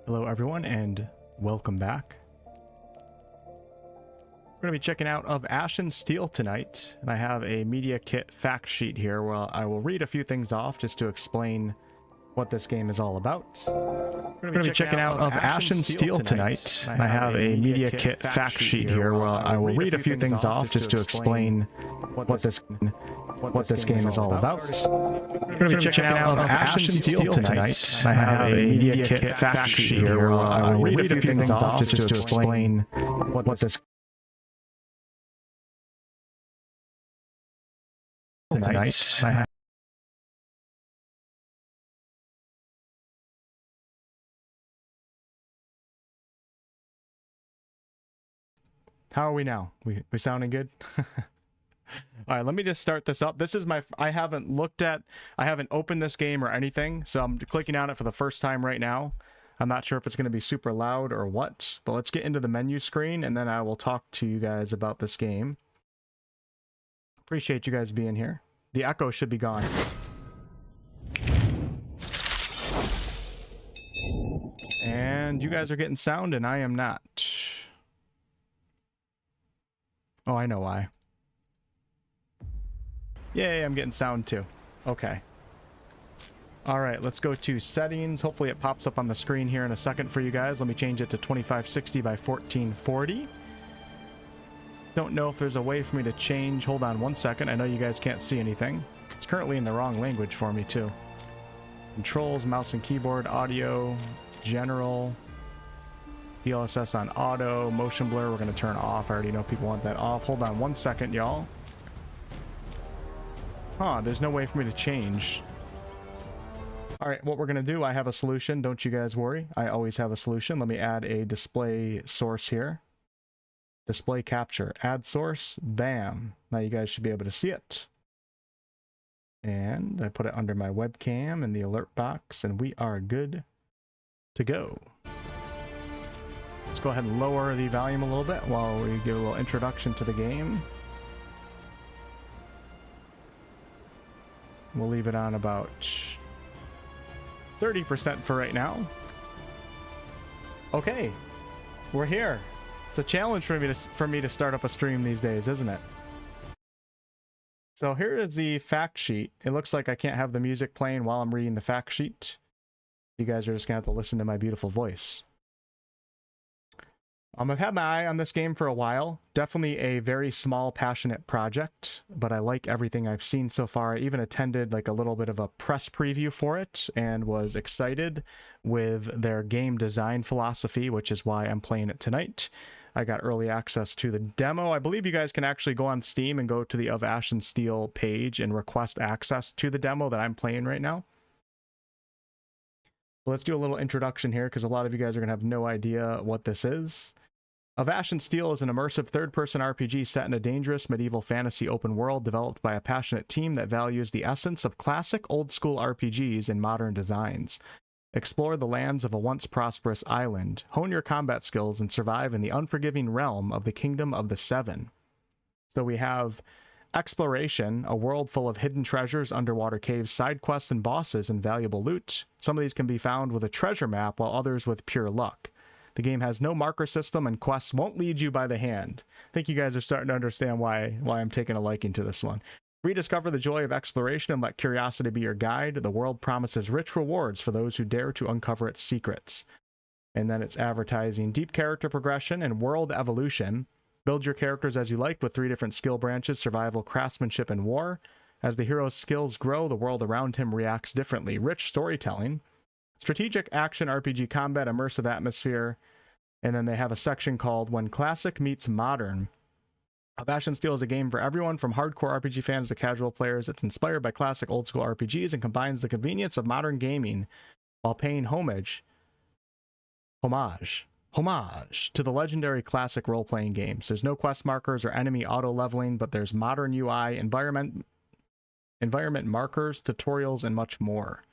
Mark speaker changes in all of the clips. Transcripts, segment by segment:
Speaker 1: Hello everyone and welcome back. We're going to be checking out Of Ashen Steel tonight, and I have a media kit fact sheet here where I will read a few things off just to explain what this game is all about. We're going to be checking out Of Ashen Steel tonight, and I have a media kit fact sheet here where I will read a few things off just to explain what this game is all about. We're going to be checking out Of Ashen Steel tonight, and I have a media kit fact sheet here where I will read a few things off just to explain what this tonight. How are we now? We sounding good? All right, let me just start this up. This is I haven't opened this game or anything, so I'm clicking on it for the first time right now. I'm not sure if it's going to be super loud or what, but let's get into the menu screen and then I will talk to you guys about this game. Appreciate you guys being here. The echo should be gone. And you guys are getting sound and I am not. Oh, I know why. Yay, I'm getting sound too. Okay. All right, let's go to settings. Hopefully it pops up on the screen here in a second for you guys. Let me change it to 2560 by 1440. Don't know if there's a way for me to change. Hold on one second. I know you guys can't see anything. It's currently in the wrong language for me too. Controls, mouse and keyboard, audio, general, DLSS on auto, motion blur we're going to turn off. I already know people want that off. Hold on one second, y'all. Huh, there's no way for me to change. All right, what we're going to do, I have a solution. Don't you guys worry. I always have a solution. Let me add a display source here. Display capture. Add source. Bam. Now you guys should be able to see it. And I put it under my webcam in the alert box, and we are good to go. Let's go ahead and lower the volume a little bit while we give a little introduction to the game. We'll leave it on about 30% for right now. Okay, we're here. It's a challenge for me to start up a stream these days, isn't it? So here is the fact sheet. It looks like I can't have the music playing while I'm reading the fact sheet. You guys are just gonna have to listen to my beautiful voice. I've had my eye on this game for a while. Definitely a very small, passionate project, but I like everything I've seen so far. I even attended like a little bit of a press preview for it and was excited with their game design philosophy, which is why I'm playing it tonight. I got early access to the demo. I believe you guys can actually go on Steam and go to the Of Ashen Steel page and request access to the demo that I'm playing right now. Let's do a little introduction here because a lot of you guys are going to have no idea what this is. Of Ashen Steel is an immersive third-person RPG set in a dangerous medieval fantasy open world developed by a passionate team that values the essence of classic old-school RPGs in modern designs. Explore the lands of a once prosperous island, hone your combat skills, and survive in the unforgiving realm of the Kingdom of the Seven. So we have exploration, a world full of hidden treasures, underwater caves, side quests, and bosses, and valuable loot. Some of these can be found with a treasure map, while others with pure luck. The game has no marker system, and quests won't lead you by the hand. I think you guys are starting to understand why I'm taking a liking to this one. Rediscover the joy of exploration and let curiosity be your guide. The world promises rich rewards for those who dare to uncover its secrets. And then it's advertising deep character progression and world evolution. Build your characters as you like with 3 different skill branches: survival, craftsmanship, and war. As the hero's skills grow, the world around him reacts differently. Rich storytelling. Strategic action RPG combat, immersive atmosphere, and then they have a section called When Classic Meets Modern. Of Ashen Steel is a game for everyone, from hardcore RPG fans to casual players. It's inspired by classic old school RPGs and combines the convenience of modern gaming while paying homage to the legendary classic role-playing games. There's no quest markers or enemy auto-leveling, but there's modern UI, environment markers, tutorials, and much more.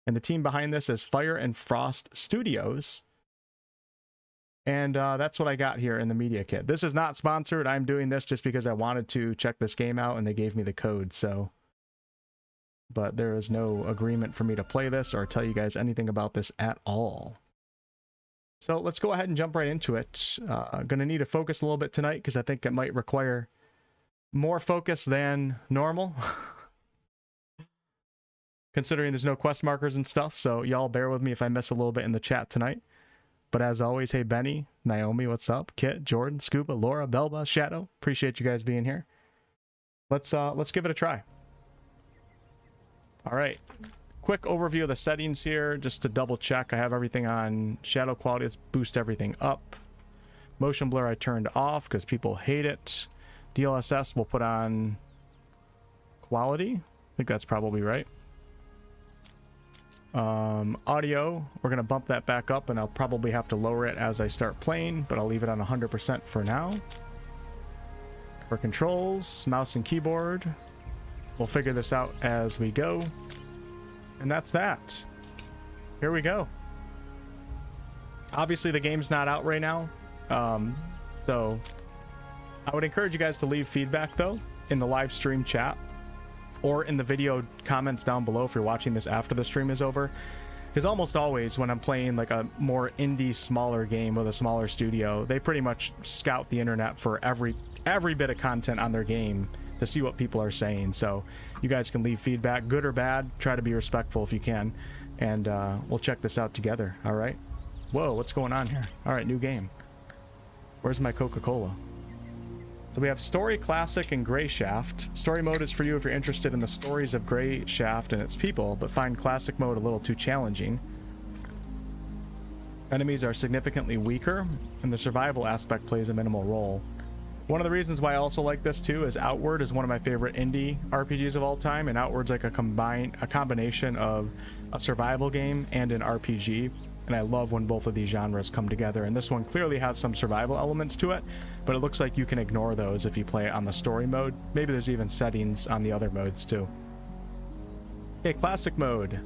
Speaker 1: And the team behind this is Fire and Frost Studios. And that's what I got here in the media kit. This is not sponsored. I'm doing this just because I wanted to check this game out and they gave me the code, so. But there is no agreement for me to play this or tell you guys anything about this at all. So let's go ahead and jump right into it. Gonna need to focus a little bit tonight because I think it might require more focus than normal. Considering there's no quest markers and stuff, so y'all bear with me if I miss a little bit in the chat tonight. But as always, hey Benny, Naomi, what's up? Kit, Jordan, Scuba, Laura, Belba, Shadow, appreciate you guys being here. Let's give it a try. All right, quick overview of the settings here, just to double check. I have everything on shadow quality. Let's boost everything up. Motion blur I turned off because people hate it. DLSS we'll put on quality. I think that's probably right. Audio, we're gonna bump that back up, and I'll probably have to lower it as I start playing, but I'll leave it on 100% for now. For controls, mouse and keyboard, we'll figure this out as we go. And that's that. Here we go. Obviously the game's not out right now, so I would encourage you guys to leave feedback though in the live stream chat or in the video comments down below if you're watching this after the stream is over. Because almost always when I'm playing like a more indie, smaller game with a smaller studio, they pretty much scout the internet for every bit of content on their game to see what people are saying. So you guys can leave feedback, good or bad. Try to be respectful if you can. And we'll check this out together, all right? Whoa, what's going on here? All right, new game. Where's my Coca-Cola? So we have Story, Classic, and Gray Shaft. Story mode is for you if you're interested in the stories of Gray Shaft and its people, but find Classic mode a little too challenging. Enemies are significantly weaker, and the survival aspect plays a minimal role. One of the reasons why I also like this too is Outward is one of my favorite indie RPGs of all time, and Outward's like a combination of a survival game and an RPG. And I love when both of these genres come together, and this one clearly has some survival elements to it, but it looks like you can ignore those if you play it on the story mode. Maybe there's even settings on the other modes too. Okay, classic mode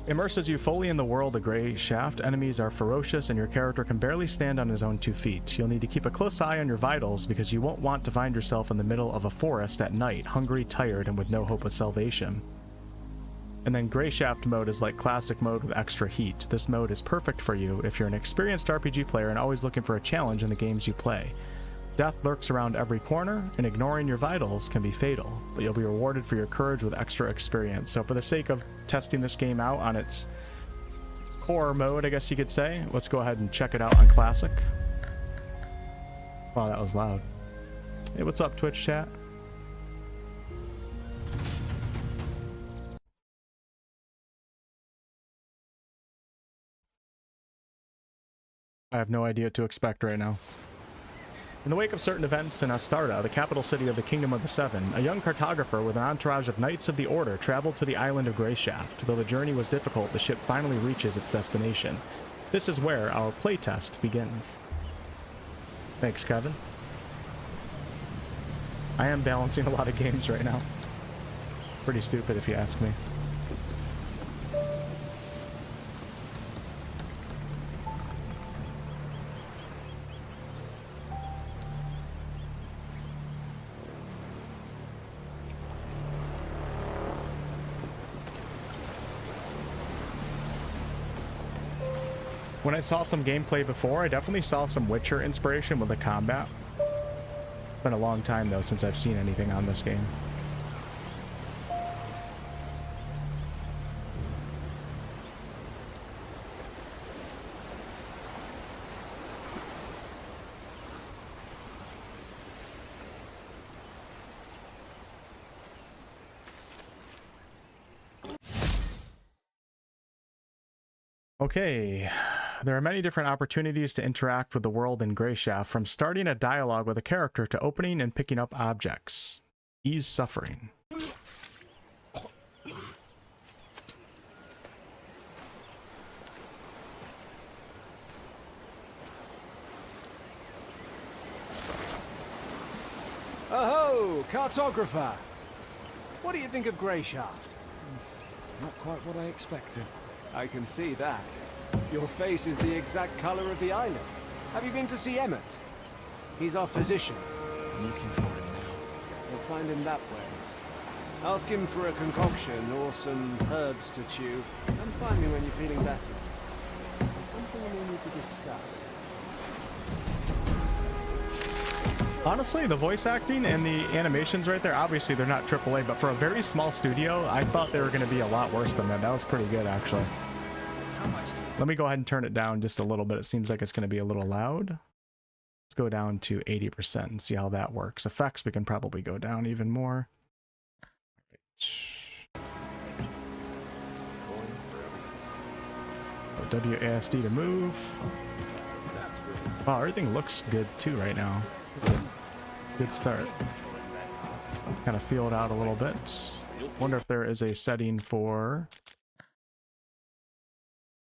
Speaker 1: immerses you fully in the world of Gray Shaft. Enemies are ferocious and your character can barely stand on his own 2 feet. You'll need to keep a close eye on your vitals because you won't want to find yourself in the middle of a forest at night, hungry, tired, and with no hope of salvation. And then Gray Shaft mode is like classic mode with extra heat. This mode is perfect for you if you're an experienced RPG player and always looking for a challenge in the games you play. Death lurks around every corner, and ignoring your vitals can be fatal, but you'll be rewarded for your courage with extra experience. So for the sake of testing this game out on its core mode, I guess you could say, let's go ahead and check it out on classic. Wow, that was loud. Hey, what's up, Twitch chat? I have no idea what to expect right now. In the wake of certain events in Astarta, the capital city of the Kingdom of the Seven, a young cartographer with an entourage of Knights of the Order traveled to the island of Gray Shaft. Though the journey was difficult, the ship finally reaches its destination. This is where our playtest begins. Thanks, Kevin. I am balancing a lot of games right now. Pretty stupid if you ask me. When I saw some gameplay before, I definitely saw some Witcher inspiration with the combat. It's been a long time though since I've seen anything on this game. Okay, there are many different opportunities to interact with the world in Gray Shaft, from starting a dialogue with a character to opening and picking up objects. Ease suffering.
Speaker 2: Oh, cartographer! What do you think of Gray Shaft?
Speaker 3: Not quite what I expected.
Speaker 2: I can see that. Your face is the exact color of the island. Have you been to see Emmett? He's our physician.
Speaker 3: I'm looking for him now.
Speaker 2: You'll find him that way. Ask him for a concoction or some herbs to chew, and find me when you're feeling better.
Speaker 3: This
Speaker 2: something we need to discuss.
Speaker 1: Honestly, the voice acting and the animations right there, obviously they're not AAA, but for a very small studio, I thought they were going to be a lot worse than that. That was pretty good, actually. Let me go ahead and turn it down just a little bit. It seems like it's going to be a little loud. Let's go down to 80% and see how that works. Effects, we can probably go down even more. WASD to move. Wow, everything looks good too right now. Good start. Kind of feel it out a little bit. Wonder if there is a setting for...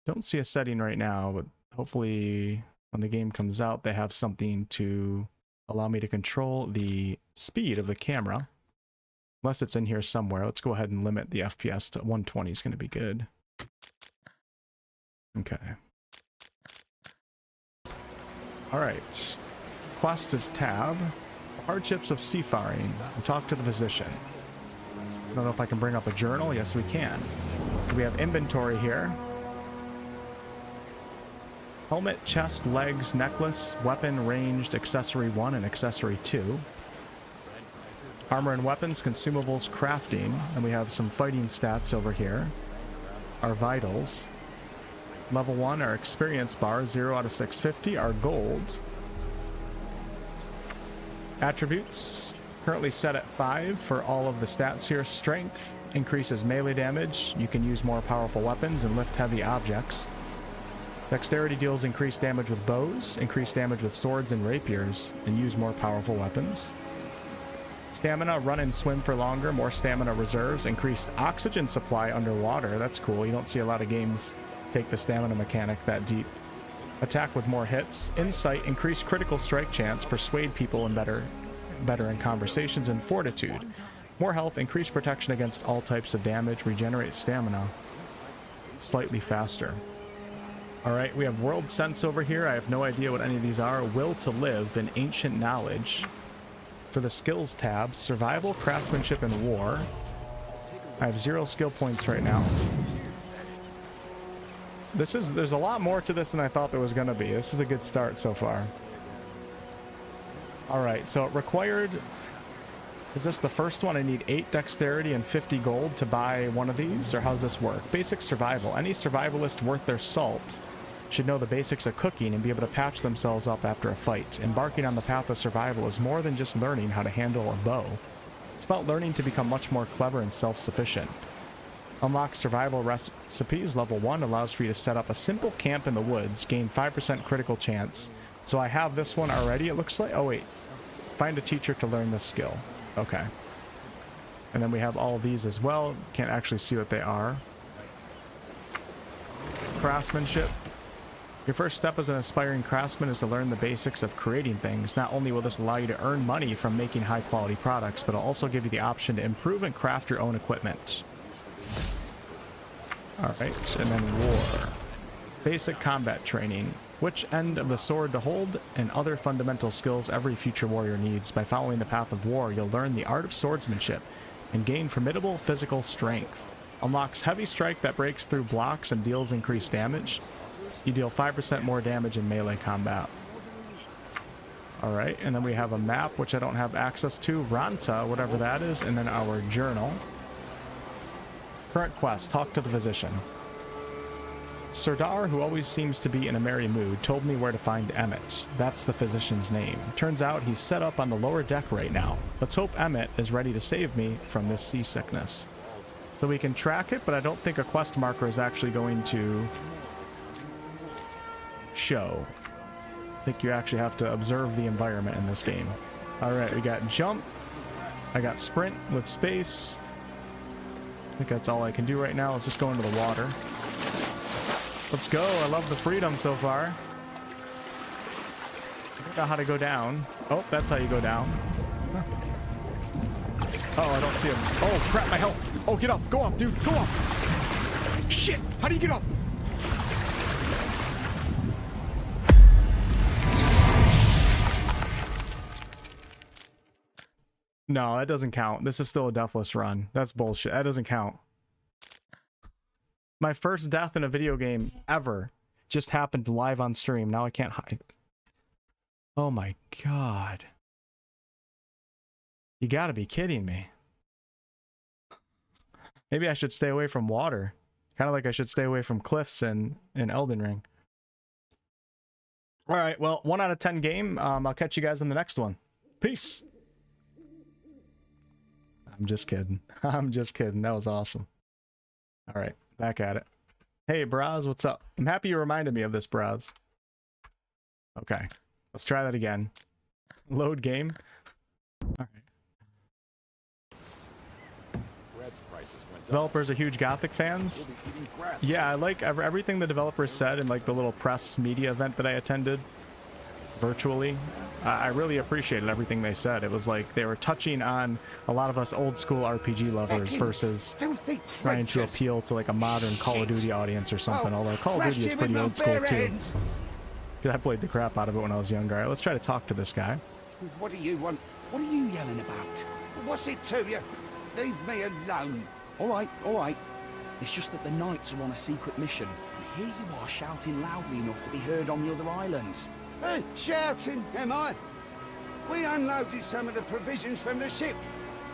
Speaker 1: Don't see a setting right now, but hopefully when the game comes out, they have something to allow me to control the speed of the camera. Unless it's in here somewhere. Let's go ahead and limit the FPS to 120 is going to be good. Okay. All right. Quest is tab. Hardships of seafaring. Talk to the physician. I don't know if I can bring up a journal. Yes, we can. We have inventory here. Helmet, chest, legs, necklace, weapon, ranged, accessory 1 and accessory 2. Armor and weapons, consumables, crafting. And we have some fighting stats over here. Our vitals. Level 1, our experience bar, 0 out of 650. Our gold. Attributes, currently set at 5 for all of the stats here. Strength increases melee damage. You can use more powerful weapons and lift heavy objects. Dexterity deals increased damage with bows, increased damage with swords and rapiers, and use more powerful weapons. Stamina, run and swim for longer, more stamina reserves, increased oxygen supply underwater. That's cool. You don't see a lot of games take the stamina mechanic that deep. Attack with more hits. Insight, increased critical strike chance, persuade people and better in conversations, and fortitude. More health, increased protection against all types of damage, regenerate stamina slightly faster. Alright, we have world sense over here. I have no idea what any of these are. Will to live and ancient knowledge. For the skills tab, survival, craftsmanship, and war. I have 0 skill points right now. There's a lot more to this than I thought there was going to be. This is a good start so far. Alright, so it required... Is this the first one? I need 8 dexterity and 50 gold to buy one of these? Or how does this work? Basic survival. Any survivalist worth their salt should know the basics of cooking and be able to patch themselves up after a fight. Embarking on the path of survival is more than just learning how to handle a bow. It's about learning to become much more clever and self-sufficient. Unlock survival recipes. Level 1 allows for you to set up a simple camp in the woods. Gain 5% critical chance. So I have this one already, it looks like. Oh, wait. Find a teacher to learn this skill. Okay. And then we have all of these as well. Can't actually see what they are. Craftsmanship. Your first step as an aspiring craftsman is to learn the basics of creating things. Not only will this allow you to earn money from making high quality products, but it'll also give you the option to improve and craft your own equipment. Alright, and then war. Basic combat training. Which end of the sword to hold, and other fundamental skills every future warrior needs. By following the path of war, you'll learn the art of swordsmanship and gain formidable physical strength. Unlocks heavy strike that breaks through blocks and deals increased damage. You deal 5% more damage in melee combat. Alright, and then we have a map, which I don't have access to. Ranta, whatever that is, and then our journal. Current quest, talk to the physician. Serdar, who always seems to be in a merry mood, told me where to find Emmett. That's the physician's name. Turns out he's set up on the lower deck right now. Let's hope Emmett is ready to save me from this seasickness. So we can track it, but I don't think a quest marker is actually going to show. I think you actually have to observe the environment in this game. Alright, we got jump. I got sprint with space. I think that's all I can do right now. Let's just go into the water. Let's go. I love the freedom so far. I don't know how to go down. Oh, that's how you go down. Huh. Oh, I don't see him. Oh, crap, my health. Oh, get up. Go up, dude. Go up. Shit. How do you get up? No, that doesn't count. This is still a deathless run. That's bullshit. That doesn't count. My first death in a video game ever. just happened live on stream. Now I can't hide. Oh my god. You gotta be kidding me. Maybe I should stay away from water. Kind of like I should stay away from cliffs in Elden Ring. Alright, well, 1 out of 10 game. I'll catch you guys in the next one. Peace. I'm just kidding. I'm just kidding. That was awesome. Alright, back at it. Hey, Braz, what's up? I'm happy you reminded me of this, Braz. Okay, let's try that again. Load game. Alright. Developers are huge Gothic fans. Yeah, I like everything the developers said in like the little press media event that I attended virtually. I really appreciated everything they said. It was like they were touching on a lot of us old school RPG lovers versus trying to appeal to like a modern Call of Duty audience or something. Although Call of Duty is pretty old school too. I played the crap out of it when I was younger. All right, let's try to talk to this guy.
Speaker 4: What do you want? What are you yelling about? What's it to you? Leave me alone.
Speaker 5: All right. It's just that the knights are on a secret mission. And here you are shouting loudly enough to be heard on the other islands.
Speaker 4: Hey, shouting, am I? We unloaded some of the provisions from the ship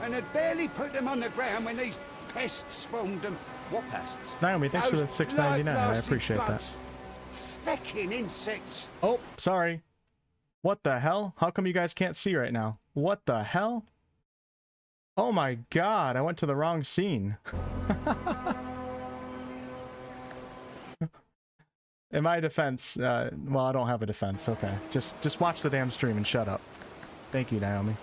Speaker 4: and had barely put them on the ground when these pests spawned them.
Speaker 5: What pests?
Speaker 1: Naomi, thanks for the $6.99. I appreciate that.
Speaker 4: Fecking insects.
Speaker 1: Oh, sorry. What the hell? How come you guys can't see right now? What the hell? Oh my god, I went to the wrong scene. In my defense, well, I don't have a defense. Okay, just watch the damn stream and shut up. Thank you, Naomi.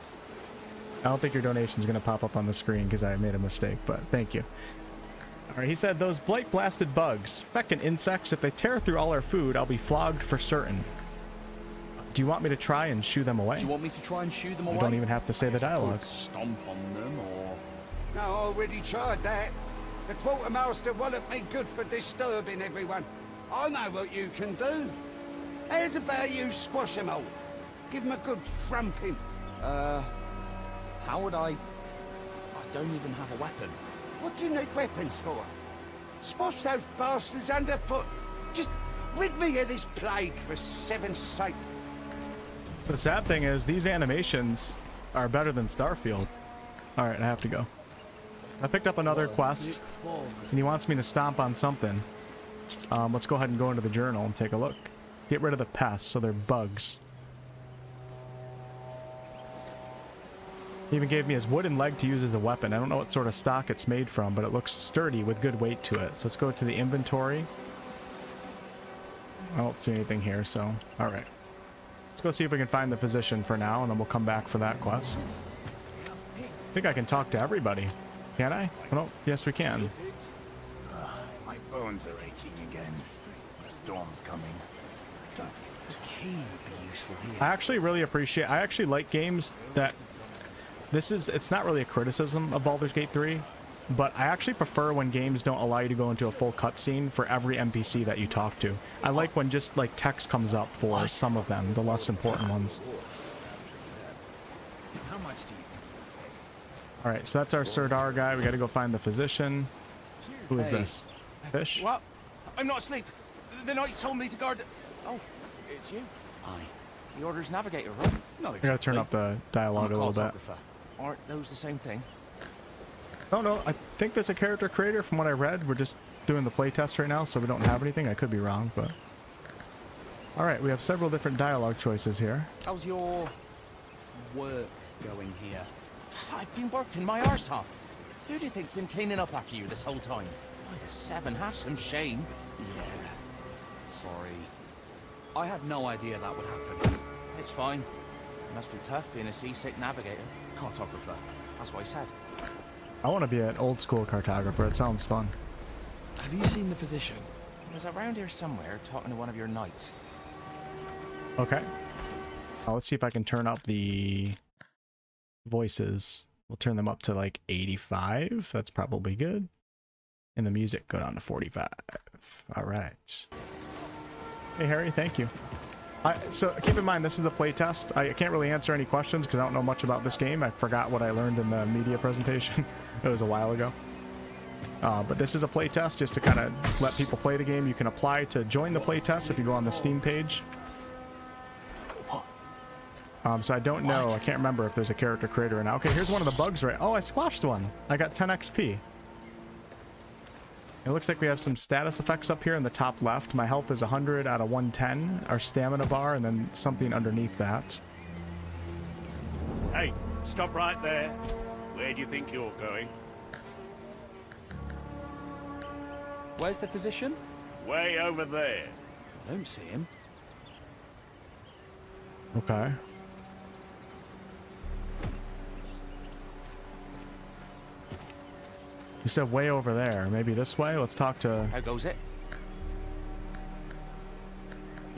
Speaker 1: I don't think your donation's gonna pop up on the screen because I made a mistake, but thank you. Alright, he said, those blight blasted bugs, feckin' insects, if they tear through all our food, I'll be flogged for certain. Do you want me to try and shoo them away?
Speaker 5: Do you want me to try and shoo them away?
Speaker 1: You don't even have to say the dialogue.
Speaker 5: Stomp on them, or...
Speaker 4: No, I already tried that. The quartermaster wanted me good for disturbing everyone. I know what you can do. How's about you squash them all? Give them a good thrumping.
Speaker 5: How would I don't even have a weapon.
Speaker 4: What do you need weapons for? Squash those bastards underfoot. Just rid me of this plague, for 7's sake.
Speaker 1: The sad thing is, these animations are better than Starfield. Alright, I have to go. I picked up another quest, and he wants me to stomp on something. Let's go ahead and go into the journal and take a look. Get rid of the pests, so they're bugs. He even gave me his wooden leg to use as a weapon. I don't know what sort of stock it's made from, but it looks sturdy with good weight to it. So let's go to the inventory. I don't see anything here, so... Alright. Let's go see if we can find the physician for now, and then we'll come back for that quest. I think I can talk to everybody. Can I? Oh, yes, we can.
Speaker 6: My bones are aching again. The storm's coming.
Speaker 5: The key would be useful here.
Speaker 1: I actually really appreciate... I actually like games that... It's not really a criticism of Baldur's Gate 3, but I actually prefer when games don't allow you to go into a full cutscene for every NPC that you talk to. I like when just like text comes up for some of them, the less important ones.
Speaker 6: How much do you...
Speaker 1: Alright, so that's our Sirdar guy. We gotta go find the physician. Who is this? Fish?
Speaker 5: What? I'm not asleep. The knight told me to guard the... Oh, it's you. Aye. The Order's navigator, right? Not
Speaker 1: I gotta turn up the dialogue a little bit.
Speaker 5: Aren't those the same thing?
Speaker 1: Oh no, I think there's a character creator from what I read. We're just doing the playtest right now, so we don't have anything. I could be wrong, but... Alright, we have several different dialogue choices here.
Speaker 5: How's your... work going here? I've been working my arse off. Who do you think's been cleaning up after you this whole time? By the 7, have some shame. Yeah. Sorry. I had no idea that would happen. It's fine. It must be tough being a seasick navigator. Cartographer. That's what he said.
Speaker 1: I want to be an old school cartographer. It sounds fun.
Speaker 5: Have you seen the physician? He was around here somewhere talking to one of your knights.
Speaker 1: Okay. Let's see if I can turn up the voices. We'll turn them up to like 85. That's probably good. And the music go down to 45. All right. Hey, Harry, thank you. So keep in mind, this is the playtest. I can't really answer any questions because I don't know much about this game. I forgot what I learned in the media presentation. It was a while ago. But this is a playtest just to kind of let people play the game. You can apply to join the playtest if you go on the Steam page. So I don't know. I can't remember if there's a character creator or not. Okay, here's one of the bugs, right? Oh, I squashed one. I got 10 XP. It looks like we have some status effects up here in the top left. My health is 100 out of 110. Our stamina bar, and then something underneath that.
Speaker 7: Hey, stop right there. Where do you think you're going?
Speaker 2: Where's the physician?
Speaker 7: Way over there.
Speaker 2: I don't see him.
Speaker 1: Okay. You said way over there. Maybe this way? Let's talk to...
Speaker 5: How goes it?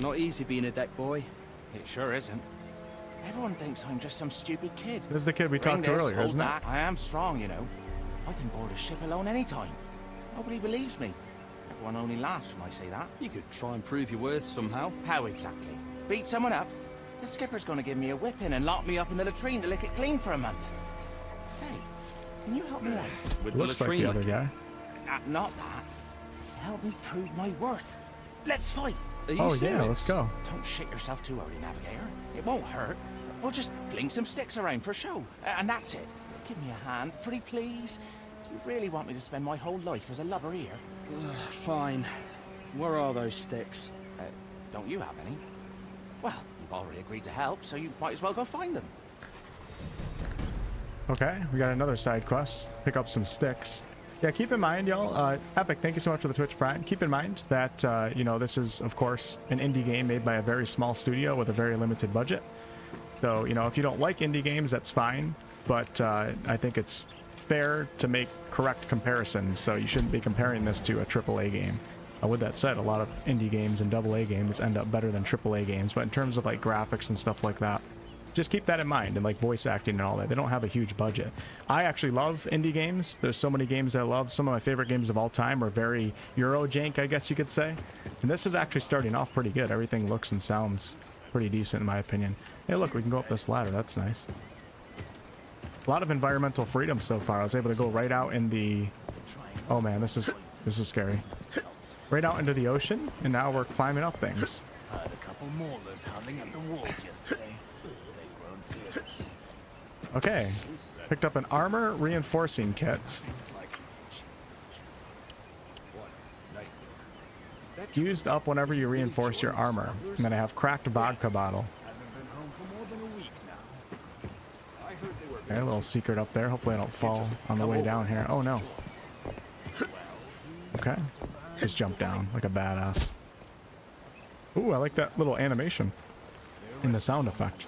Speaker 8: Not easy being a deck boy.
Speaker 5: It sure isn't. Everyone thinks I'm just some stupid kid.
Speaker 1: This is the kid we talked to earlier, isn't it?
Speaker 5: I am strong, you know. I can board a ship alone anytime. Nobody believes me. Everyone only laughs when I say that.
Speaker 8: You could try and prove your worth somehow.
Speaker 5: How exactly? Beat someone up? The skipper's gonna give me a whipping and lock me up in the latrine to lick it clean for a month. Hey, can you help me out?
Speaker 8: With
Speaker 1: Looks like the other guy.
Speaker 5: Not that. Help me prove my worth. Let's fight.
Speaker 8: Are you
Speaker 1: Oh
Speaker 8: serious?
Speaker 1: yeah, let's go.
Speaker 5: Don't shit yourself too early, Navigator. It won't hurt. We'll just fling some sticks around for show. And that's it. Give me a hand, pretty please. Do you really want me to spend my whole life as a lubber here?
Speaker 8: Fine. Where are those sticks?
Speaker 5: Don't you have any? Well, you've already agreed to help, so you might as well go find them.
Speaker 1: Okay, we got another side quest. Pick up some sticks. Yeah, keep in mind, y'all, Epic, thank you so much for the Twitch Prime. Keep in mind that, you know, this is, of course, an indie game made by a very small studio with a very limited budget. So, you know, if you don't like indie games, that's fine. But I think it's fair to make correct comparisons, so you shouldn't be comparing this to a AAA game. With that said, a lot of indie games and AA games end up better than AAA games, but in terms of like graphics and stuff like that, just keep that in mind, and like voice acting and all that. They don't have a huge budget. I actually love indie games. There's so many games I love. Some of my favorite games of all time are very Eurojank, I guess you could say. And this is actually starting off pretty good. Everything looks and sounds pretty decent in my opinion. Hey look, we can go up this ladder. That's nice. A lot of environmental freedom so far. I was able to go right out in the... Oh man, this is scary. Right out into the ocean, and now we're climbing up things.
Speaker 6: Had a couple maulers howling at the walls yesterday. They've grown fearless.
Speaker 1: Okay, picked up an armor reinforcing kit. Used up whenever you reinforce your armor. And then I have cracked vodka bottle.
Speaker 6: Hasn't been home for more than a week now. I heard they were
Speaker 1: Okay, a little secret up there. Hopefully I don't fall on the way down here. Oh no. Okay. Just jump down like a badass. Ooh, I like that little animation in the sound effect.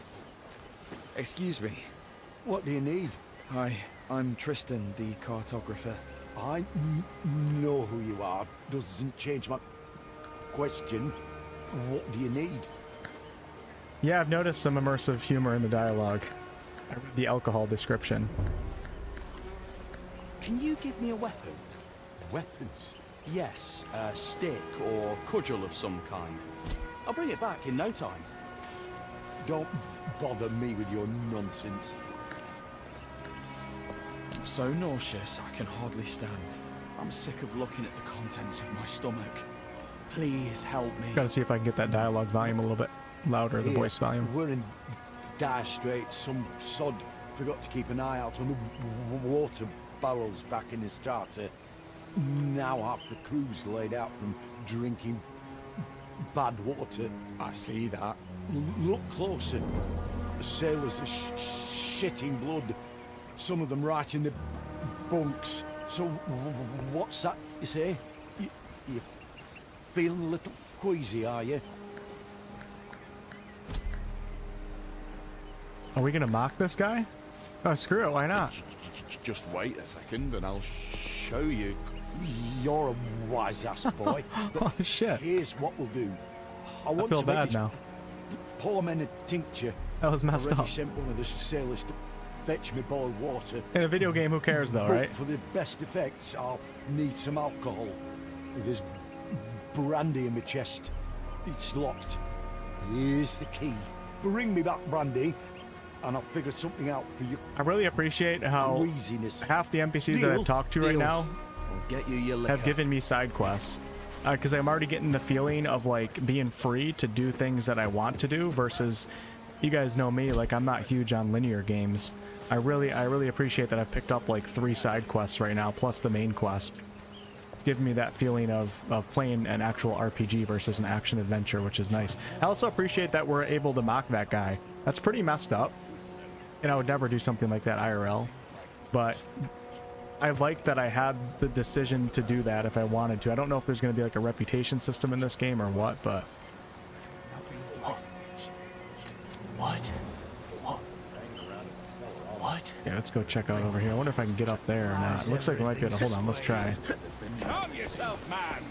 Speaker 8: Excuse me.
Speaker 3: What do you need?
Speaker 8: Hi, I'm Tristan, the cartographer.
Speaker 3: I know who you are. Doesn't change my question. What do you need?
Speaker 1: Yeah, I've noticed some immersive humor in the dialogue. I read the alcohol description.
Speaker 2: Can you give me a weapon?
Speaker 3: Weapons?
Speaker 2: Yes, a stick or cudgel of some kind. I'll bring it back in no time.
Speaker 3: Don't bother me with your nonsense.
Speaker 8: I'm so nauseous, I can hardly stand. I'm sick of looking at the contents of my stomach. Please help me.
Speaker 1: Gotta see if I can get that dialogue volume a little bit louder, the
Speaker 3: Here,
Speaker 1: voice volume.
Speaker 3: We're in Dire Straits. Some sod forgot to keep an eye out on the water barrels back in the starter. Now half the crew's laid out from drinking bad water.
Speaker 8: I see that.
Speaker 3: Look closer. The sailors are shitting blood. Some of them right in the bunks. So what's that you say? You feeling a little queasy, are you?
Speaker 1: Are we gonna mock this guy? Oh, screw it, why not?
Speaker 9: Just wait a second and I'll show you.
Speaker 3: You're a wise ass boy.
Speaker 1: Oh shit.
Speaker 3: Here's what we'll do. I
Speaker 1: I
Speaker 3: want
Speaker 1: feel
Speaker 3: to make
Speaker 1: bad
Speaker 3: this
Speaker 1: now.
Speaker 3: poor man a tincture.
Speaker 1: That was messed
Speaker 3: Already
Speaker 1: up.
Speaker 3: sent one of the sailors to fetch me boiled water.
Speaker 1: In a video game, who cares though,
Speaker 3: But
Speaker 1: right?
Speaker 3: for the best effects, I'll need some alcohol. There's brandy in my chest. It's locked. Here's the key. Bring me back brandy, and I'll figure something out for you.
Speaker 1: I really appreciate how
Speaker 3: Queasiness.
Speaker 1: half the NPCs that
Speaker 3: Deal?
Speaker 1: I've talked to right
Speaker 3: Deal.
Speaker 1: now
Speaker 8: I'll get you your liquor.
Speaker 1: have given me side quests. Because I'm already getting the feeling of like being free to do things that I want to do versus, you guys know me, like I'm not huge on linear games. I really appreciate that I've picked up like 3 side quests right now plus the main quest. It's giving me that feeling of playing an actual RPG versus an action adventure, which is nice. I also appreciate that we're able to mock that guy. That's pretty messed up, and I would never do something like that IRL, but I like that I had the decision to do that if I wanted to. I don't know if there's going to be like a reputation system in this game or what, but...
Speaker 8: What?
Speaker 1: Yeah, let's go check out over here. I wonder if I can get up there or not. It looks like we might be able to... Hold on, let's try.
Speaker 7: Calm yourself, man.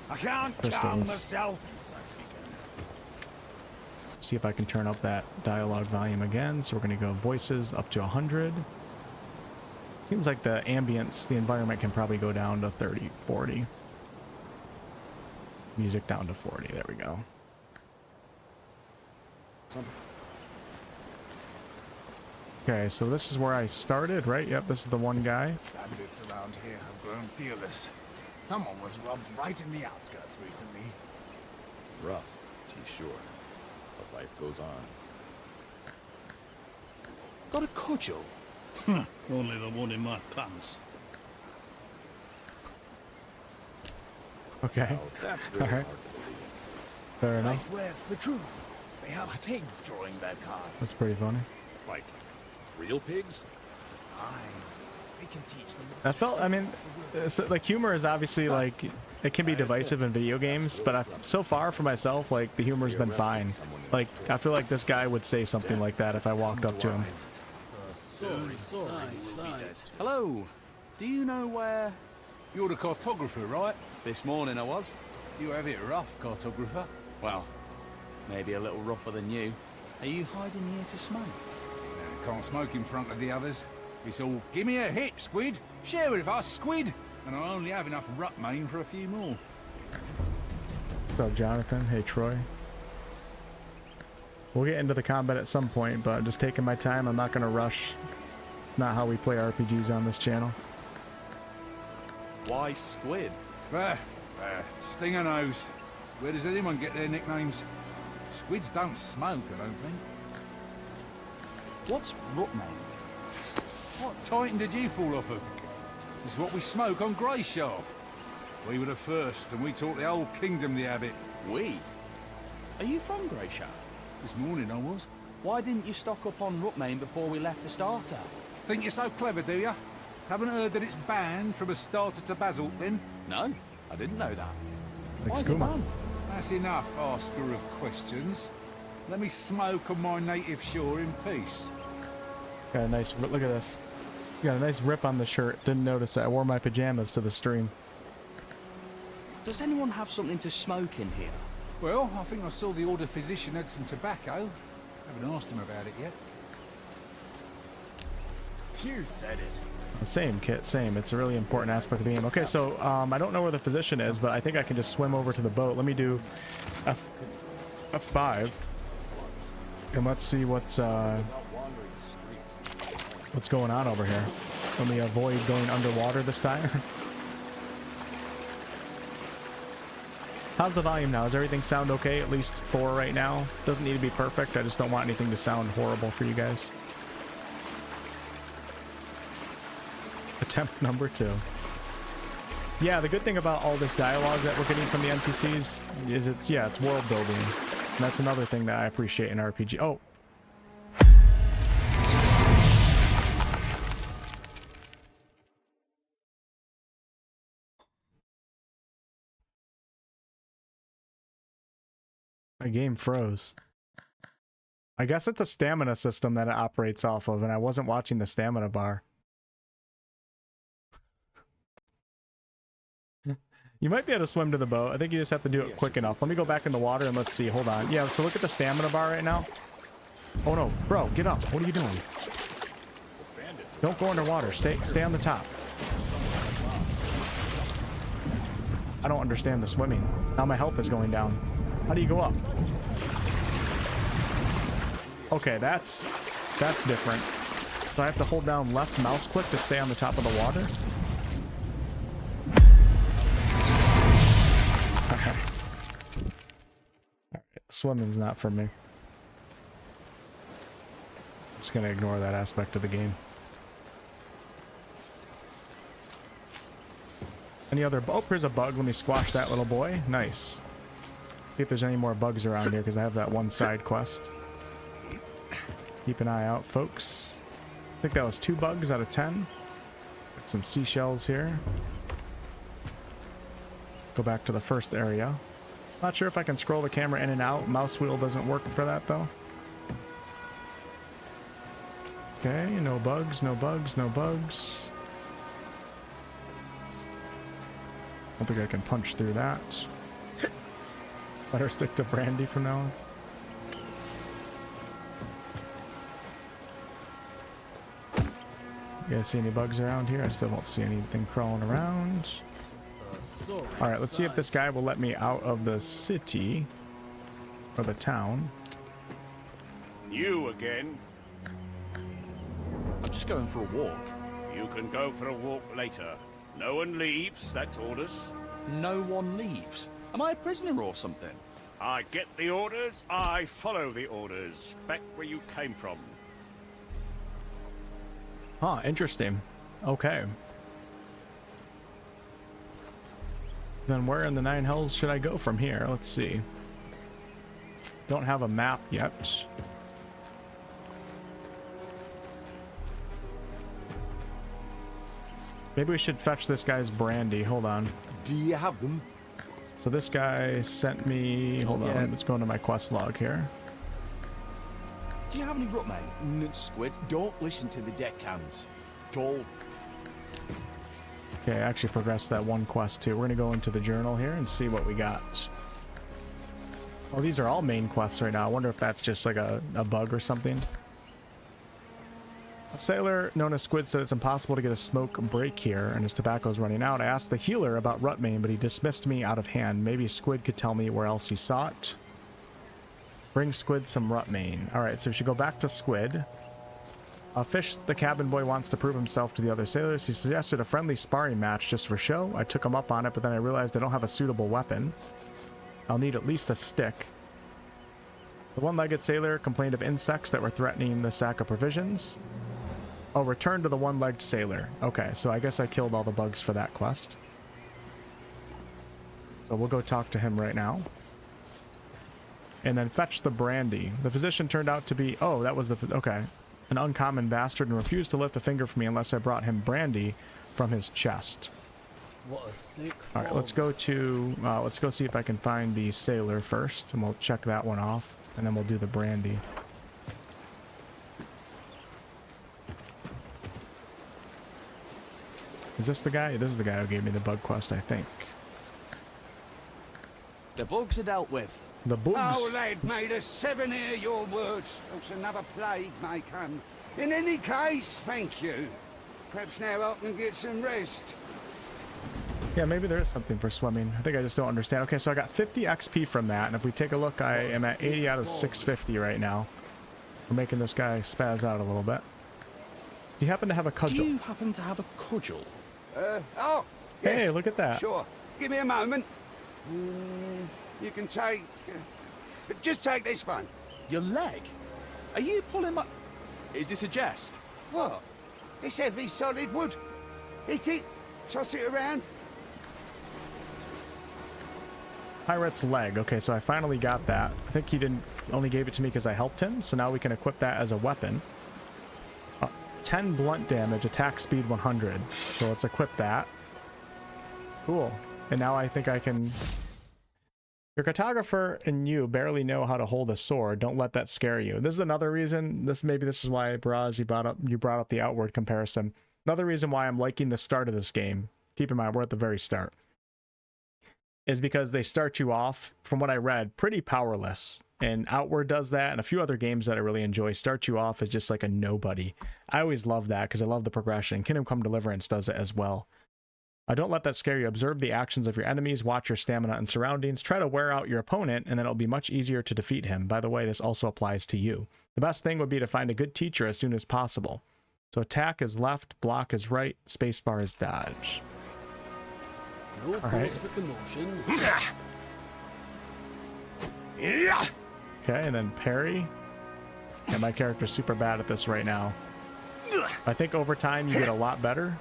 Speaker 3: I can't
Speaker 1: Crystals.
Speaker 3: calm myself.
Speaker 1: See if I can turn up that dialogue volume again. So we're going to go voices up to 100. Seems like the ambience, the environment can probably go down to 30, 40. Music down to 40. There we go. Okay, so this is where I started, right? Yep, this is the one guy.
Speaker 6: Bandits around here have grown fearless. Someone was robbed right in the outskirts recently.
Speaker 9: Rough, to be sure. But life goes on.
Speaker 5: Got a cudgel?
Speaker 10: Only the one in my pants.
Speaker 1: Okay.
Speaker 9: Oh, that's really
Speaker 1: All right.
Speaker 9: hard to believe.
Speaker 1: Fair
Speaker 6: I
Speaker 1: enough.
Speaker 6: swear it's the truth. They have pigs drawing their cards.
Speaker 1: That's pretty funny.
Speaker 9: Like, real pigs?
Speaker 6: Aye. They can teach them.
Speaker 1: I felt, I mean, like humor is obviously like, it can be divisive in video games, but so far for myself, like the humor's been fine. Like, I feel like this guy would say something like that if I walked up to him.
Speaker 5: Hello. Do you know where...
Speaker 7: You're the cartographer, right?
Speaker 5: This morning I was.
Speaker 7: You have it rough, cartographer.
Speaker 5: Well, maybe a little rougher than you. Are you hiding here to smoke?
Speaker 7: Can't smoke in front of the others. It's all, give me a hit, Squid. Share it with us, Squid. And I only have enough rut main for a few more.
Speaker 1: What's up, Jonathan? Hey, Troy. We'll get into the combat at some point, but I'm just taking my time. I'm not going to rush. Not how we play RPGs on this channel.
Speaker 5: Why Squid?
Speaker 7: Stinger nose. Where does anyone get their nicknames? Squids don't smoke, I don't think.
Speaker 5: What's Rutman?
Speaker 7: What titan did you fall off of? It's what we smoke on Greyshaft. We were the first, and we taught the whole kingdom the habit.
Speaker 5: We? Are you from Greyshaft?
Speaker 7: This morning I was.
Speaker 5: Why didn't you stock up on Rutmain before we left the starter?
Speaker 7: Think you're so clever, do ya? Haven't heard that it's banned from a starter to Basalt, then?
Speaker 5: No, I didn't know that.
Speaker 1: Like
Speaker 5: Why is it
Speaker 1: Skooma.
Speaker 5: banned?
Speaker 7: That's enough, asker of questions. Let me smoke on my native shore in peace.
Speaker 1: Got a nice, look at this. Got a nice rip on the shirt. Didn't notice it. I wore my pajamas to the stream.
Speaker 5: Does anyone have something to smoke in here?
Speaker 7: Well, I think I saw the order physician had some tobacco. Haven't asked him about it yet.
Speaker 6: You said it.
Speaker 1: Same, Kit, same. It's a really important aspect of the game. Okay, so I don't know where the physician is, but I think I can just swim over to the boat. Let me do F5. And let's see what's going on over here. Let me avoid going underwater this time. How's the volume now? Does everything sound okay? At least 4 right now. Doesn't need to be perfect. I just don't want anything to sound horrible for you guys. Attempt number 2. Yeah, the good thing about all this dialogue that we're getting from the NPCs is it's world building. And that's another thing that I appreciate in RPG. Oh. My game froze. I guess it's a stamina system that it operates off of, and I wasn't watching the stamina bar. You might be able to swim to the boat. I think you just have to do it quick enough. Let me go back in the water and let's see. Hold on. Yeah, so look at the stamina bar right now. Oh no, bro, get up. What are you doing? Don't go underwater. Stay on the top. I don't understand the swimming. Now my health is going down. How do you go up? Okay, that's different. So I have to hold down left mouse click to stay on the top of the water? swimming's not for me. Just gonna ignore that aspect of the game. Any other... Oh, here's a bug. Let me squash that little boy. Nice. See if there's any more bugs around here, because I have that one side quest. Keep an eye out, folks. I think that was 2 bugs out of 10. Got some seashells here. Go back to the first area. Not sure if I can scroll the camera in and out. Mouse wheel doesn't work for that, though. Okay, no bugs, no bugs, no bugs. I don't think I can punch through that. Better stick to brandy from now on. You guys see any bugs around here? I still don't see anything crawling around. Alright, let's see if this guy will let me out of the city. Or the town.
Speaker 11: You again?
Speaker 8: I'm just going for a walk.
Speaker 11: You can go for a walk later. No one leaves, that's orders.
Speaker 8: No one leaves? Am I a prisoner or something?
Speaker 11: I get the orders, I follow the orders. Back where you came from.
Speaker 1: Huh, interesting. Okay. Then where in the 9 hells should I go from here? Let's see. Don't have a map yet. Maybe we should fetch this guy's brandy. Hold on.
Speaker 3: Do you have them?
Speaker 1: So this guy sent me... Hold on, let's go into my quest log here.
Speaker 8: Do you have any root, mate?
Speaker 3: Squids, don't listen to the deckhands. Don't.
Speaker 1: Okay, I actually progressed that one quest too. We're gonna go into the journal here and see what we got. Oh, these are all main quests right now. I wonder if that's just like a bug or something. A sailor known as Squid said it's impossible to get a smoke break here and his tobacco's running out. I asked the healer about Rutmane, but he dismissed me out of hand. Maybe Squid could tell me where else he saw it. Bring Squid some Rutmane. Alright, so we should go back to Squid. Fish, the cabin boy, wants to prove himself to the other sailors. He suggested a friendly sparring match just for show. I took him up on it, but then I realized I don't have a suitable weapon. I'll need at least a stick. The one-legged sailor complained of insects that were threatening the sack of provisions. Oh, return to the one-legged sailor. Okay, so I guess I killed all the bugs for that quest. So we'll go talk to him right now. And then fetch the brandy. The physician turned out to be... Oh, that was the... Okay. An uncommon bastard and refused to lift a finger for me unless I brought him brandy from his chest.
Speaker 10: What a thick
Speaker 1: All right, let's go to... let's go see if I can find the sailor first. And we'll check that one off. And then we'll do the brandy. Is this the guy? This is the guy who gave me the bug quest, I think.
Speaker 5: The bugs are dealt with.
Speaker 1: The bugs.
Speaker 4: Oh, lad, made us 7 hear your words, else another plague may come. In any case, thank you. Perhaps now I can get some rest.
Speaker 1: Yeah, maybe there is something for swimming. I think I just don't understand. Okay, so I got 50 XP from that, and if we take a look, I am at 80 out of 650 right now. We're making this guy spaz out a little bit. Do you happen to have a cudgel?
Speaker 8: Do you happen to have a cudgel?
Speaker 4: Oh, yes.
Speaker 1: Hey, look at that.
Speaker 4: Sure. Give me a moment. You can take... just take this one.
Speaker 8: Your leg? Are you pulling my... Is this a jest?
Speaker 4: What? It's heavy, solid wood. Hit it. Toss it around.
Speaker 1: Pirate's leg. Okay, so I finally got that. I think he didn't... only gave it to me because I helped him, so now we can equip that as a weapon. 10 blunt damage, attack speed 100. So let's equip that. Cool. And now I think I can... Your cartographer and you barely know how to hold a sword. Don't let that scare you. This is another reason. Maybe this is why, Braz, you brought up the outward comparison. Another reason why I'm liking the start of this game. Keep in mind, we're at the very start. Is because they start you off, from what I read, pretty powerless. And Outward does that, and a few other games that I really enjoy start you off as just like a nobody. I always love that because I love the progression. Kingdom Come Deliverance does it as well. Don't let that scare you. Observe the actions of your enemies, watch your stamina and surroundings, try to wear out your opponent, and then it'll be much easier to defeat him. By the way, this also applies to you. The best thing would be to find a good teacher as soon as possible. So attack is left, block is right, spacebar is dodge.
Speaker 10: No cause for commotion.
Speaker 1: Okay, and then parry. Yeah, my character's super bad at this right now. I think over time you get a lot better.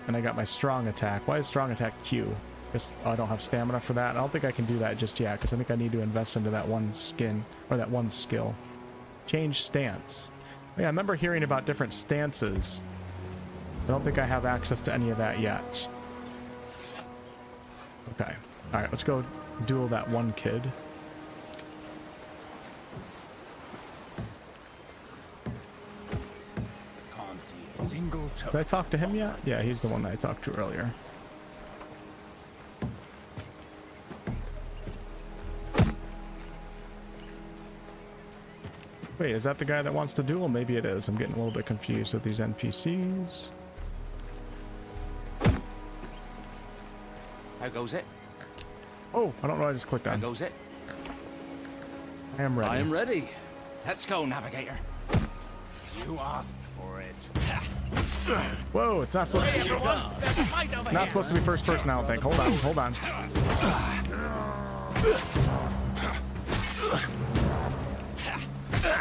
Speaker 1: And I got my strong attack. Why is strong attack Q? Because I don't have stamina for that. I don't think I can do that just yet, because I think I need to invest into that one skin, or that one skill. Change stance. Yeah, I remember hearing about different stances. I don't think I have access to any of that yet. Okay. Alright, let's go duel that one kid.
Speaker 6: Can't see a single toe.
Speaker 1: Did I talk to him yet? Yeah, he's the one that I talked to earlier. Wait, is that the guy that wants to duel? Maybe it is. I'm getting a little bit confused with these NPCs.
Speaker 5: How goes it?
Speaker 1: Oh, I don't know what I just clicked
Speaker 5: How
Speaker 1: on.
Speaker 5: goes it?
Speaker 1: I am ready.
Speaker 5: I am ready. Let's go, navigator.
Speaker 6: You asked for it.
Speaker 1: Whoa, it's not supposed to be. Not supposed to be first person, I don't think. Hold on, hold on.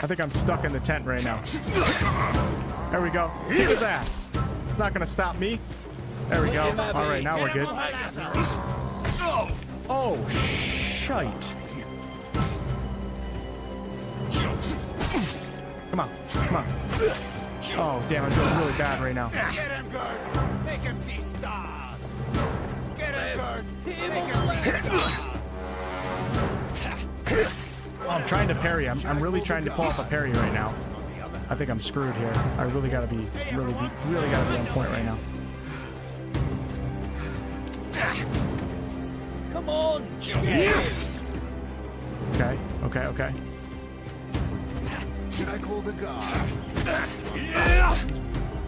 Speaker 1: I think I'm stuck in the tent right now. There we go. Kick his ass. It's not gonna stop me. There we go. All right, now we're good. Oh, shite. Come on, come on. Oh, damn, I'm doing really bad right now.
Speaker 6: Get him, Gert. Make him see stars. Get him, Gert. Make him see stars.
Speaker 1: Oh, I'm trying to parry. I'm really trying to pull off a parry right now. I think I'm screwed here. I really gotta be on point right now.
Speaker 5: Come on.
Speaker 1: Okay, okay, okay.
Speaker 6: Should I call the guard?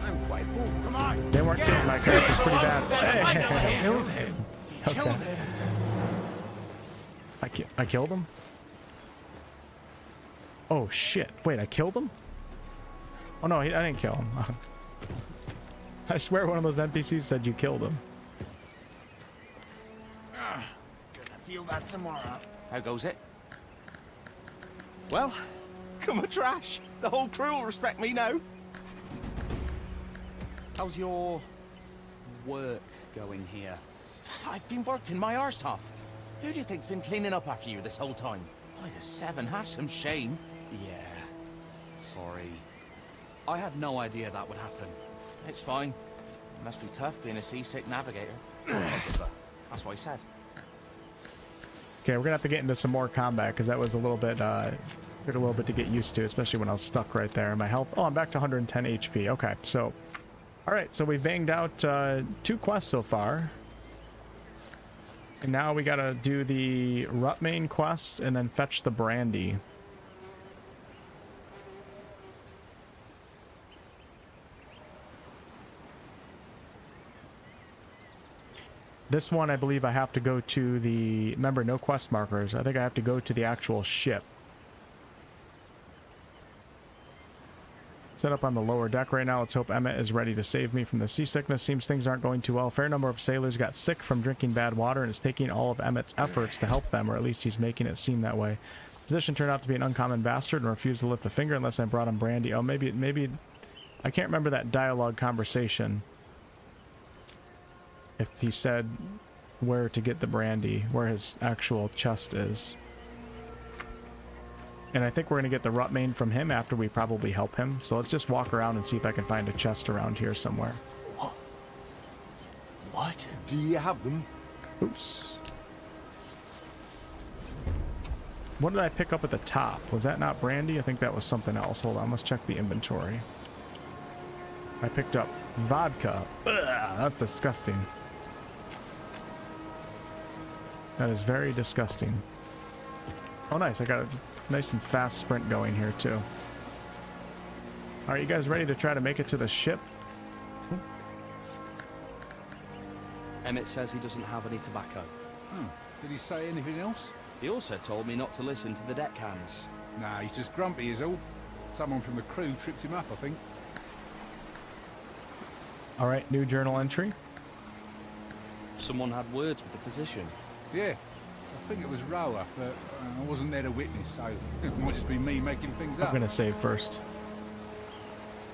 Speaker 6: I'm quite full. Come on.
Speaker 1: They weren't getting my character's pretty bad. Hey.
Speaker 6: Killed him.
Speaker 1: Okay.
Speaker 6: Killed him.
Speaker 1: I killed him? Oh shit. Wait, I killed him? Oh no, I didn't kill him. I swear one of those NPCs said you killed him.
Speaker 6: Gonna feel that tomorrow.
Speaker 5: How goes it? Well, come a trash. The whole crew will respect me now. How's your work going here? I've been working my arse off. Who do you think's been cleaning up after you this whole time? By the seven, have some shame.
Speaker 8: Yeah,
Speaker 5: Sorry.
Speaker 8: I had no idea that would happen.
Speaker 5: It's fine. It must be tough being a seasick navigator. I'll take it, but that's what he said.
Speaker 1: Okay, we're gonna have to get into some more combat because that was a little bit took a little bit to get used to, especially when I was stuck right there. My health, oh, I'm back to 110 HP. Okay, so all right, so we've banged out 2 quests so far, and now we gotta do the Rutmain quest and then fetch the brandy. This one, I believe I have to go to the... Remember, no quest markers. I think I have to go to the actual ship. Set up on the lower deck right now. Let's hope Emmett is ready to save me from the seasickness. Seems things aren't going too well. A fair number of sailors got sick from drinking bad water, and it's taking all of Emmett's efforts to help them, or at least he's making it seem that way. The physician turned out to be an uncommon bastard and refused to lift a finger unless I brought him brandy. Oh, maybe... I can't remember that dialogue conversation. If he said where to get the brandy, where his actual chest is. And I think we're going to get the Rutmain from him after we probably help him. So let's just walk around and see if I can find a chest around here somewhere.
Speaker 3: What? Do you have them?
Speaker 1: Oops. What did I pick up at the top? Was that not brandy? I think that was something else. Hold on, let's check the inventory. I picked up vodka. Ugh, that's disgusting. That is very disgusting. Oh, nice. I got a nice and fast sprint going here, too. Are you guys ready to try to make it to the ship?
Speaker 8: Emmett says he doesn't have any tobacco.
Speaker 7: Did he say anything else?
Speaker 8: He also told me not to listen to the deckhands.
Speaker 7: Nah, he's just grumpy is all. Someone from the crew tripped him up, I think.
Speaker 1: All right, new journal entry.
Speaker 8: Someone had words with the physician.
Speaker 7: Yeah, I think it was Rower, but I wasn't there to witness, so it might just be me making things up.
Speaker 1: I'm gonna save first.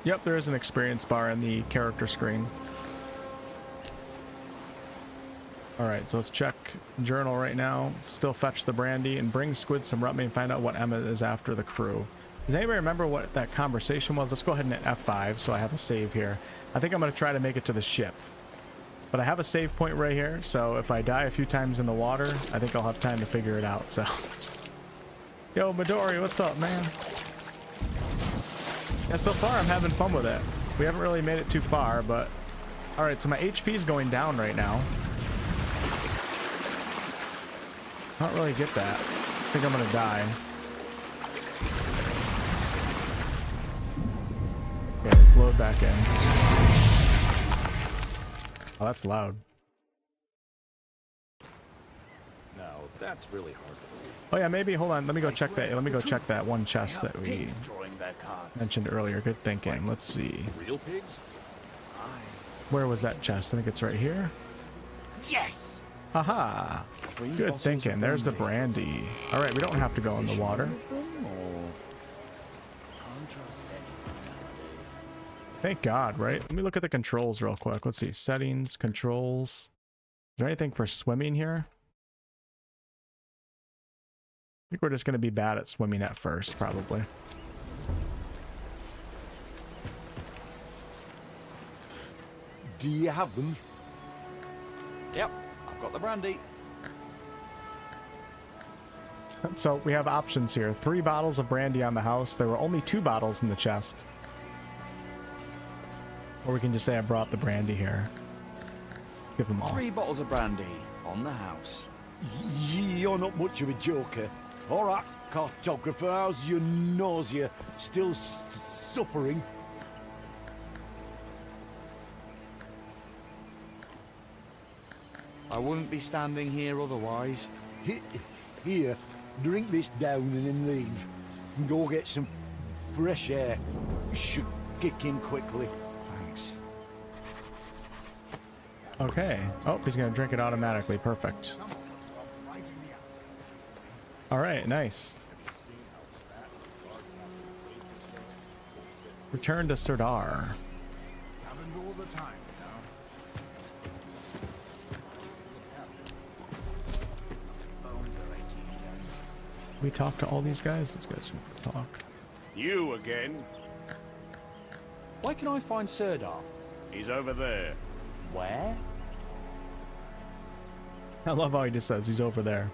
Speaker 1: Yep, there is an experience bar in the character screen. Alright, so let's check journal right now. Still fetch the brandy and bring Squid some rutme and find out what Emma is after the crew. Does anybody remember what that conversation was? Let's go ahead and hit F5 so I have a save here. I think I'm going to try to make it to the ship. But I have a save point right here, so if I die a few times in the water, I think I'll have time to figure it out, so... Yo, Midori, what's up, man? Yeah, so far I'm having fun with it. We haven't really made it too far, but... Alright, so my HP is going down right now. I don't really get that. I think I'm gonna die. Okay, let's load back in. Oh, that's loud.
Speaker 9: Now, that's really hard to believe.
Speaker 1: Oh yeah, maybe, hold on, let me go check that. Let me go check that one chest that we mentioned earlier. Good thinking. Let's see.
Speaker 9: Real pigs?
Speaker 1: Where was that chest? I think it's right here.
Speaker 5: Yes!
Speaker 1: Haha. Good thinking. There's the brandy. Alright, we don't have to go in the water. Thank God, right? Let me look at the controls real quick. Let's see. Settings, controls. Is there anything for swimming here? I think we're just going to be bad at swimming at first, probably.
Speaker 3: Do you have them?
Speaker 8: Yep, I've got the brandy.
Speaker 1: So we have options here. 3 bottles of brandy on the house. There were only 2 bottles in the chest. Or we can just say I brought the brandy here. Let's give them all.
Speaker 8: 3 bottles of brandy on the house.
Speaker 3: You're not much of a joker. All right, cartographer, how's your nausea? Still suffering?
Speaker 8: I wouldn't be standing here otherwise.
Speaker 3: Here, drink this down and then leave. And go get some fresh air. Should kick in quickly.
Speaker 8: Thanks.
Speaker 1: Okay. Oh, he's going to drink it automatically. Perfect. All right, nice. Return to Serdar.
Speaker 6: Happens all the time,
Speaker 1: We talk to all these guys? These guys should talk.
Speaker 11: You again?
Speaker 5: Where can I find Serdar?
Speaker 11: He's over there.
Speaker 5: Where?
Speaker 1: I love how he just says he's over there.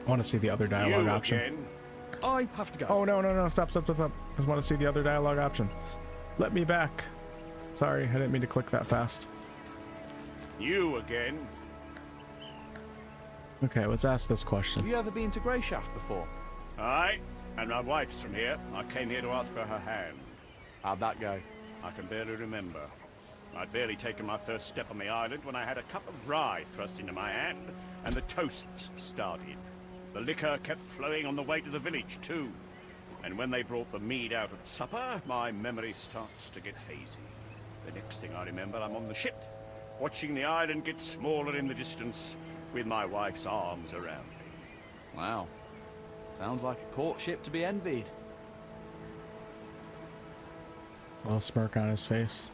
Speaker 1: I want to see the other dialogue
Speaker 11: You
Speaker 1: option.
Speaker 11: again?
Speaker 8: I have to go.
Speaker 1: Oh, no. Stop. I just want to see the other dialogue option. Let me back. Sorry, I didn't mean to click that fast.
Speaker 11: You again?
Speaker 1: Okay, let's ask this question.
Speaker 5: Have you ever been to Greyshaft before?
Speaker 11: Aye, and my wife's from here. I came here to ask for her hand.
Speaker 5: How'd that go?
Speaker 11: I can barely remember. I'd barely taken my first step on the island when I had a cup of rye thrust into my hand, and the toasts started. The liquor kept flowing on the way to the village, too. And when they brought the mead out at supper, my memory starts to get hazy. The next thing I remember, I'm on the ship, watching the island get smaller in the distance, with my wife's arms around me.
Speaker 8: Wow. Sounds like a courtship to be envied.
Speaker 1: Well, smirk on his face.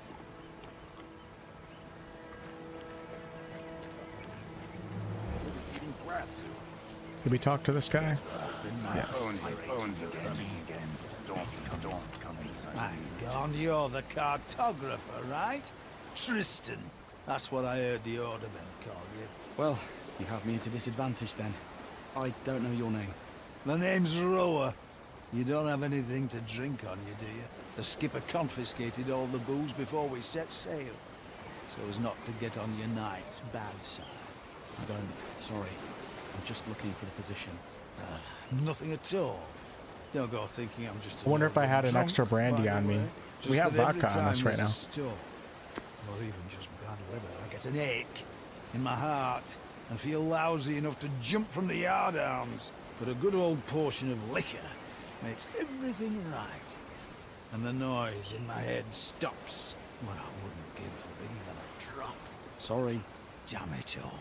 Speaker 1: Did we talk to this guy? Yes.
Speaker 6: Hang on, you're the cartographer, right? Tristan. That's what I heard the orderman call you.
Speaker 8: Well, you have me at a disadvantage then. I don't know your name.
Speaker 6: The name's Rower. You don't have anything to drink on you, do you? The skipper confiscated all the booze before we set sail, so as not to get on your night's bad side.
Speaker 8: I don't. Sorry. I'm just looking for the physician.
Speaker 6: Nothing at all. Don't go thinking I'm just.
Speaker 1: I wonder if I had an
Speaker 6: drunk,
Speaker 1: extra brandy
Speaker 6: by the
Speaker 1: on me.
Speaker 6: way.
Speaker 1: We
Speaker 6: Just
Speaker 1: have
Speaker 6: that every
Speaker 1: vodka on us
Speaker 6: time
Speaker 1: right
Speaker 6: there's
Speaker 1: now.
Speaker 6: a storm, or even just bad weather, I get an ache in my heart and feel lousy enough to jump from the yardarms. But a good old portion of liquor makes everything right, and the noise in my head stops when I wouldn't give for even a drop.
Speaker 8: Sorry.
Speaker 6: Damn it all.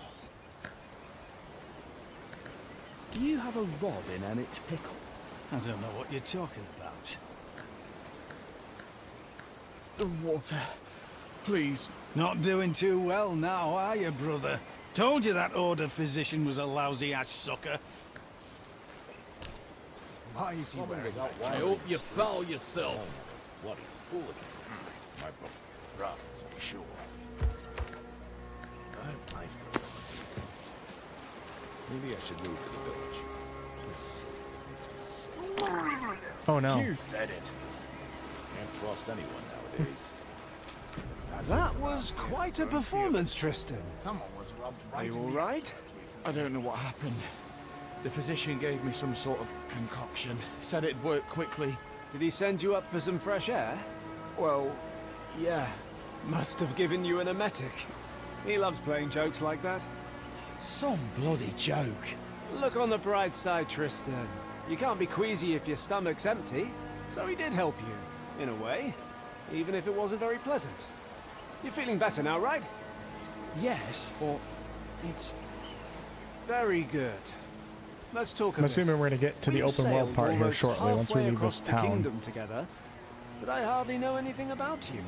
Speaker 5: Do you have a rod in Emmett pickle?
Speaker 6: I don't know what you're talking about.
Speaker 8: The water. Please.
Speaker 6: Not doing too well now, are you, brother? Told you that order physician was a lousy ash sucker.
Speaker 2: Why is he wearing that?
Speaker 8: I hope you foul yourself.
Speaker 9: Bloody hooligans. My book. Rough, to be sure. Life goes on. Maybe I should move to the village. This makes me sick.
Speaker 1: Oh no.
Speaker 9: You said it. Can't trust anyone nowadays.
Speaker 2: That was quite a performance, Tristan.
Speaker 8: Someone was rubbed
Speaker 2: Are you all right?
Speaker 8: I don't know what happened. The physician gave me some sort of concoction. Said it'd work quickly.
Speaker 2: Did he send you up for some fresh air?
Speaker 8: Well, yeah.
Speaker 2: Must have given you an emetic. He loves playing jokes like that.
Speaker 8: Some bloody joke.
Speaker 2: Look on the bright side, Tristan. You can't be queasy if your stomach's empty. So he did help you, in a way. Even if it wasn't very pleasant. You're feeling better now, right?
Speaker 8: Yes, but it's...
Speaker 2: Very good. Let's talk a
Speaker 1: I'm
Speaker 2: bit.
Speaker 1: assuming we're going to get to the
Speaker 2: We've
Speaker 1: open world
Speaker 2: sailed
Speaker 1: part here
Speaker 2: almost
Speaker 1: shortly once we
Speaker 2: halfway
Speaker 1: leave this
Speaker 2: across the
Speaker 1: town.
Speaker 2: kingdom together, but I hardly know anything about you.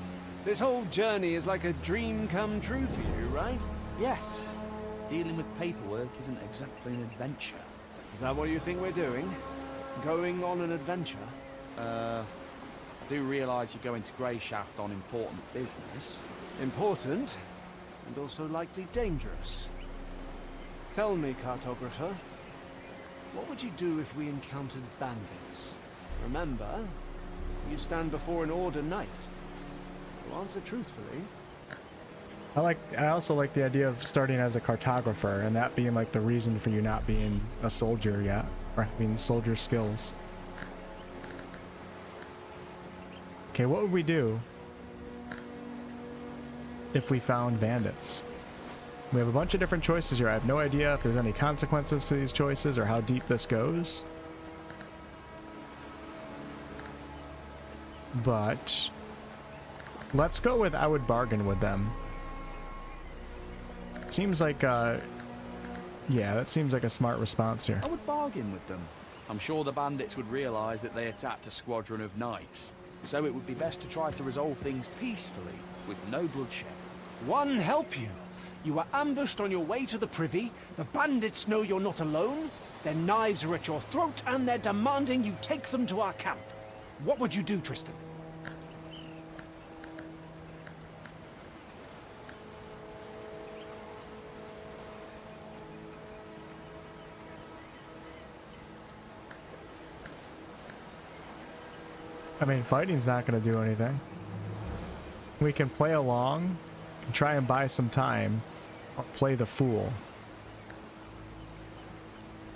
Speaker 2: This whole journey is like a dream come true for you, right?
Speaker 5: Yes. Dealing with paperwork isn't exactly an adventure.
Speaker 2: Is that what you think we're doing? Going on an adventure?
Speaker 5: I do realise you're going to Greyshaft on important business.
Speaker 2: Important, and also likely dangerous. Tell me, cartographer, what would you do if we encountered bandits? Remember, you stand before an order knight. So answer truthfully.
Speaker 1: I also like the idea of starting as a cartographer and that being like the reason for you not being a soldier yet, or having soldier skills. Okay, what would we do if we found bandits? We have a bunch of different choices here. I have no idea if there's any consequences to these choices or how deep this goes. But let's go with I would bargain with them. Seems like, yeah, that seems like a smart response here.
Speaker 5: I would bargain with them. I'm sure the bandits would realise that they attacked a squadron of knights. So it would be best to try to resolve things peacefully, with no bloodshed.
Speaker 2: One help you. You were ambushed on your way to the privy. The bandits know you're not alone. Their knives are at your throat, and they're demanding you take them to our camp. What would you do, Tristan?
Speaker 1: I mean, fighting's not going to do anything. We can play along and try and buy some time, or play the fool.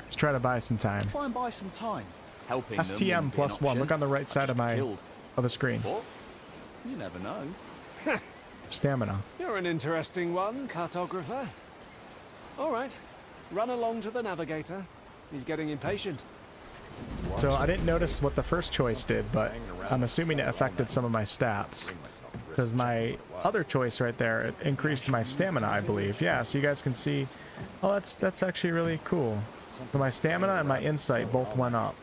Speaker 1: Let's try to buy some time.
Speaker 5: Try and buy some time. Helping them
Speaker 1: STM
Speaker 5: wouldn't be an
Speaker 1: +1.
Speaker 5: option.
Speaker 1: Look on the right
Speaker 5: I'd
Speaker 1: side
Speaker 5: just
Speaker 1: of
Speaker 5: be
Speaker 1: my
Speaker 5: killed.
Speaker 1: other screen.
Speaker 5: But you never know.
Speaker 1: Stamina.
Speaker 2: You're an interesting one, cartographer. All right. Run along to the navigator. He's getting impatient.
Speaker 1: So I didn't notice what the first choice did, but I'm assuming it affected some of my stats. Because my other choice right there, it increased my stamina, I believe. Yeah, so you guys can see. Oh, that's actually really cool. So my stamina and my insight both went up.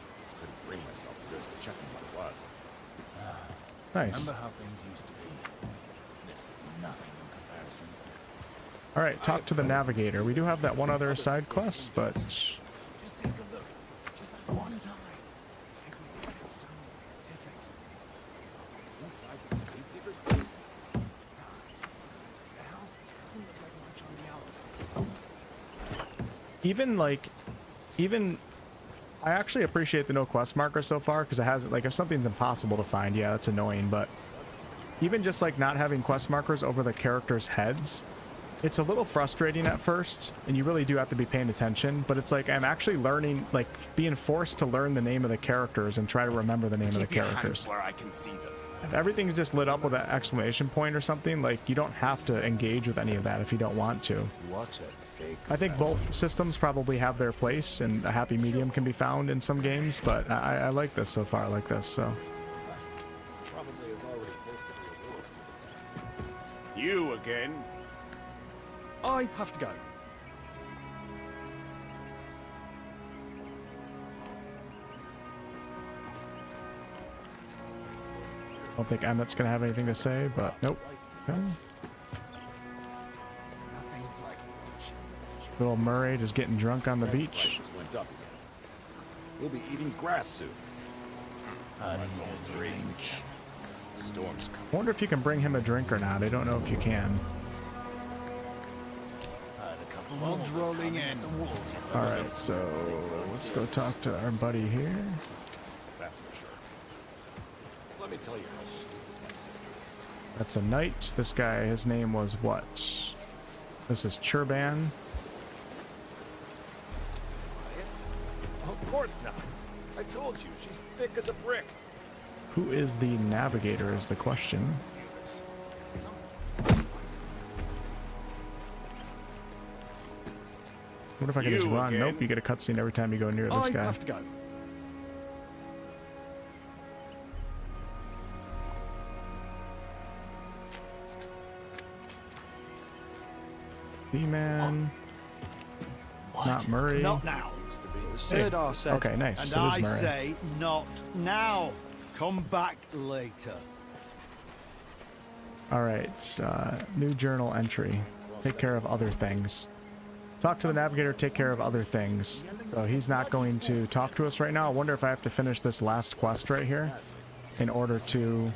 Speaker 1: Nice.
Speaker 8: Remember how things used to be. This is nothing in comparison.
Speaker 1: All right, talk to the navigator. We do have that one other side quest, but
Speaker 8: Just take a look. Just that one time. Everything is so different. Inside the Grave Digger's place. The house doesn't look like much on the outside.
Speaker 1: even I actually appreciate the no quest marker so far, because it has, like, if something's impossible to find, yeah, that's annoying, but even just like not having quest markers over the characters' heads, it's a little frustrating at first, and you really do have to be paying attention, but it's like I'm actually learning, like being forced to learn the name of the characters and try to remember the name of the characters.
Speaker 8: Where I can see them.
Speaker 1: If everything's just lit up with an exclamation point or something, like, you don't have to engage with any of that if you don't want to.
Speaker 9: What a fake.
Speaker 1: I think both systems probably have their place, and a happy medium can be found in some games, but I like this so far, I like this, so.
Speaker 11: You again?
Speaker 8: I have to go.
Speaker 1: I don't think Emmett's gonna have anything to say, but nope. Okay. Good old Murray just getting drunk on the beach.
Speaker 9: Prices went up again. We'll be eating grass soon.
Speaker 6: Drink.
Speaker 9: Storm's coming.
Speaker 1: I wonder if you can bring him a drink or not. I don't know if you can.
Speaker 6: Logs rolling in.
Speaker 1: All right, so let's go talk to our buddy here.
Speaker 9: That's for sure. Let me tell you how stupid my sister is.
Speaker 1: That's a knight. This guy, his name was what? This is Churban.
Speaker 9: Of course not. I told you, she's thick as a brick.
Speaker 1: Who is the navigator is the question. What if I can just
Speaker 11: You
Speaker 1: run?
Speaker 11: again?
Speaker 1: Nope, you get a cutscene every time you go near this
Speaker 8: I
Speaker 1: guy.
Speaker 8: have to go.
Speaker 1: D-Man. Not Murray.
Speaker 6: Not now.
Speaker 2: Sirdar said.
Speaker 1: Okay, nice.
Speaker 6: And
Speaker 1: It is
Speaker 6: I
Speaker 1: Murray.
Speaker 6: say not now. Come back later.
Speaker 1: All right, new journal entry. Take care of other things. Talk to the navigator, take care of other things. So he's not going to talk to us right now. I wonder if I have to finish this last quest right here in order to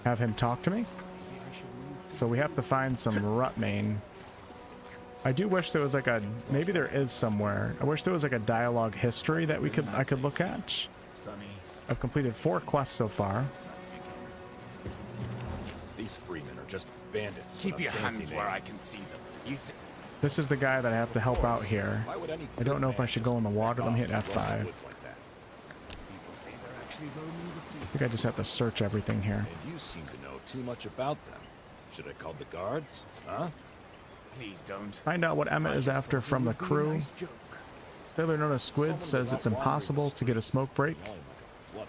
Speaker 1: have him talk to me. So we have to find some Rutmane. I do wish there was like a, maybe there is somewhere. I wish there was like a dialogue history that I could look at. I've completed 4 quests so far.
Speaker 9: These freemen are just bandits.
Speaker 8: Keep
Speaker 9: with a
Speaker 8: your
Speaker 9: fancy
Speaker 8: hands
Speaker 9: name.
Speaker 8: where I can see them.
Speaker 1: This is the guy that I have to help out here.
Speaker 9: Why would any
Speaker 1: I don't know if I
Speaker 9: man
Speaker 1: should
Speaker 9: just
Speaker 1: go in the water. Let me hit
Speaker 9: walk
Speaker 1: F5.
Speaker 9: around the woods like that?
Speaker 1: I think I just have to search everything here.
Speaker 9: And you seem to know too much about them. Should I call the guards? Huh?
Speaker 8: Please don't.
Speaker 1: Find out what Emmett is after from the crew. Sailor known as Squid says it's impossible to get a smoke break.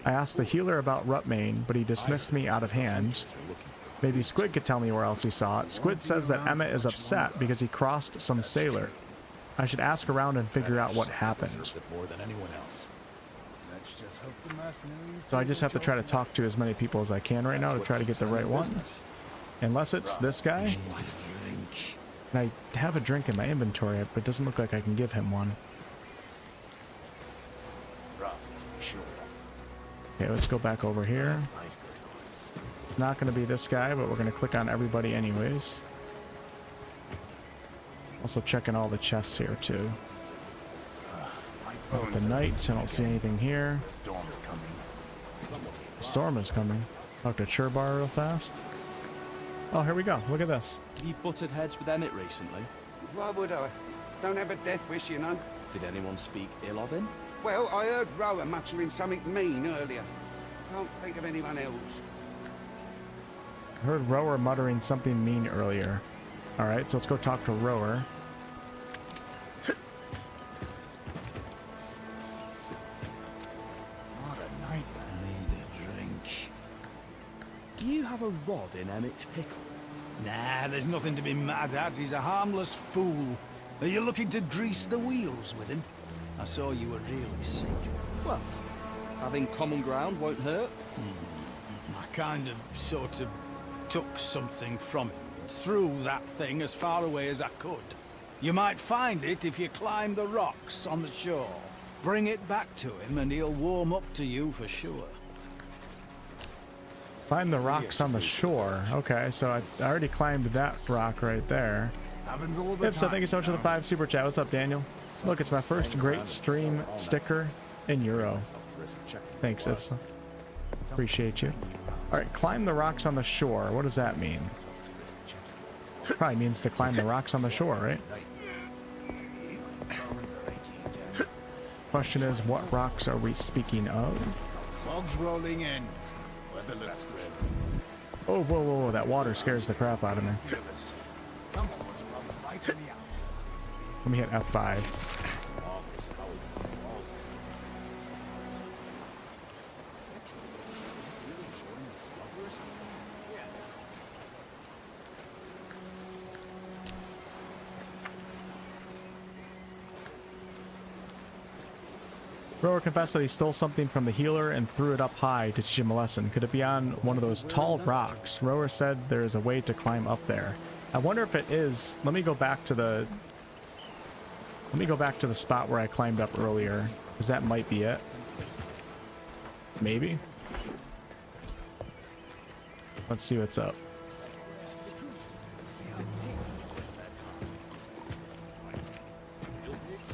Speaker 1: I asked the healer about Rutmane, but he dismissed me out of hand. Maybe Squid could tell me where else he saw it. Squid says that Emmett is upset because he crossed some sailor. I should ask around and figure out what happened.
Speaker 9: Deserves it more than anyone else.
Speaker 8: Let's just hope the mercenaries.
Speaker 1: So I just have to try to talk to as many people as I can right now to try to get the right one. Unless it's this guy. And I have a drink in my inventory, but it doesn't look like I can give him one.
Speaker 8: Rough, as I'm sure.
Speaker 1: Okay, let's go back over here.
Speaker 8: Life goes on.
Speaker 1: It's not going to be this guy, but we're going to click on everybody anyways. Also checking all the chests here too.
Speaker 8: My
Speaker 1: Up
Speaker 8: bones
Speaker 1: the
Speaker 8: are
Speaker 1: night,
Speaker 8: aching
Speaker 1: I don't see
Speaker 8: again.
Speaker 1: anything here.
Speaker 8: The storm is coming.
Speaker 1: The storm is coming. Talk to Churbar real fast. Oh, here we go. Look at this.
Speaker 2: You butted heads with Emmett recently.
Speaker 4: Why would I? Don't have a death wish, you know.
Speaker 2: Did anyone speak ill of him?
Speaker 4: Well, I heard Rowan muttering something mean earlier. Can't think of anyone else.
Speaker 1: I heard Rower muttering something mean earlier. Alright, so let's go talk to Rower.
Speaker 8: What a nightmare.
Speaker 6: Need a drink.
Speaker 2: Do you have a rod in Emmett's pickle?
Speaker 6: Nah, there's nothing to be mad at. He's a harmless fool. Are you looking to grease the wheels with him? I saw you were really sick.
Speaker 2: Well, having common ground won't hurt.
Speaker 6: I kind of, sort of, took something from him and threw that thing as far away as I could. You might find it if you climb the rocks on the shore. Bring it back to him and he'll warm up to you for sure.
Speaker 1: Climb the rocks on the shore. Okay, so I already climbed that rock right there.
Speaker 8: Happens all the
Speaker 1: Yep, so
Speaker 8: time.
Speaker 1: thank you so much for the 5 super chat. What's up, Daniel? Look, it's my first great stream sticker in Euro. Thanks, Ipsa. Appreciate you. Alright, climb the rocks on the shore. What does that mean? Probably means to climb the rocks on the shore, right? Question is, what rocks are we speaking of?
Speaker 6: Logs rolling in.
Speaker 8: Weather looks good.
Speaker 1: Oh, whoa, whoa, whoa, that water scares the crap out of me.
Speaker 8: Fearless. Someone was run right in the outskirts recently.
Speaker 1: Let me hit F5. Rower confessed that he stole something from the healer and threw it up high to teach him a lesson. Could it be on one of those tall rocks? Rower said there is a way to climb up there. I wonder if it is. Let me go back to the spot where I climbed up earlier, because that might be it. Maybe. Let's see what's up.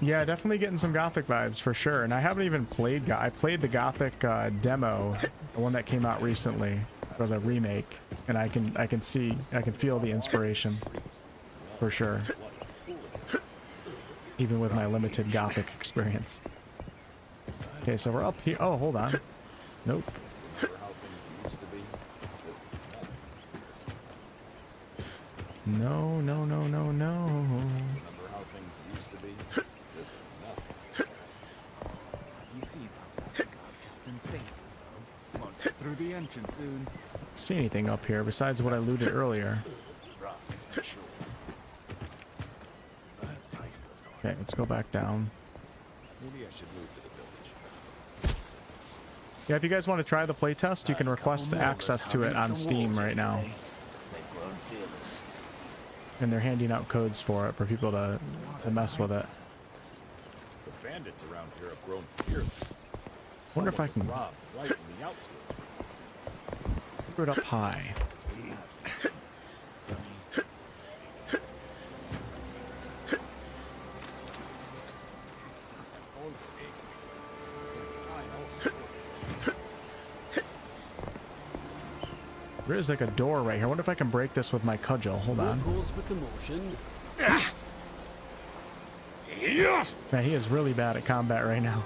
Speaker 1: Yeah, definitely getting some Gothic vibes for sure. And I haven't even played. I played the Gothic demo, the one that came out recently, or the remake, and I can feel the inspiration for sure. Even with my limited Gothic experience. Okay, so we're up here. Oh, hold on. Nope. No, no, no, no, no.
Speaker 8: You see how Captain's faces, though. Won't get through the entrance soon.
Speaker 1: See anything up here besides what I looted earlier? Okay, let's go back down.
Speaker 9: Maybe I should move to the village.
Speaker 1: Yeah, if you guys want to try the playtest, you can request access to it on Steam right now. And they're handing out codes for it for people to mess with it.
Speaker 9: The bandits around here have grown fearless.
Speaker 1: Wonder if I can
Speaker 9: Robbed right in the outskirts.
Speaker 1: throw it up high. There is like a door right here. I wonder if I can break this with my cudgel. Hold on.
Speaker 2: Cause for commotion.
Speaker 1: Man, he is really bad at combat right now.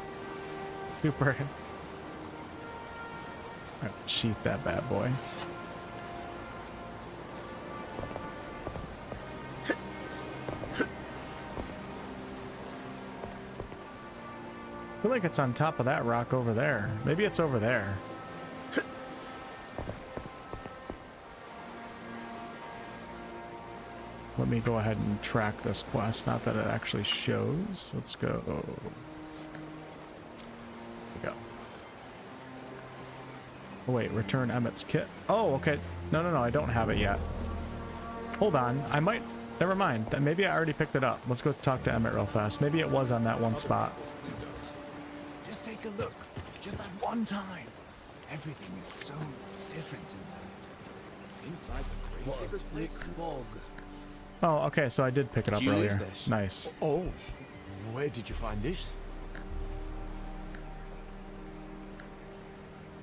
Speaker 1: Super. Alright, sheath that bad boy. I feel like it's on top of that rock over there. Maybe it's over there. Let me go ahead and track this quest. Not that it actually shows. Let's go. There we go. Oh wait, return Emmett's kit. Oh, okay. No, no, no, I don't have it yet. Hold on. I might... Never mind. Maybe I already picked it up. Let's go talk to Emmett real fast. Maybe it was on that one spot.
Speaker 8: Just take a look. Just that one time. Everything is so different in there.
Speaker 9: Inside the grave digger's place.
Speaker 2: Fog.
Speaker 1: Oh, okay, so I did pick it up
Speaker 2: Did you use
Speaker 1: earlier.
Speaker 2: this?
Speaker 1: Nice.
Speaker 3: Oh, where did you find this?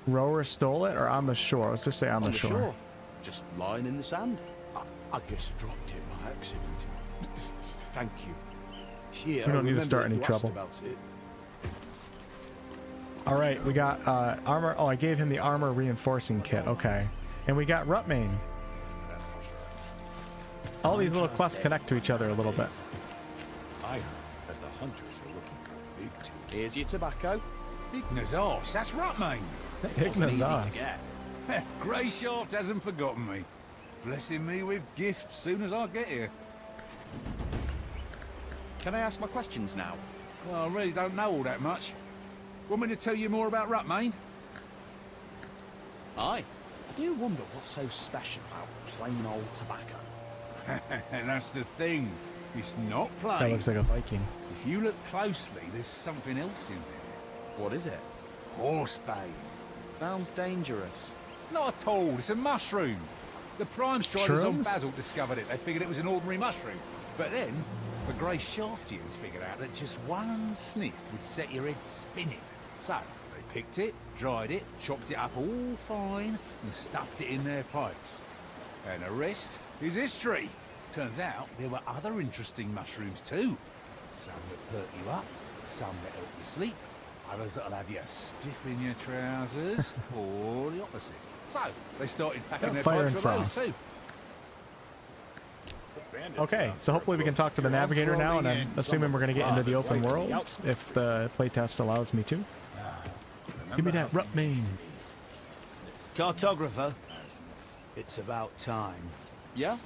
Speaker 1: Rower stole it, or on the shore? Let's just say on the shore.
Speaker 2: Just lying in the sand.
Speaker 3: I guess I dropped it by accident. Thank you. Yeah,
Speaker 1: We don't need to
Speaker 3: I
Speaker 1: start
Speaker 3: remember
Speaker 1: any
Speaker 3: you
Speaker 1: trouble.
Speaker 3: asked about it.
Speaker 1: All right, we got armor. Oh, I gave him the armor reinforcing kit. Okay. And we got Rutmane. All these little quests connect to each other a little bit.
Speaker 9: I heard that the hunters are looking for big tooth.
Speaker 2: Here's your tobacco.
Speaker 7: Igna's arse, that's Rutmane.
Speaker 1: Hypnozas.
Speaker 7: Greyshaft hasn't forgotten me. Blessing me with gifts soon as I get here.
Speaker 5: Can I ask my questions now?
Speaker 7: Well, I really don't know all that much. Want me to tell you more about Rutmane?
Speaker 5: Aye. I do wonder what's so special about plain old tobacco.
Speaker 7: And that's the thing. It's not plain.
Speaker 1: That looks like a Viking.
Speaker 7: If you look closely, there's something else in there.
Speaker 5: What is it?
Speaker 7: Horsebane.
Speaker 5: Sounds dangerous.
Speaker 7: Not at all. It's a mushroom. The Prime Striders on
Speaker 1: Shrooms?
Speaker 7: Basil discovered it. They figured it was an ordinary mushroom. But then, the Grey Shaftians figured out that just one sniff would set your head spinning. So, they picked it, dried it, chopped it up all fine, and stuffed it in their pipes. And the rest is history. Turns out there were other interesting mushrooms too. Some that perk you up, some that help you sleep, others that'll have you stiff in your trousers, or the opposite. So, they started packing their
Speaker 1: Fire
Speaker 7: pipes
Speaker 1: and
Speaker 7: for those
Speaker 1: frost.
Speaker 7: too.
Speaker 9: The bandits
Speaker 1: Okay,
Speaker 9: around
Speaker 1: so
Speaker 9: here
Speaker 1: hopefully we can talk to the navigator now, and I'm assuming we're going to get into the open world, if the playtest allows me to. Give me that Rutmane.
Speaker 3: Cartographer, it's about time.
Speaker 5: Yeah?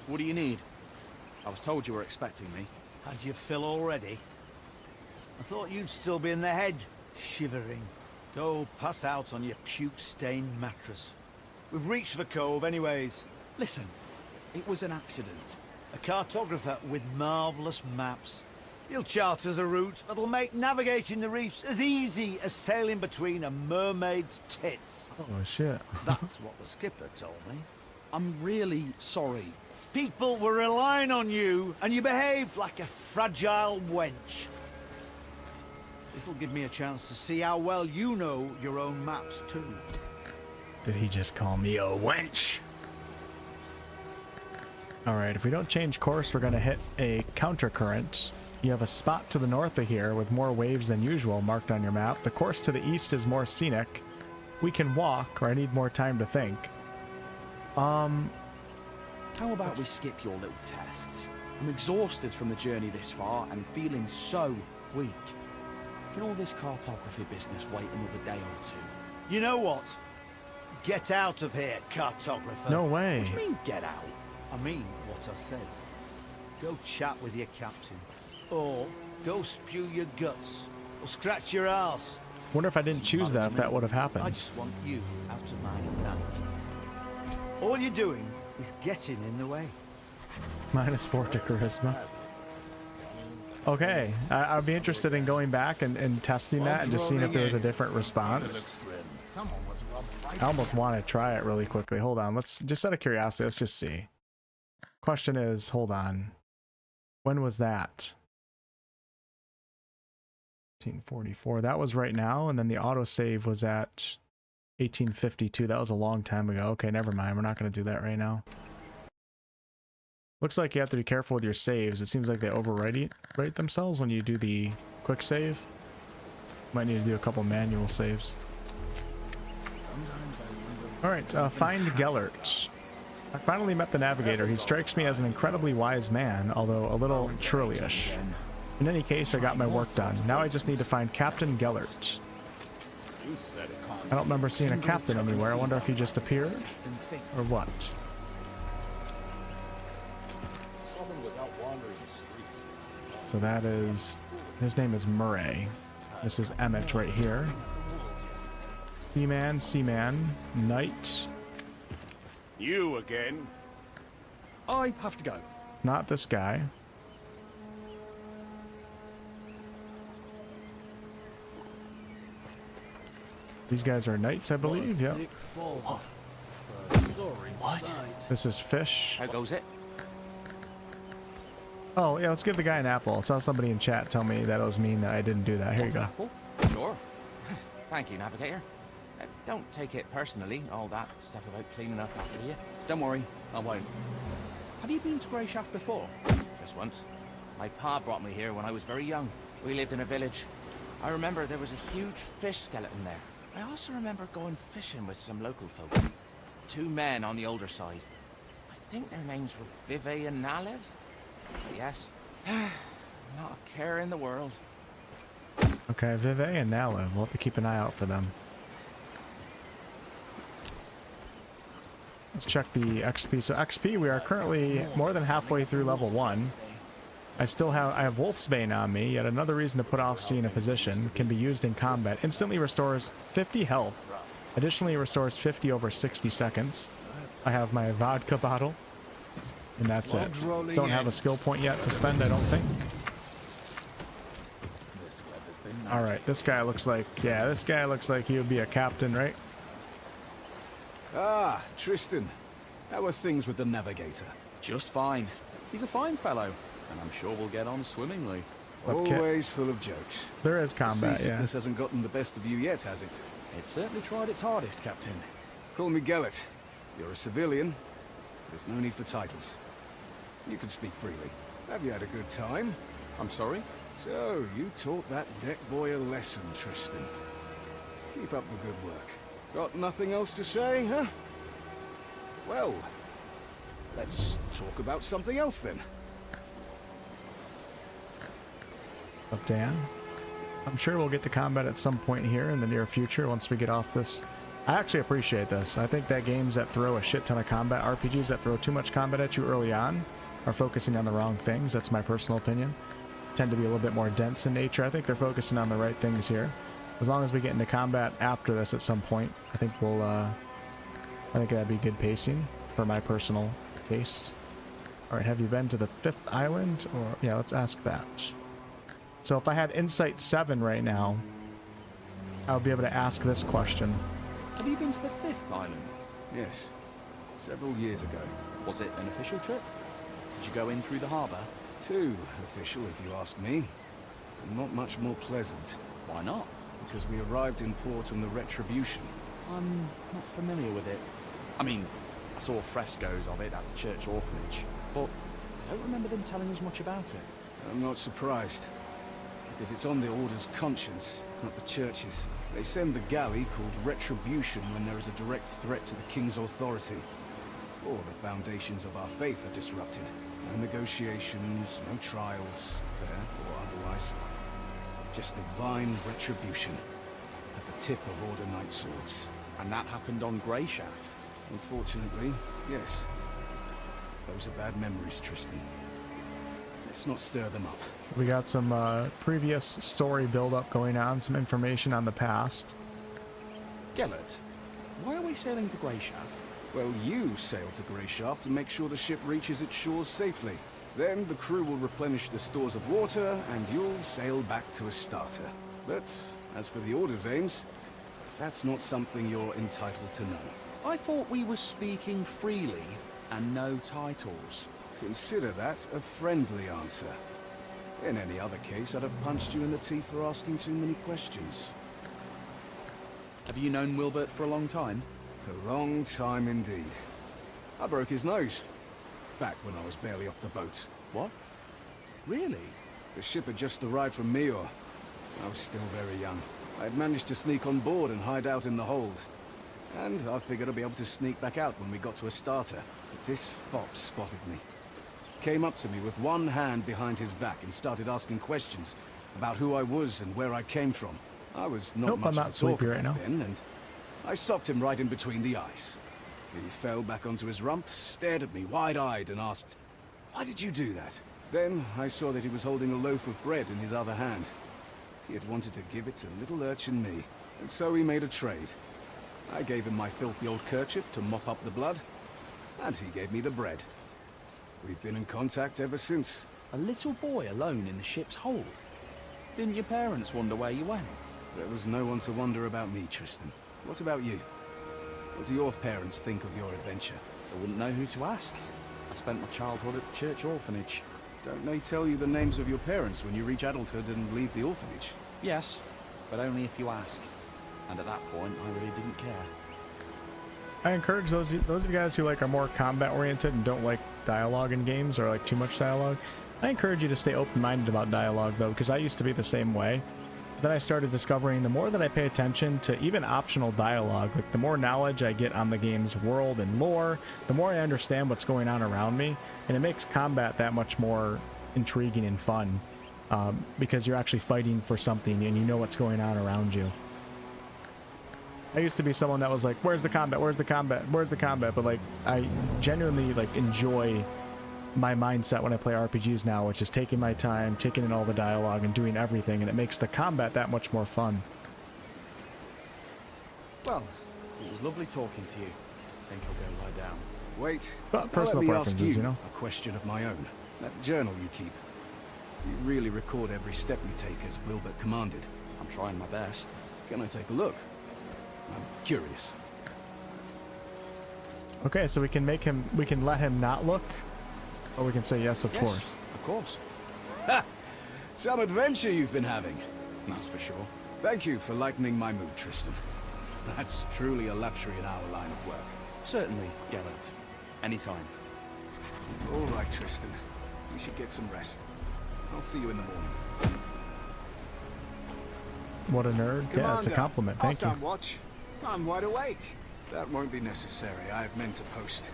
Speaker 5: What do you need? I was told you were expecting me.
Speaker 3: Had your fill already? I thought you'd still be in the head,
Speaker 6: shivering. Go pass out on your puke-stained mattress. We've reached the cove anyways.
Speaker 8: Listen, it was an accident.
Speaker 6: A cartographer with marvellous maps. He'll chart us a route that'll make navigating the reefs as easy as sailing between a mermaid's tits.
Speaker 1: Oh shit.
Speaker 6: That's what the skipper told me.
Speaker 8: I'm really sorry.
Speaker 6: People were relying on you, and you behaved like a fragile wench. This'll give me a chance to see how well you know your own maps, too.
Speaker 1: Did he just call me a wench? Alright, if we don't change course, we're going to hit a countercurrent. You have a spot to the north of here with more waves than usual marked on your map. The course to the east is more scenic. We can walk, or I need more time to think.
Speaker 8: How about we skip your little tests? I'm exhausted from the journey this far and feeling so weak. Can all this cartography business wait another day or two?
Speaker 6: You know what? Get out of here, cartographer.
Speaker 1: No way.
Speaker 8: What do you mean, get out?
Speaker 6: I mean what I said. Go chat with your captain. Or go spew your guts. Or scratch your ass.
Speaker 1: Wonder if I didn't choose that, if that would have happened.
Speaker 6: I just want you out of my sight. All you're doing is getting in the way.
Speaker 1: -4 to charisma. Okay, I'd be interested in going back and testing that and just seeing if there was a different response. I almost want to try it really quickly. Hold on, let's just out of curiosity, let's just see. Question is, hold on. When was that? 1844. That was right now, and then the autosave was at 1852. That was a long time ago. Okay, never mind. We're not going to do that right now. Looks like you have to be careful with your saves. It seems like they overwrite themselves when you do the quick save. Might need to do a couple manual saves. Alright, find Gellert. I finally met the navigator. He strikes me as an incredibly wise man, although a little churlish. In any case, I got my work done. Now I just need to find Captain Gellert. I don't remember seeing a captain anywhere. I wonder if he just appeared? Or what? So that is... his name is Murray. This is Emmett right here. Seaman, Knight.
Speaker 11: You again?
Speaker 8: I have to go.
Speaker 1: Not this guy. These guys are knights, I believe. Yep.
Speaker 8: What?
Speaker 1: This is Fish.
Speaker 5: How goes it?
Speaker 1: Oh, yeah, let's give the guy an apple. I saw somebody in chat tell me that it was mean that I didn't do that. Here you go.
Speaker 5: Sure. Thank you, Navigator. Don't take it personally, all that stuff about cleaning up after you.
Speaker 8: Don't worry, I won't. Have you been to Grey Shaft before?
Speaker 5: Just once. My pa brought me here when I was very young. We lived in a village. I remember there was a huge fish skeleton there. I also remember going fishing with some local folk. 2 men on the older side. I think their names were Vive and Nalev? Yes. Not a care in the world.
Speaker 1: Okay, Vive and Nalev. We'll have to keep an eye out for them. Let's check the XP. So XP, we are currently more than halfway through level 1. I have Wolfsbane on me, yet another reason to put off seeing a position. Can be used in combat. Instantly restores 50 health. Additionally restores 50 over 60 seconds. I have my vodka bottle. And that's it. Don't have a skill point yet to spend, I don't think. Alright, this guy looks like... yeah, this guy looks like he would be a captain, right?
Speaker 2: Ah, Tristan. How are things with the navigator?
Speaker 8: Just fine. He's a fine fellow, and I'm sure we'll get on swimmingly.
Speaker 2: Always full of jokes.
Speaker 1: There is combat, yeah.
Speaker 2: Seasickness hasn't gotten the best of you yet, has it?
Speaker 8: It certainly tried its hardest, Captain.
Speaker 2: Call me Gellert. You're a civilian. There's no need for titles. You can speak freely. Have you had a good time?
Speaker 8: I'm sorry?
Speaker 2: So, you taught that deck boy a lesson, Tristan. Keep up the good work. Got nothing else to say, huh? Well, let's talk about something else then.
Speaker 1: Up, Dan. I'm sure we'll get to combat at some point here in the near future once we get off this. I actually appreciate this. I think that games that throw a shit ton of combat, RPGs that throw too much combat at you early on, are focusing on the wrong things. That's my personal opinion. Tend to be a little bit more dense in nature. I think they're focusing on the right things here. As long as we get into combat after this at some point, I think we'll, I think that'd be good pacing for my personal case. Alright, have you been to the 5th island? Or, yeah, let's ask that. So if I had Insight 7 right now, I would be able to ask this question.
Speaker 8: Have you been to the 5th island?
Speaker 6: Yes. Several years ago.
Speaker 8: Was it an official trip? Did you go in through the harbour?
Speaker 6: Too official, if you ask me. And not much more pleasant.
Speaker 8: Why not?
Speaker 6: Because we arrived in port on the Retribution.
Speaker 8: I'm not familiar with it. I mean, I saw frescoes of it at the church orphanage, but I don't remember them telling us much about it.
Speaker 6: I'm not surprised. Because it's on the Order's conscience, not the Church's. They send the galley called Retribution when there is a direct threat to the King's authority. Or the foundations of our faith are disrupted. No negotiations, no trials, fair or otherwise. Just divine retribution at the tip of Order Knight swords.
Speaker 8: And that happened on Greyshaft?
Speaker 6: Unfortunately, yes. Those are bad memories, Tristan. Let's not stir them up.
Speaker 1: We got some previous story build-up going on, some information on the past.
Speaker 8: Gellert, why are we sailing to Greyshaft?
Speaker 6: Well, you sail to Greyshaft to make sure the ship reaches its shores safely. Then the crew will replenish the stores of water, and you'll sail back to Astarte. But as for the Order's aims, that's not something you're entitled to know.
Speaker 8: I thought we were speaking freely and no titles.
Speaker 6: Consider that a friendly answer. In any other case, I'd have punched you in the teeth for asking too many questions.
Speaker 8: Have you known Wilbert for a long time?
Speaker 6: A long time indeed. I broke his nose. Back when I was barely off the boat.
Speaker 8: What? Really?
Speaker 6: The ship had just arrived from Mior. I was still very young. I had managed to sneak on board and hide out in the hold. And I figured I'd be able to sneak back out when we got to Astarte. But this fop spotted me. Came up to me with one hand behind his back and started asking questions about who I was and where I came from. I was not much of a talker
Speaker 1: right now.
Speaker 6: then, and I socked him right in between the eyes. He fell back onto his rump, stared at me wide-eyed and asked, "Why did you do that?" Then I saw that he was holding a loaf of bread in his other hand. He had wanted to give it to little urchin me, and so we made a trade. I gave him my filthy old kerchief to mop up the blood, and he gave me the bread. We've been in contact ever since.
Speaker 8: A little boy alone in the ship's hold? Didn't your parents wonder where you went?
Speaker 6: There was no one to wonder about me, Tristan. What about you? What do your parents think of your adventure?
Speaker 8: I wouldn't know who to ask. I spent my childhood at the church orphanage.
Speaker 6: Don't they tell you the names of your parents when you reach adulthood and leave the orphanage?
Speaker 8: Yes, but only if you ask. And at that point, I really didn't care.
Speaker 1: I encourage those of you guys who like are more combat oriented and don't like dialogue in games or like too much dialogue. I encourage you to stay open-minded about dialogue though, because I used to be the same way. Then I started discovering the more that I pay attention to even optional dialogue, like the more knowledge I get on the game's world and lore, the more I understand what's going on around me, and it makes combat that much more intriguing and fun, because you're actually fighting for something and you know what's going on around you. I used to be someone that was like, where's the combat, where's the combat, where's the combat, but like I genuinely like enjoy my mindset when I play RPGs now, which is taking my time, taking in all the dialogue and doing everything, and it makes the combat that much more fun.
Speaker 8: Well, it was lovely talking to you. I think I'll go lie down.
Speaker 6: Wait,
Speaker 1: but personal
Speaker 6: let me ask
Speaker 1: preferences, you know?
Speaker 6: a question of my own. That journal you keep, do you really record every step you take as Wilbert commanded?
Speaker 8: I'm trying my best.
Speaker 6: Can I take a look? I'm curious.
Speaker 1: Okay, so we can let him not look, or we can say yes, of course.
Speaker 8: Of course.
Speaker 6: Ha! Some adventure you've been having.
Speaker 8: That's for sure.
Speaker 6: Thank you for lightening my mood, Tristan. That's truly a luxury in our line of work.
Speaker 8: Certainly, Gellert. Anytime.
Speaker 6: All right, Tristan. You should get some rest. I'll see you in the morning.
Speaker 1: What a nerd. Yeah, it's a compliment.
Speaker 2: I'll
Speaker 1: Thank you.
Speaker 2: stand watch. I'm wide awake.
Speaker 6: That won't be necessary. I have men to post.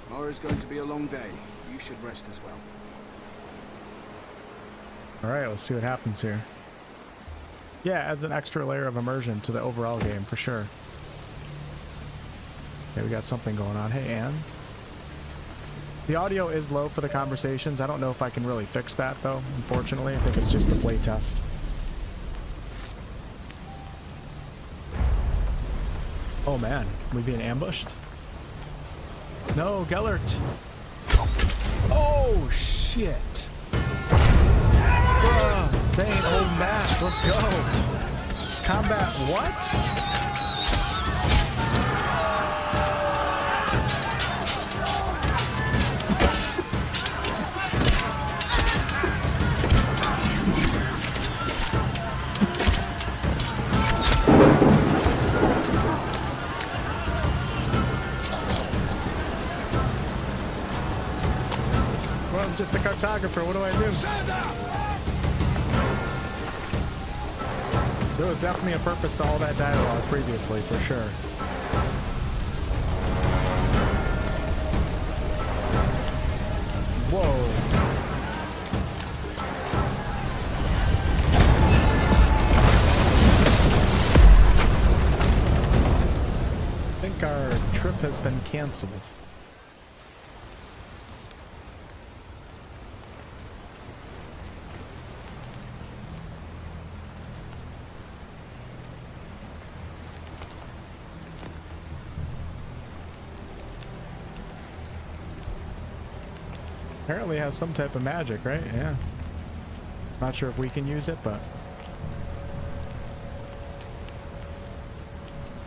Speaker 6: Tomorrow's going to be a long day. You should rest as well.
Speaker 1: Alright, let's see what happens here. Yeah, adds an extra layer of immersion to the overall game, for sure. Okay, we got something going on. Hey, Anne. The audio is low for the conversations. I don't know if I can really fix that, though, unfortunately. I think it's just the play test. Oh man, we being ambushed? No, Gellert. Oh shit. Bruh, they ain't holding back. Let's go. Combat what? I'm just a cartographer. What do I do? There was definitely a purpose to all that dialogue previously, for sure. Whoa. I think our trip has been canceled. Apparently has some type of magic, right? Yeah. Not sure if we can use it, but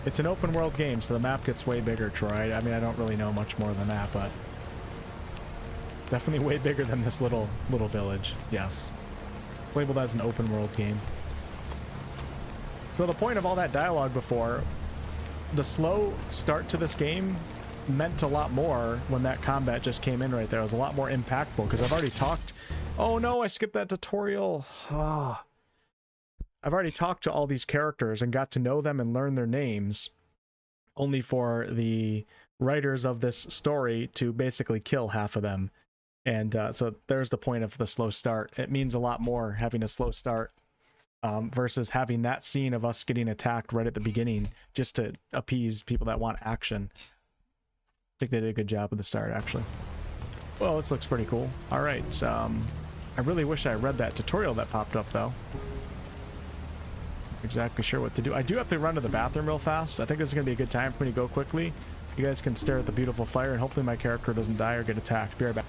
Speaker 1: it's an open world game, so the map gets way bigger, Troy. I mean, I don't really know much more than that, but definitely way bigger than this little village. Yes. It's labeled as an open world game. So the point of all that dialogue before, the slow start to this game meant a lot more when that combat just came in right there. It was a lot more impactful because I've already talked. Oh no, I skipped that tutorial. Oh. I've already talked to all these characters and got to know them and learn their names, only for the writers of this story to basically kill half of them. And so there's the point of the slow start. It means a lot more having a slow start versus having that scene of us getting attacked right at the beginning just to appease people that want action. I think they did a good job with the start, actually. Well, this looks pretty cool. All right. I really wish I read that tutorial that popped up, though. Not exactly sure what to do. I do have to run to the bathroom real fast. I think this is going to be a good time for me to go quickly. You guys can stare at the beautiful fire, and hopefully my character doesn't die or get attacked. Be right back.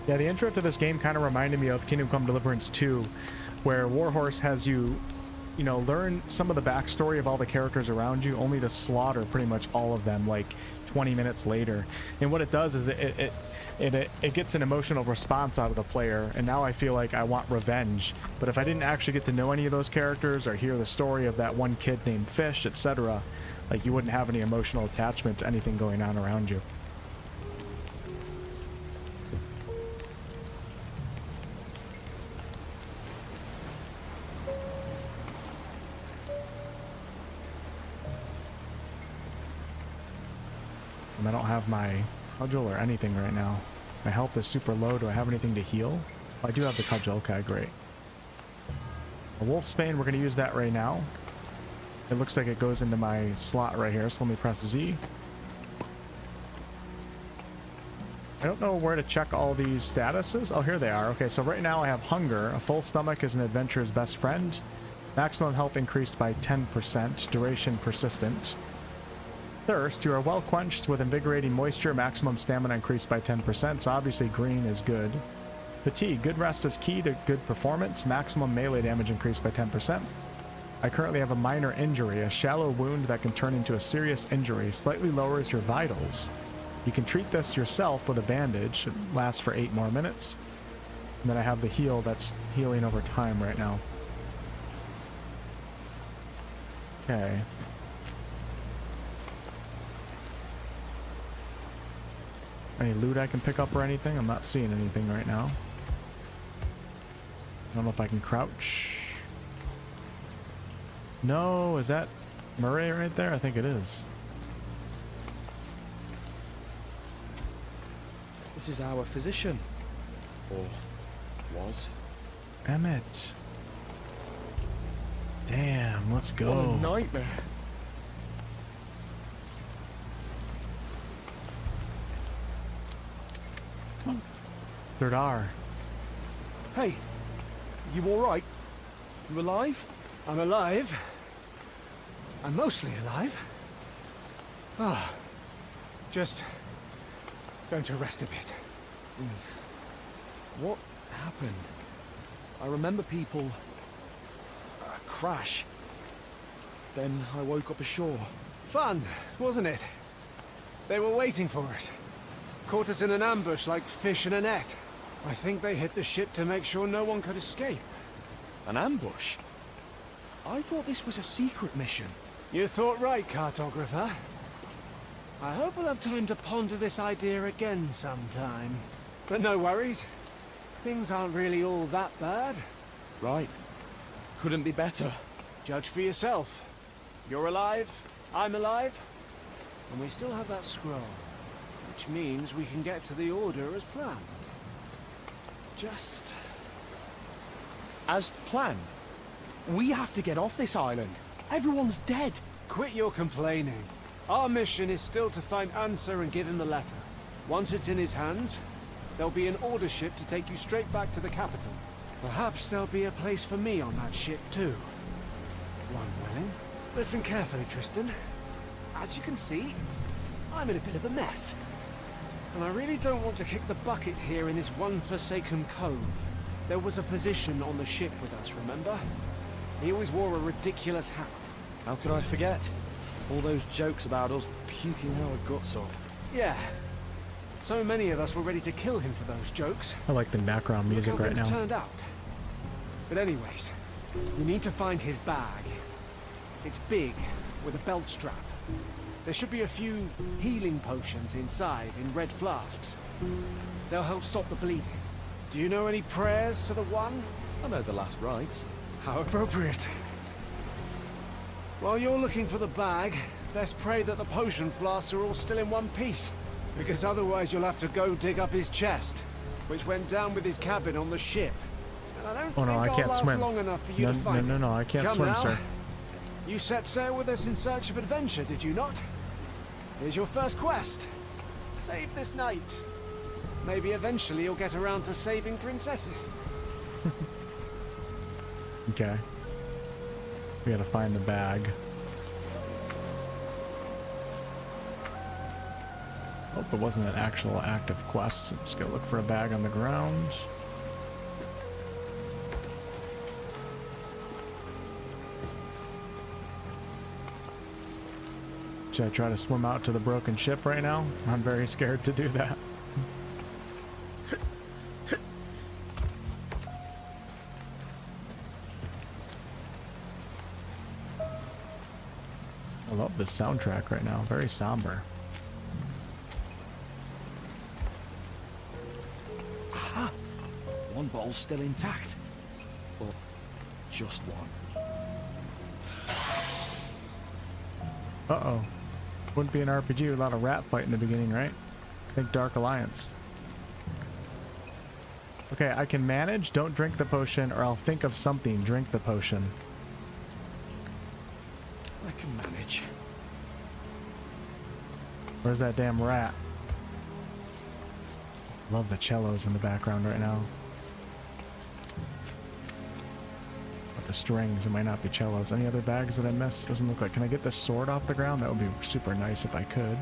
Speaker 1: Yeah, the intro to this game kind of reminded me of Kingdom Come Deliverance 2, where Warhorse has you, learn some of the backstory of all the characters around you, only to slaughter pretty much all of them like 20 minutes later. And what it does is it gets an emotional response out of the player, and now I feel like I want revenge. But if I didn't actually get to know any of those characters or hear the story of that one kid named Fish, etc., like you wouldn't have any emotional attachment to anything going on around you. I don't have my cudgel or anything right now. My health is super low. Do I have anything to heal? Oh, I do have the cudgel. Okay, great. A Wolfsbane, we're going to use that right now. It looks like it goes into my slot right here, so let me press Z. I don't know where to check all these statuses. Oh, here they are. Okay, so right now I have Hunger. A full stomach is an adventurer's best friend. Maximum health increased by 10%. Duration persistent. Thirst, you are well quenched with invigorating moisture. Maximum stamina increased by 10%, so obviously green is good. Fatigue. Good rest is key to good performance. Maximum melee damage increased by 10%. I currently have a minor injury, a shallow wound that can turn into a serious injury. Slightly lowers your vitals. You can treat this yourself with a bandage. It lasts for 8 more minutes. And then I have the heal that's healing over time right now. Okay. Any loot I can pick up or anything? I'm not seeing anything right now. I don't know if I can crouch. No, is that Murray right there? I think it is.
Speaker 8: This is our physician. Or was.
Speaker 1: Emmett. Damn, let's go.
Speaker 8: What a nightmare.
Speaker 1: Third R.
Speaker 2: Hey, you alright? You alive? I'm alive. I'm mostly alive. Ah, just going to rest a bit.
Speaker 8: What happened? I remember people... crash. Then I woke up ashore.
Speaker 2: Fun, wasn't it? They were waiting for us. Caught us in an ambush like fish in a net. I think they hit the ship to make sure no one could escape.
Speaker 8: An ambush? I thought this was a secret mission.
Speaker 2: You thought right, cartographer. I hope we'll have time to ponder this idea again sometime. But no worries. Things aren't really all that bad.
Speaker 8: Right. Couldn't be better.
Speaker 2: Judge for yourself. You're alive, I'm alive, and we still have that scroll. Which means we can get to the Order as planned. Just...
Speaker 8: As planned? We have to get off this island. Everyone's dead.
Speaker 2: Quit your complaining. Our mission is still to find Answer and give him the letter. Once it's in his hands, there'll be an Order ship to take you straight back to the capital. Perhaps there'll be a place for me on that ship too. One willing. Listen carefully, Tristan. As you can see, I'm in a bit of a mess. And I really don't want to kick the bucket here in this one forsaken cove. There was a physician on the ship with us, remember? He always wore a ridiculous hat.
Speaker 8: How could I forget? All those jokes about us puking our guts up.
Speaker 2: Yeah. So many of us were ready to kill him for those jokes.
Speaker 1: I like the background music
Speaker 2: Look how
Speaker 1: right
Speaker 2: things
Speaker 1: now.
Speaker 2: turned out. But anyways, you need to find his bag. It's big, with a belt strap. There should be a few healing potions inside in red flasks. They'll help stop the bleeding. Do you know any prayers to the One?
Speaker 8: I know the last rites.
Speaker 2: How appropriate. While you're looking for the bag, best pray that the potion flasks are all still in one piece. Because otherwise you'll have to go dig up his chest, which went down with his cabin on the ship. And I don't
Speaker 1: Oh no,
Speaker 2: think
Speaker 1: I
Speaker 2: I'll
Speaker 1: can't
Speaker 2: last
Speaker 1: swim.
Speaker 2: long enough for you
Speaker 1: No,
Speaker 2: to find
Speaker 1: no,
Speaker 2: it.
Speaker 1: I can't
Speaker 2: Come
Speaker 1: swim,
Speaker 2: now.
Speaker 1: sir.
Speaker 2: You set sail with us in search of adventure, did you not? Here's your first quest. Save this night. Maybe eventually you'll get around to saving princesses.
Speaker 1: Okay. We gotta find the bag. Hope it wasn't an actual active quest. So just gotta look for a bag on the ground. Should I try to swim out to the broken ship right now? I'm very scared to do that. I love this soundtrack right now. Very somber.
Speaker 8: Aha! One bottle's still intact. Well, just one.
Speaker 1: Uh-oh. Wouldn't be an RPG without a rat fight in the beginning, right? Think Dark Alliance. Okay, I can manage. Don't drink the potion, or I'll think of something. Drink the potion.
Speaker 8: I can manage.
Speaker 1: Where's that damn rat? Love the cellos in the background right now. But the strings, it might not be cellos. Any other bags that I missed? Doesn't look like. Can I get this sword off the ground? That would be super nice if I could.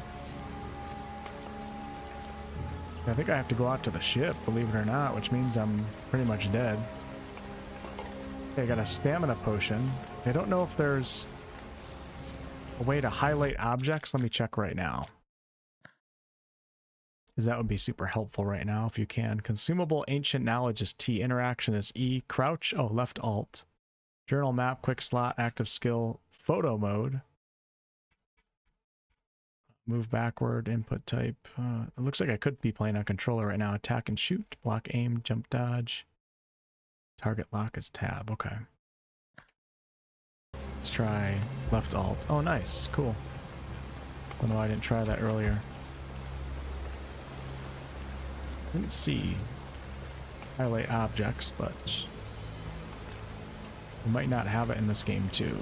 Speaker 1: I think I have to go out to the ship, believe it or not, which means I'm pretty much dead. Okay, I got a stamina potion. I don't know if there's a way to highlight objects. Let me check right now. Because that would be super helpful right now if you can. Consumable ancient knowledge is T. Interaction is E. Crouch. Oh, left alt. Journal map, quick slot, active skill, photo mode. Move backward, input type. It looks like I could be playing on controller right now. Attack and shoot, block, aim, jump, dodge. Target lock is tab. Okay. Let's try left alt. Oh, nice. Cool. I don't know why I didn't try that earlier. I didn't see highlight objects, but we might not have it in this game too.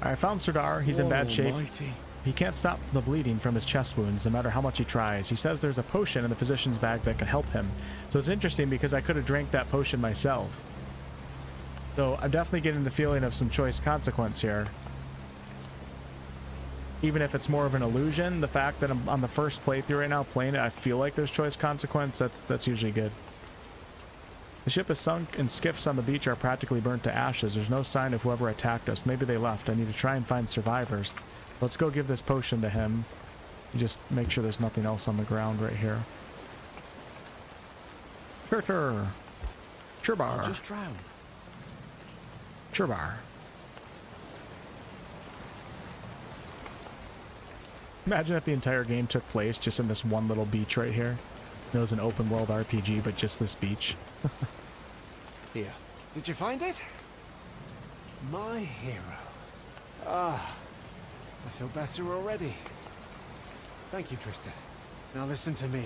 Speaker 1: I found Serdar. He's in bad shape.
Speaker 6: Almighty.
Speaker 1: He can't stop the bleeding from his chest wounds no matter how much he tries. He says there's a potion in the physician's bag that can help him. So it's interesting because I could have drank that potion myself. So I'm definitely getting the feeling of some choice consequence here. Even if it's more of an illusion, the fact that I'm on the first playthrough right now playing it, I feel like there's choice consequence. That's usually good. The ship is sunk and skiffs on the beach are practically burnt to ashes. There's no sign of whoever attacked us. Maybe they left. I need to try and find survivors. Let's go give this potion to him. And just make sure there's nothing else on the ground right here. Churbar.
Speaker 5: I'll just drown.
Speaker 1: Churbar. Imagine if the entire game took place just in this one little beach right here. It was an open world RPG, but just this beach.
Speaker 2: Here. Did you find it? My hero. Ah, I feel better already. Thank you, Tristan. Now listen to me.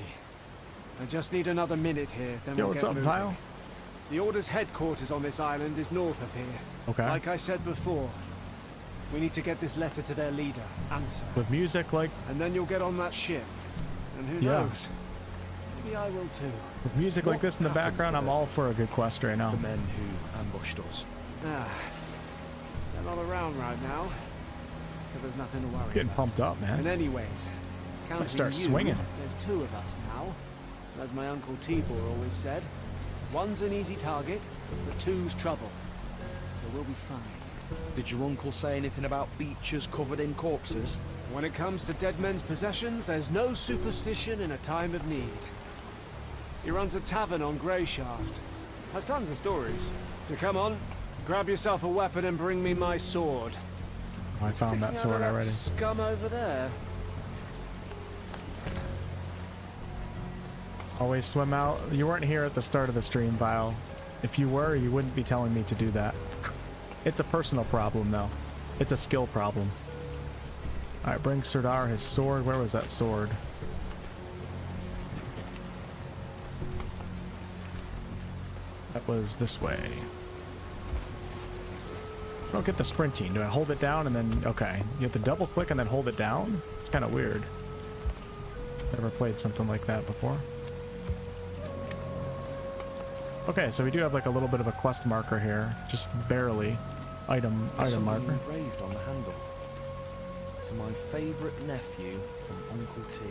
Speaker 2: I just need another minute here, then
Speaker 1: Yo,
Speaker 2: we'll
Speaker 1: what's
Speaker 2: get
Speaker 1: up,
Speaker 2: moving.
Speaker 1: Vile?
Speaker 2: The Order's headquarters on this island is north of here.
Speaker 1: Okay.
Speaker 2: Like I said before, we need to get this letter to their leader, Answer.
Speaker 1: With music like...
Speaker 2: And then you'll get on that ship. And who
Speaker 1: Yeah.
Speaker 2: knows? Maybe I will too.
Speaker 1: With music like this in the background, I'm all for a good quest right now.
Speaker 8: The men who ambushed us.
Speaker 2: Ah, they're not around right now, so there's nothing to worry
Speaker 1: Getting
Speaker 2: about.
Speaker 1: pumped up, man.
Speaker 2: And anyways, counting
Speaker 1: start
Speaker 2: you,
Speaker 1: swinging.
Speaker 2: There's two of us now. As my uncle Tibor always said, one's an easy target, but two's trouble. So we'll be fine.
Speaker 8: Did your uncle say anything about beaches covered in corpses?
Speaker 2: When it comes to dead men's possessions, there's no superstition in a time of need. He runs a tavern on Greyshaft. Has tons of stories. So come on, grab yourself a weapon and bring me my sword.
Speaker 1: I found that sword already.
Speaker 2: Scum over there.
Speaker 1: Always swim out. You weren't here at the start of the stream, Vile. If you were, you wouldn't be telling me to do that. It's a personal problem, though. It's a skill problem. Alright, bring Serdar his sword. Where was that sword? That was this way. I don't get the sprinting. Do I hold it down and then... Okay. You have to double click and then hold it down? It's kind of weird. Never played something like that before. Okay, so we do have like a little bit of a quest marker here. Just barely. Item marker.
Speaker 8: Engraved on the handle. To my favourite nephew from Uncle T.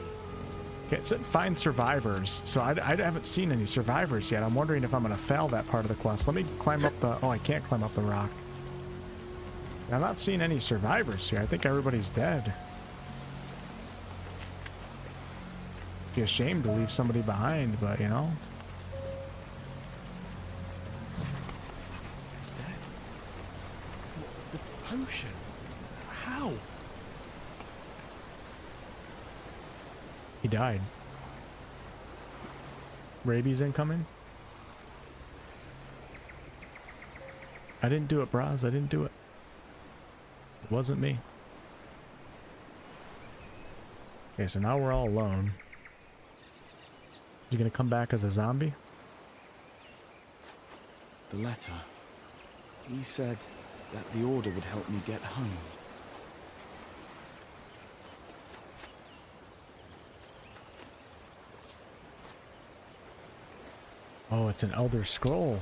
Speaker 1: Okay, it said find survivors. So I haven't seen any survivors yet. I'm wondering if I'm going to fail that part of the quest. Let me climb up the... Oh, I can't climb up the rock. I'm not seeing any survivors here. I think everybody's dead. Be ashamed to leave somebody behind, but you know.
Speaker 8: He's dead. The potion. How?
Speaker 1: He died. Rabies incoming? I didn't do it, bros. I didn't do it. It wasn't me. Okay, so now we're all alone. You gonna come back as a zombie?
Speaker 8: The letter. He said that the Order would help me get home.
Speaker 1: Oh, it's an Elder Scroll.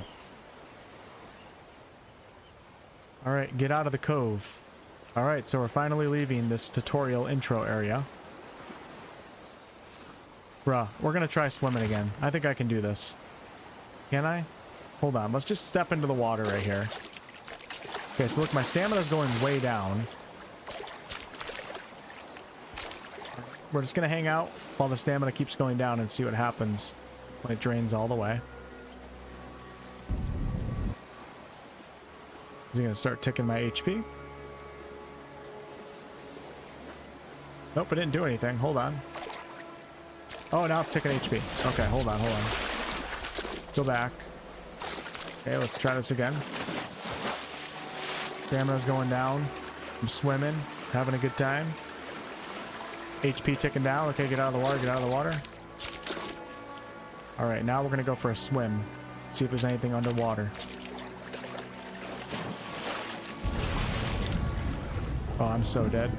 Speaker 1: Alright, get out of the cove. Alright, so we're finally leaving this tutorial intro area. Bruh, we're gonna try swimming again. I think I can do this. Can I? Hold on, let's just step into the water right here. Okay, so look, my stamina's going way down. We're just gonna hang out while the stamina keeps going down and see what happens when it drains all the way. Is he gonna start ticking my HP? Nope, it didn't do anything. Hold on. Oh, now it's ticking HP. Okay, hold on. Go back. Okay, let's try this again. Stamina's going down. I'm swimming, having a good time. HP ticking down. Okay, get out of the water, Alright, now we're gonna go for a swim. See if there's anything underwater. Oh, I'm so dead.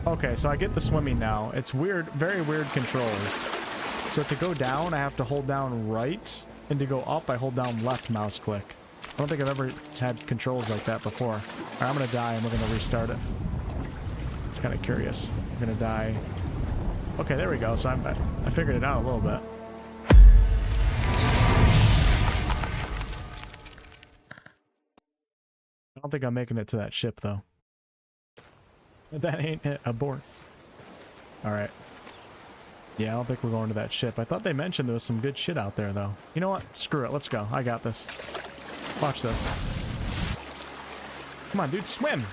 Speaker 1: Okay, so I get the swimming now. It's weird, very weird controls. So to go down, I have to hold down right, and to go up, I hold down left mouse click. I don't think I've ever had controls like that before. Alright, I'm gonna die and we're gonna restart it. Just kind of curious. I'm gonna die. Okay, there we go. So I figured it out a little bit. I don't think I'm making it to that ship though. That ain't it. Abort. Alright. Yeah, I don't think we're going to that ship. I thought they mentioned there was some good shit out there though. You know what? Screw it. Let's go. I got this. Watch this. Come on, dude. Swim!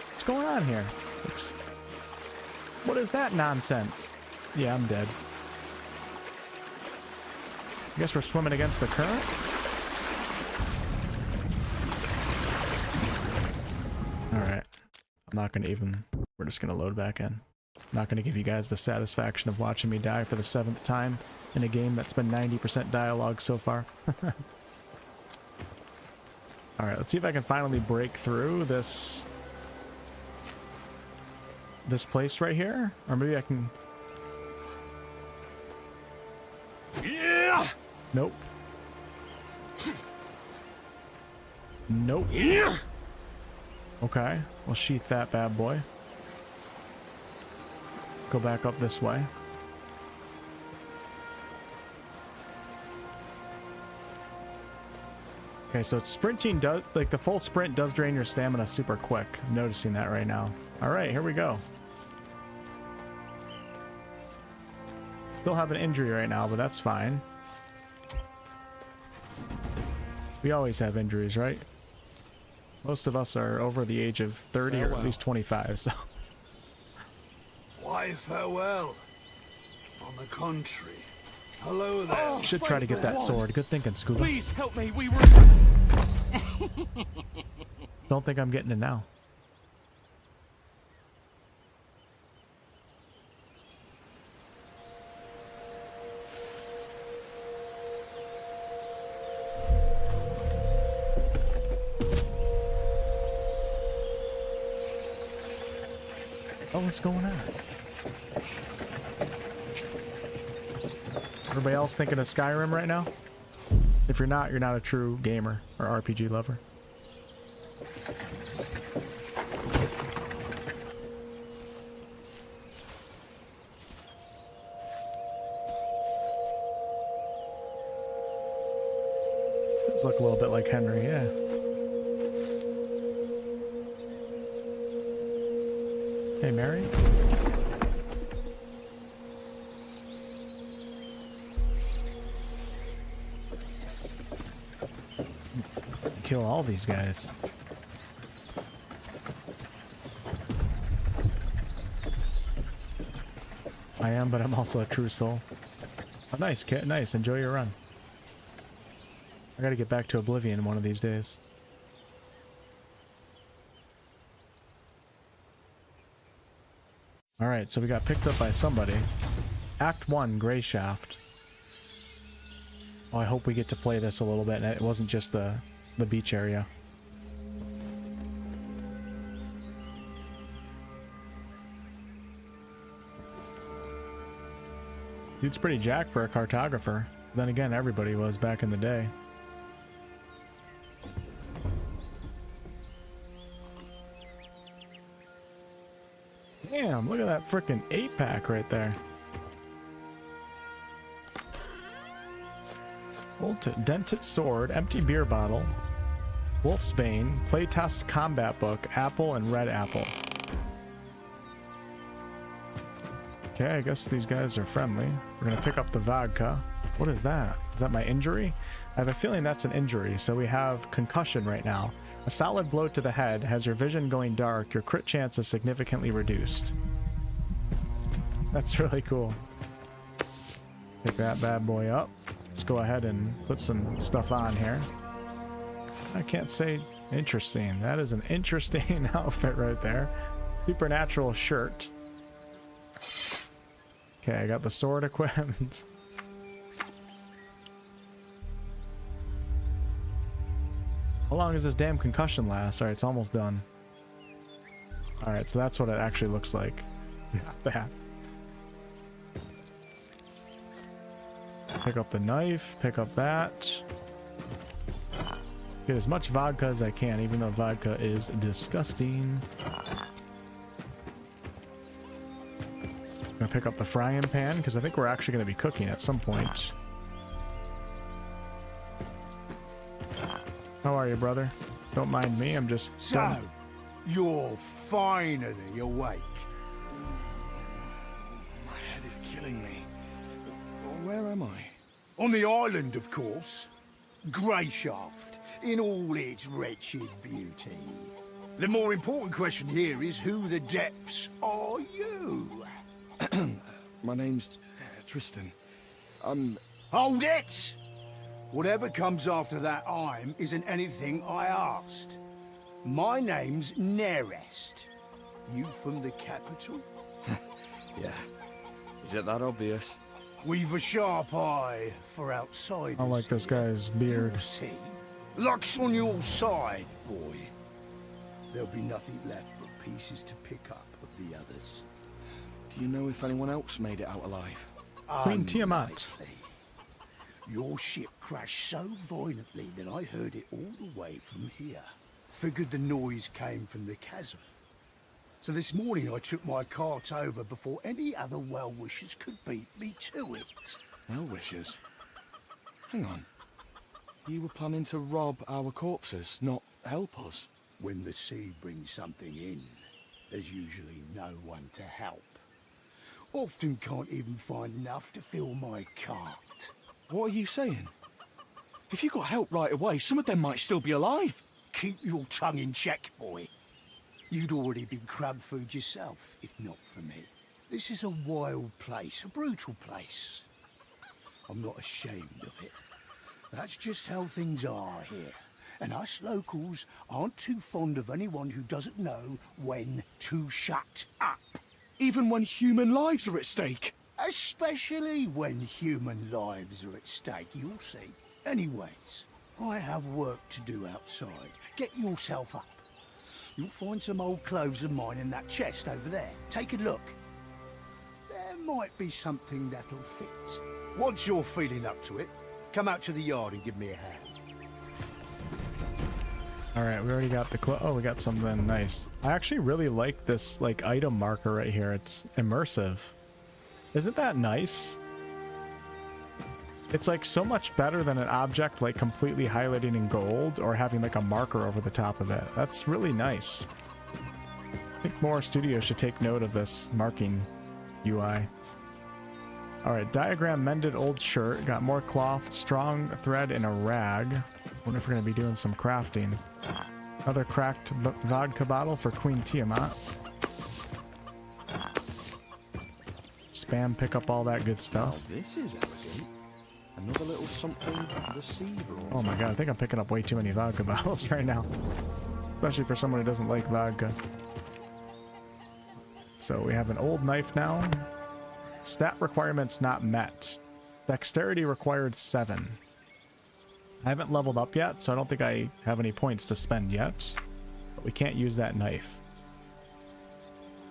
Speaker 1: What's going on here? What is that nonsense? Yeah, I'm dead. I guess we're swimming against the current? Alright. I'm not going to even... We're just going to load back in. I'm not going to give you guys the satisfaction of watching me die for the 7th time in a game that's been 90% dialogue so far. Alright, let's see if I can finally break through this place right here. Or maybe I can...
Speaker 7: Yeah!
Speaker 1: Nope. Nope.
Speaker 7: Yeah!
Speaker 1: Okay, we'll sheath that bad boy. Go back up this way. Okay, so sprinting does, like the full sprint does drain your stamina super quick. I'm noticing that right now. Alright, here we go. Still have an injury right now, but that's fine. We always have injuries, right? Most of us are over the age of 30 or at least 25, so...
Speaker 6: Why farewell? On the contrary. Hello there.
Speaker 1: Oh, should try to get that sword. Good thinking, Scuba.
Speaker 5: Please help me. We were.
Speaker 1: Don't think I'm getting it now. Oh, what's going on? Everybody else thinking of Skyrim right now? If you're not a true gamer or RPG lover. Does look a little bit like Henry, yeah. Hey, Mary? Kill all these guys. I am, but I'm also a true soul. Oh, nice, Kit. Nice. Enjoy your run. I gotta get back to Oblivion one of these days. Alright, so we got picked up by somebody. Act 1, Grey Shaft. Oh, I hope we get to play this a little bit and it wasn't just the beach area. Dude's pretty jacked for a cartographer. Then again, everybody was back in the day. Damn, look at that freaking 8-pack right there. Dented sword, empty beer bottle, wolfsbane, playtest combat book, apple, and red apple. Okay, I guess these guys are friendly. We're gonna pick up the vodka. What is that? Is that my injury? I have a feeling that's an injury. So we have concussion right now. A solid blow to the head has your vision going dark. Your crit chance is significantly reduced. That's really cool. Pick that bad boy up. Let's go ahead and put some stuff on here. I can't say interesting. That is an interesting outfit right there. Supernatural shirt. Okay, I got the sword equipped. How long does this damn concussion last? Alright, it's almost done. Alright, so that's what it actually looks like. Not that. Pick up the knife, pick up that. Get as much vodka as I can, even though vodka is disgusting. Gonna pick up the frying pan because I think we're actually going to be cooking at some point. How are you, brother? Don't mind me, I'm just...
Speaker 3: So, you're finally awake.
Speaker 8: My head is killing me. Where am I?
Speaker 3: On the island, of course. Greyshaft, in all its wretched beauty. The more important question here is who the depths are you?
Speaker 8: My name's Tristan.
Speaker 3: Hold it! Whatever comes after that I'm isn't anything I asked. My name's Nerest. You from the capital?
Speaker 8: Yeah. Is it that obvious?
Speaker 3: We've a sharp eye for outsiders.
Speaker 1: I like this guy's beard.
Speaker 3: You'll see. Luck's on your side, boy. There'll be nothing left but pieces to pick up of the others.
Speaker 8: Do you know if anyone else made it out alive?
Speaker 1: Queen Tiamat.
Speaker 3: Unlikely. Your ship crashed so violently that I heard it all the way from here. Figured the noise came from the chasm. So this morning I took my cart over before any other well-wishers could beat me to it.
Speaker 8: Well-wishers? Hang on. You were planning to rob our corpses, not help us?
Speaker 3: When the sea brings something in, there's usually no one to help. Often can't even find enough to fill my cart.
Speaker 8: What are you saying? If you got help right away, some of them might still be alive.
Speaker 3: Keep your tongue in check, boy. You'd already been crab food yourself, if not for me. This is a wild place, a brutal place. I'm not ashamed of it. That's just how things are here. And us locals aren't too fond of anyone who doesn't know when to shut up.
Speaker 8: Even when human lives are at stake.
Speaker 3: Especially when human lives are at stake, you'll see. Anyways, I have work to do outside. Get yourself up. You'll find some old clothes of mine in that chest over there. Take a look. There might be something that'll fit. Once you're feeling up to it, come out to the yard and give me a hand.
Speaker 1: Alright, we already got the oh, we got something nice. I actually really like this, like, item marker right here. It's immersive. Isn't that nice? It's, like, so much better than an object, like, completely highlighting in gold or having, like, a marker over the top of it. That's really nice. I think more studios should take note of this marking UI. Alright, diagram mended old shirt. Got more cloth, strong thread, and a rag. Wonder if we're going to be doing some crafting. Another cracked vodka bottle for Queen Tiamat. Spam, pick up all that good stuff.
Speaker 8: Oh, this is elegant. Another little something the sea brought.
Speaker 1: Oh my god, I think I'm picking up way too many vodka bottles right now. Especially for someone who doesn't like vodka. So we have an old knife now. Stat requirements not met. Dexterity required 7. I haven't leveled up yet, so I don't think I have any points to spend yet. But we can't use that knife.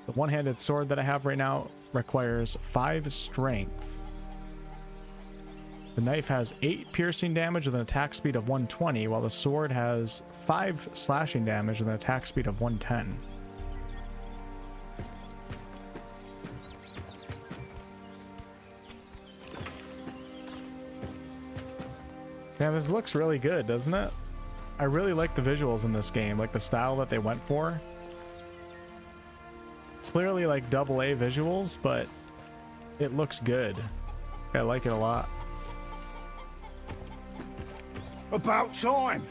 Speaker 1: The one-handed sword that I have right now requires 5 strength. The knife has 8 piercing damage with an attack speed of 120, while the sword has 5 slashing damage with an attack speed of 110. Yeah, this looks really good, doesn't it? I really like the visuals in this game, like the style that they went for. Clearly like AA visuals, but it looks good. I like it a lot.
Speaker 3: About time.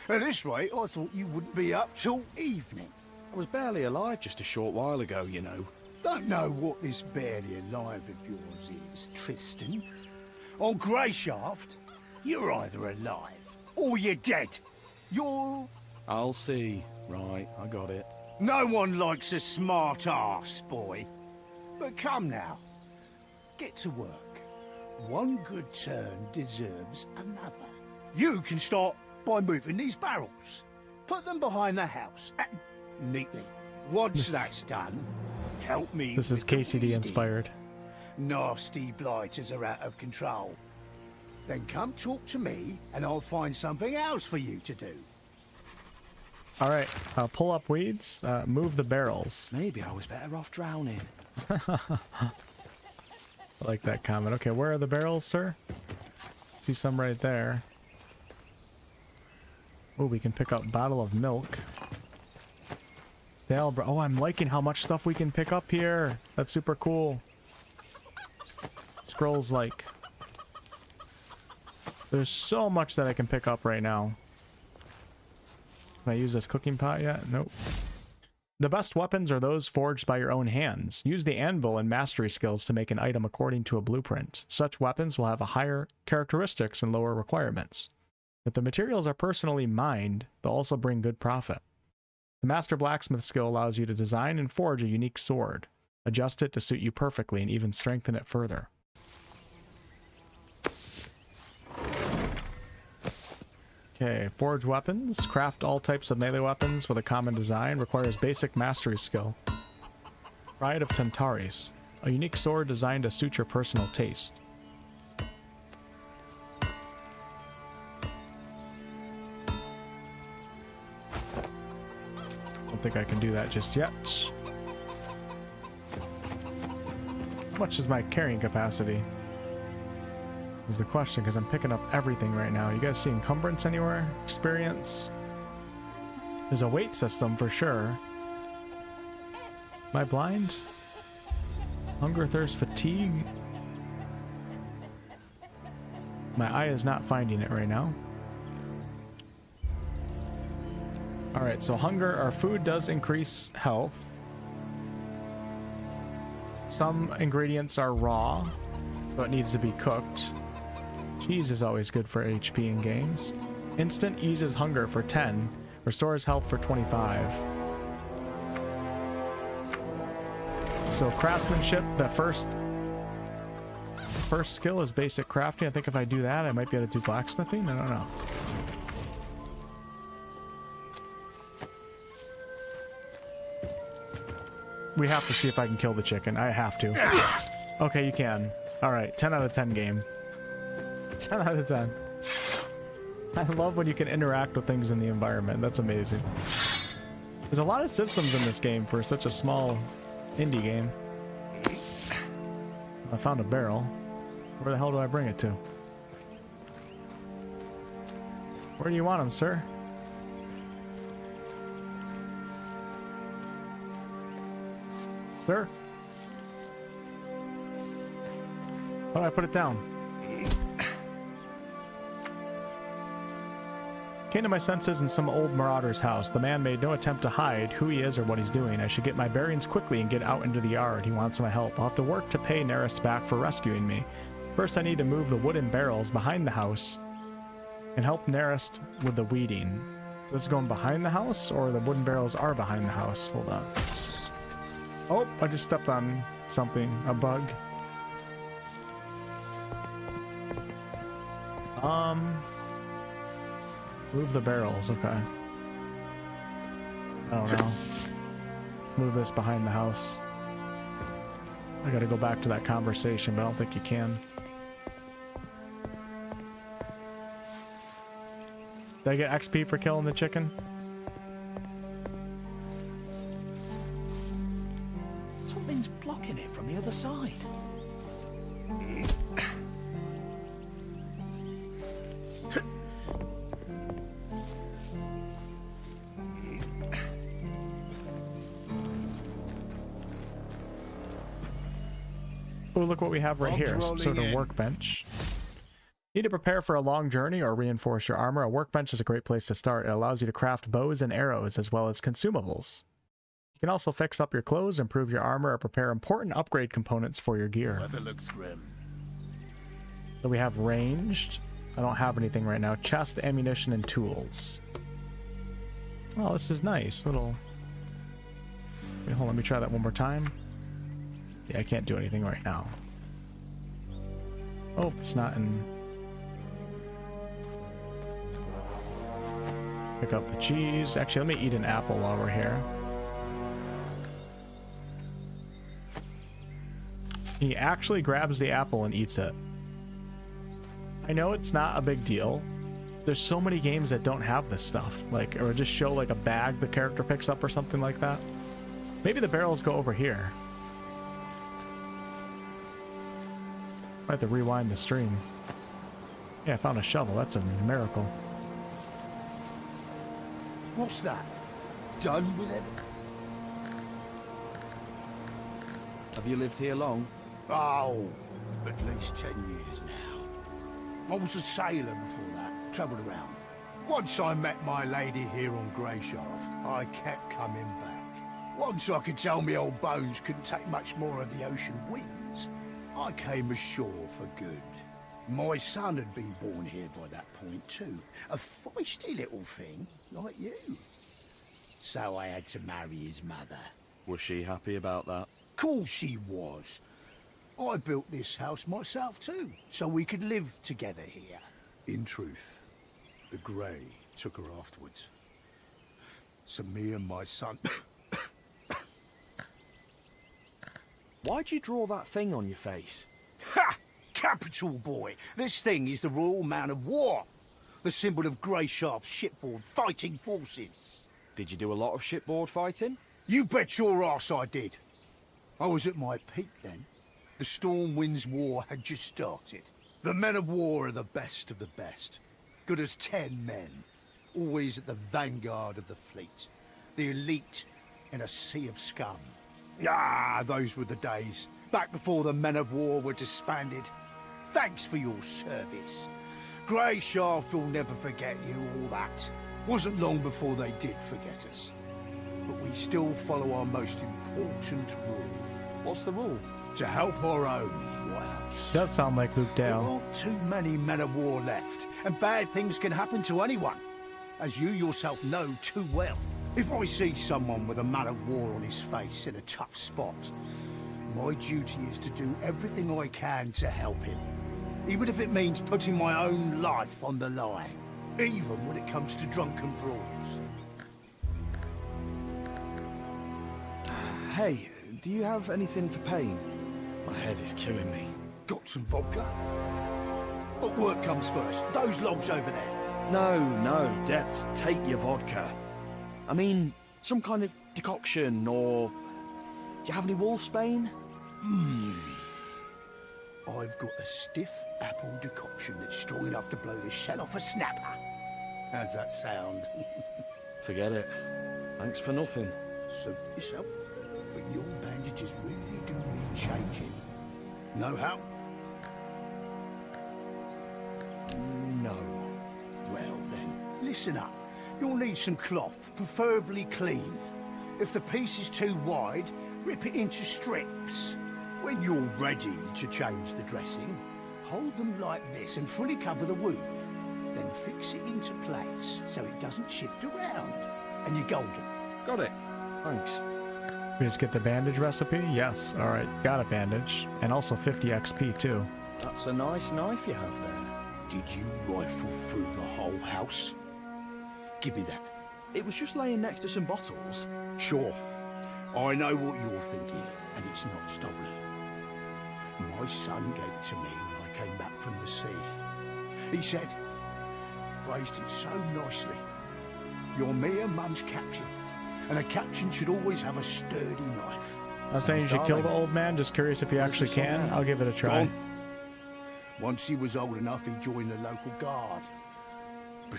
Speaker 3: At this rate, I thought you wouldn't be up till evening.
Speaker 8: I was barely alive just a short while ago, you know.
Speaker 3: Don't know what this barely alive of yours is, Tristan. On Greyshaft, you're either alive or you're dead. You're...
Speaker 8: I'll see. Right, I got it.
Speaker 3: No one likes a smart arse, boy. But come now. Get to work. One good turn deserves another. You can start by moving these barrels. Put them behind the house, neatly. Once that's done, help me.
Speaker 1: This is KCD inspired.
Speaker 3: Nasty blighters are out of control. Then come talk to me, and I'll find something else for you to do.
Speaker 1: All right, pull up weeds, move the barrels.
Speaker 8: Maybe I was better off drowning.
Speaker 1: I like that comment. Okay, where are the barrels, sir? See some right there. Oh, we can pick up bottle of milk. Stale, oh, I'm liking how much stuff we can pick up here. That's super cool. Scrolls like... There's so much that I can pick up right now. Can I use this cooking pot yet? Nope. The best weapons are those forged by your own hands. Use the anvil and mastery skills to make an item according to a blueprint. Such weapons will have a higher characteristics and lower requirements. If the materials are personally mined, they'll also bring good profit. The master blacksmith skill allows you to design and forge a unique sword. Adjust it to suit you perfectly and even strengthen it further. Okay, forge weapons. Craft all types of melee weapons with a common design. Requires basic mastery skill. Pride of Tentaris. A unique sword designed to suit your personal taste. Don't think I can do that just yet. How much is my carrying capacity? Is the question, because I'm picking up everything right now. You guys see encumbrance anywhere? Experience? There's a weight system for sure. Am I blind? Hunger, thirst, fatigue? My eye is not finding it right now. Alright, so hunger, our food does increase health. Some ingredients are raw, so it needs to be cooked. Cheese is always good for HP in games. Instant eases hunger for 10, restores health for 25. So craftsmanship, the first skill is basic crafting. I think if I do that, I might be able to do blacksmithing. I don't know. We have to see if I can kill the chicken. I have to. Okay, you can. Alright, 10 out of 10 game. 10 out of 10. I love when you can interact with things in the environment. That's amazing. There's a lot of systems in this game for such a small indie game. I found a barrel. Where the hell do I bring it to? Where do you want them, sir? Sir? How do I put it down? Came to my senses in some old marauder's house. The man made no attempt to hide who he is or what he's doing. I should get my bearings quickly and get out into the yard. He wants my help. I'll have to work to pay Nerist back for rescuing me. First, I need to move the wooden barrels behind the house and help Nerist with the weeding. So this is going behind the house, or the wooden barrels are behind the house? Hold on. Oh, I just stepped on something. A bug. Move the barrels, okay. I don't know. Let's move this behind the house. I gotta go back to that conversation, but I don't think you can. Did I get XP for killing the chicken?
Speaker 8: Something's blocking it from the other side.
Speaker 1: Oh, look what we have right here. Some
Speaker 3: rolling
Speaker 1: sort of
Speaker 3: in.
Speaker 1: workbench. Need to prepare for a long journey or reinforce your armor? A workbench is a great place to start. It allows you to craft bows and arrows as well as consumables. You can also fix up your clothes, improve your armor, or prepare important upgrade components for your gear.
Speaker 9: Weather looks grim.
Speaker 1: So we have ranged. I don't have anything right now. Chest, ammunition, and tools. Oh, this is nice. Little... Wait, hold on, let me try that one more time. Yeah, I can't do anything right now. Oh, it's not in... Pick up the cheese. Actually, let me eat an apple while we're here. He actually grabs the apple and eats it. I know it's not a big deal. There's so many games that don't have this stuff. Like, or just show like a bag the character picks up or something like that. Maybe the barrels go over here. I have to rewind the stream. Yeah, I found a shovel. That's a miracle.
Speaker 3: What's that? Done with it?
Speaker 8: Have you lived here long?
Speaker 3: Oh, at least 10 years now. I was a sailor before that, travelled around. Once I met my lady here on Greyshaft, I kept coming back. Once I could tell me old bones couldn't take much more of the ocean winds, I came ashore for good. My son had been born here by that point too. A feisty little thing, like you. So I had to marry his mother.
Speaker 8: Was she happy about that?
Speaker 3: Course she was. I built this house myself too, so we could live together here. In truth, the Grey took her afterwards. So me and my son...
Speaker 8: Why'd you draw that thing on your face?
Speaker 3: Ha! Capital, boy! This thing is the Royal Man of War. The symbol of Greyshaft's shipboard fighting forces.
Speaker 8: Did you do a lot of shipboard fighting?
Speaker 3: You bet your arse I did. I was at my peak then. The Stormwind's War had just started. The men of war are the best of the best. Good as 10 men. Always at the vanguard of the fleet. The elite in a sea of scum. Ah, those were the days. Back before the men of war were disbanded. Thanks for your service. Greyshaft will never forget you, all that. Wasn't long before they did forget us. But we still follow our most important rule.
Speaker 8: What's the rule?
Speaker 3: To help our own, what else?
Speaker 1: Does sound like Luke
Speaker 3: There
Speaker 1: Dale.
Speaker 3: aren't too many men of war left, and bad things can happen to anyone, as you yourself know too well. If I see someone with a man of war on his face in a tough spot, my duty is to do everything I can to help him, even if it means putting my own life on the line, even when it comes to drunken brawls.
Speaker 8: Hey, do you have anything for pain? My head is killing me.
Speaker 3: Got some vodka? But work comes first. Those logs over there.
Speaker 8: No, Debs, take your vodka. I mean, some kind of decoction, or... Do you have any wolfsbane?
Speaker 3: I've got a stiff apple decoction that's strong enough to blow the shell off a snapper. How's that sound?
Speaker 8: Forget it. Thanks for nothing.
Speaker 3: Suit yourself, but your bandages really do need changing. Know how?
Speaker 8: No.
Speaker 3: Well then, listen up. You'll need some cloth, preferably clean. If the piece is too wide, rip it into strips. When you're ready to change the dressing, hold them like this and fully cover the wound. Then fix it into place so it doesn't shift around. And you're golden.
Speaker 8: Got it. Thanks.
Speaker 1: We just get the bandage recipe? Yes. All right, got a bandage. And also 50 XP too.
Speaker 8: That's a nice knife you have there.
Speaker 3: Did you rifle through the whole house? Give me that.
Speaker 8: It was just laying next to some bottles.
Speaker 3: Sure. I know what you're thinking, and it's not stolen. My son gave it to me when I came back from the sea. He said, phrased it so nicely. You're me and Mum's captain, and a captain should always have a sturdy knife.
Speaker 1: I'm saying you should kill the old man. Just curious if you actually can. I'll give it a try.
Speaker 3: Gone. Once he was old enough, he joined the local guard.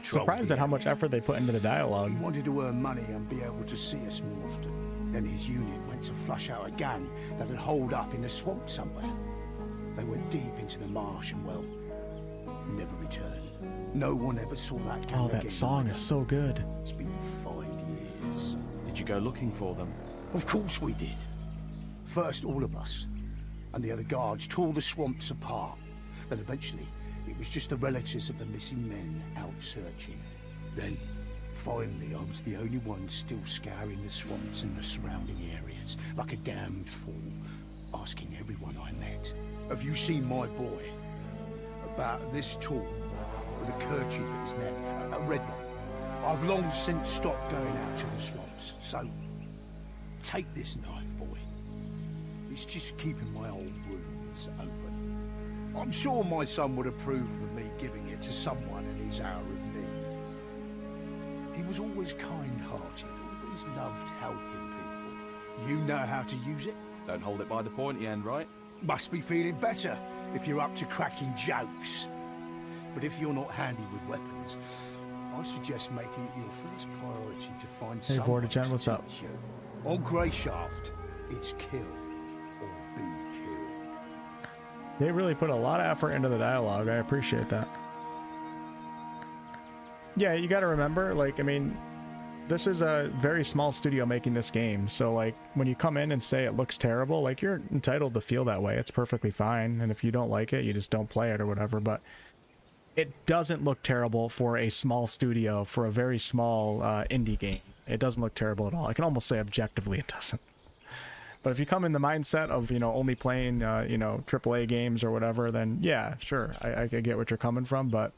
Speaker 1: Surprised at how much effort they put into the dialogue.
Speaker 3: He wanted to earn money and be able to see us more often. Then his unit went to flush out a gang that had holed up in the swamp somewhere. They went deep into the marsh and, well, never returned. No one ever saw that camp
Speaker 1: Oh, that
Speaker 3: again.
Speaker 1: song is so good.
Speaker 3: It's been 5 years.
Speaker 8: Did you go looking for them?
Speaker 3: Of course we did. First, all of us and the other guards tore the swamps apart. Then eventually, it was just the relatives of the missing men out searching. Then, finally, I was the only one still scouring the swamps and the surrounding areas, like a damned fool, asking everyone I met, "Have you seen my boy?" About this tall, with a kerchief at his neck, a red one. I've long since stopped going out to the swamps, so take this knife, boy. It's just keeping my old wounds open. I'm sure my son would approve of me giving it to someone in his hour of need. He was always kind-hearted, always loved helping people. You know how to use it?
Speaker 8: Don't hold it by the pointy end, right?
Speaker 3: Must be feeling better if you're up to cracking jokes. But if you're not handy with weapons, I suggest making it your first priority to find
Speaker 1: Hey,
Speaker 3: someone
Speaker 1: Vortigen,
Speaker 3: to
Speaker 1: what's up?
Speaker 3: teach you. On Grey Shaft, it's kill or be killed.
Speaker 1: They really put a lot of effort into the dialogue. I appreciate that. Yeah, you got to remember, like, I mean, this is a very small studio making this game. So, like, when you come in and say it looks terrible, like, you're entitled to feel that way. It's perfectly fine. And if you don't like it, you just don't play it or whatever. But it doesn't look terrible for a small studio, for a very small indie game. It doesn't look terrible at all. I can almost say objectively it doesn't. But if you come in the mindset of, you know, only playing, you know, AAA games or whatever, then yeah, sure, I get what you're coming from. But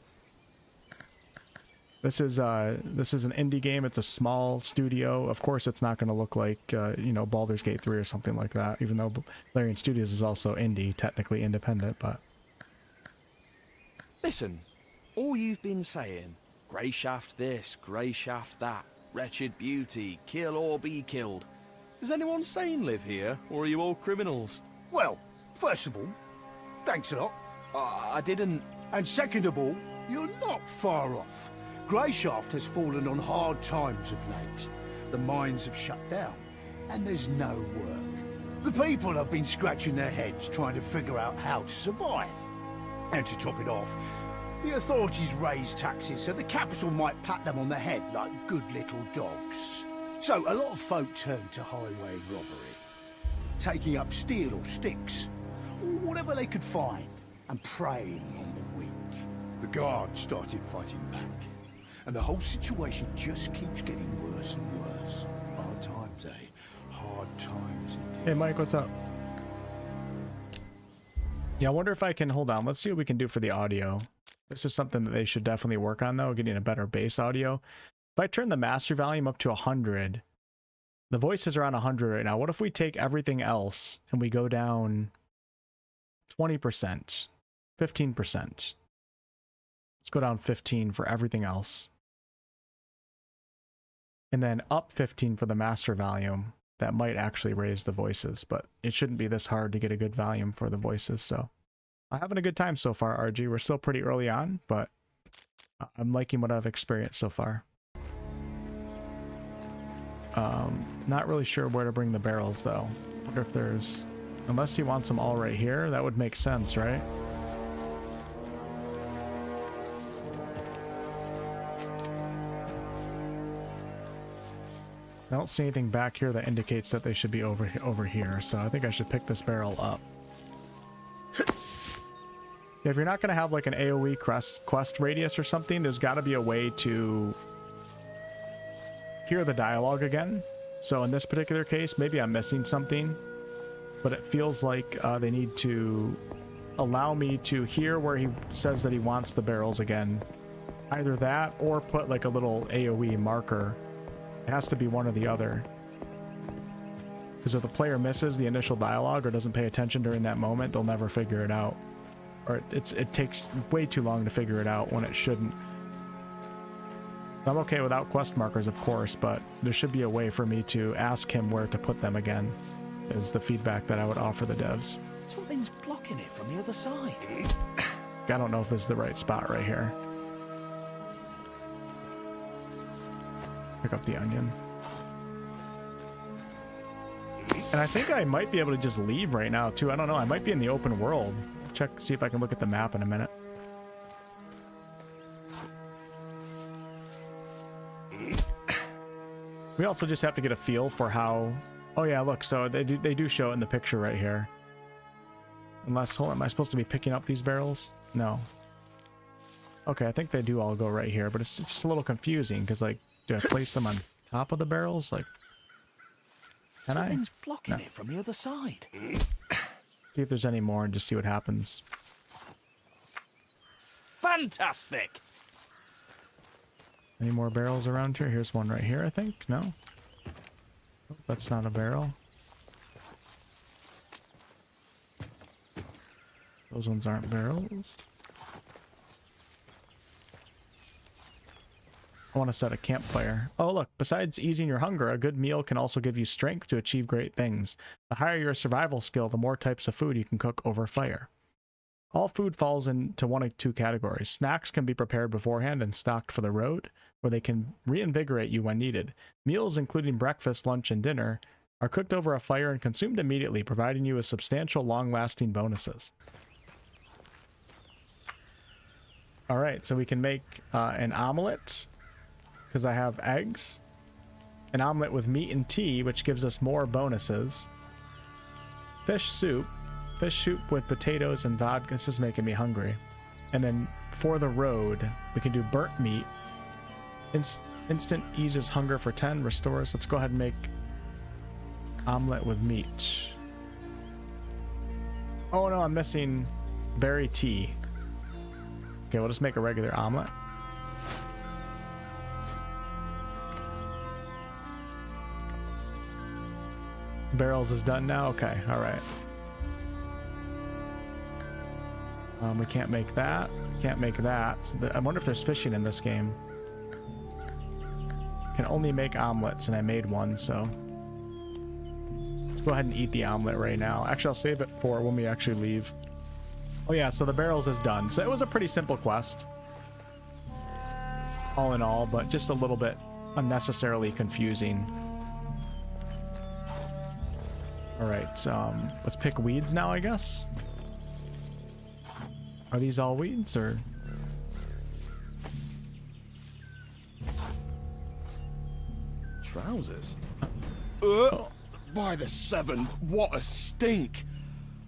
Speaker 1: this is an indie game. It's a small studio. Of course, it's not going to look like, you know, Baldur's Gate 3 or something like that, even though Larian Studios is also indie, technically independent, but...
Speaker 8: Listen, all you've been saying, Grey Shaft this, Grey Shaft that, wretched beauty, kill or be killed. Does anyone sane live here, or are you all criminals?
Speaker 3: Well, first of all, thanks a lot.
Speaker 8: I didn't...
Speaker 3: And second of all, you're not far off. Grey Shaft has fallen on hard times of late. The mines have shut down, and there's no work. The people have been scratching their heads trying to figure out how to survive. And to top it off, the authorities raise taxes so the capital might pat them on the head like good little dogs. So a lot of folk turn to highway robbery, taking up steel or sticks, or whatever they could find, and preying on the weak. The guards started fighting back, and the whole situation just keeps getting worse and worse. Hard times, eh? Hard times indeed.
Speaker 1: Hey, Mike, what's up? Yeah, I wonder if I can... Hold on, let's see what we can do for the audio. This is something that they should definitely work on, though, getting a better bass audio. If I turn the master volume up to 100, the voices are on 100 right now. What if we take everything else and we go down 20%, 15%? Let's go down 15 for everything else. And then up 15 for the master volume. That might actually raise the voices, but it shouldn't be this hard to get a good volume for the voices, so... I'm having a good time so far, RG. We're still pretty early on, but I'm liking what I've experienced so far. Not really sure where to bring the barrels, though. Wonder if there's... Unless he wants them all right here, that would make sense, right? I don't see anything back here that indicates that they should be over here, so I think I should pick this barrel up. If you're not going to have like an AoE quest radius or something, there's got to be a way to hear the dialogue again. So in this particular case, maybe I'm missing something, but it feels like they need to allow me to hear where he says that he wants the barrels again. Either that or put like a little AoE marker. It has to be one or the other. Because if the player misses the initial dialogue or doesn't pay attention during that moment, they'll never figure it out. Or it takes way too long to figure it out when it shouldn't. I'm okay without quest markers, of course, but there should be a way for me to ask him where to put them again, is the feedback that I would offer the devs.
Speaker 8: Something's blocking it from the other side.
Speaker 1: I don't know if this is the right spot right here. Pick up the onion. And I think I might be able to just leave right now, too. I don't know. I might be in the open world. see if I can look at the map in a minute. We also just have to get a feel for how... Oh yeah, look, so they do show it in the picture right here. Unless, hold on, am I supposed to be picking up these barrels? No. Okay, I think they do all go right here, but it's just a little confusing, because, like, do I place them on top of the barrels? Like, can I?
Speaker 5: Something's blocking it from the other side.
Speaker 1: See if there's any more and just see what happens.
Speaker 5: Fantastic!
Speaker 1: Any more barrels around here? Here's one right here, I think. No? Oh, that's not a barrel. Those ones aren't barrels. I want to set a campfire. Oh, look, besides easing your hunger, a good meal can also give you strength to achieve great things. The higher your survival skill, the more types of food you can cook over fire. All food falls into one of two categories. Snacks can be prepared beforehand and stocked for the road, where they can reinvigorate you when needed. Meals, including breakfast, lunch, and dinner, are cooked over a fire and consumed immediately, providing you with substantial, long-lasting bonuses. All right, so we can make an omelet, because I have eggs. An omelet with meat and tea, which gives us more bonuses. Fish soup with potatoes and vodka. This is making me hungry. And then for the road, we can do burnt meat. Instant eases hunger for 10, restores. Let's go ahead and make omelet with meat. Oh no, I'm missing berry tea. Okay, we'll just make a regular omelet. Barrels is done now? Okay, alright. We can't make that. Can't make that. So I wonder if there's fishing in this game. Can only make omelets, and I made one, so... Let's go ahead and eat the omelet right now. Actually, I'll save it for when we actually leave. Oh yeah, so the barrels is done. So it was a pretty simple quest. All in all, but just a little bit unnecessarily confusing. Alright, let's pick weeds now, I guess. Are these all weeds, or...?
Speaker 5: Trousers?
Speaker 8: By the seven, what a stink!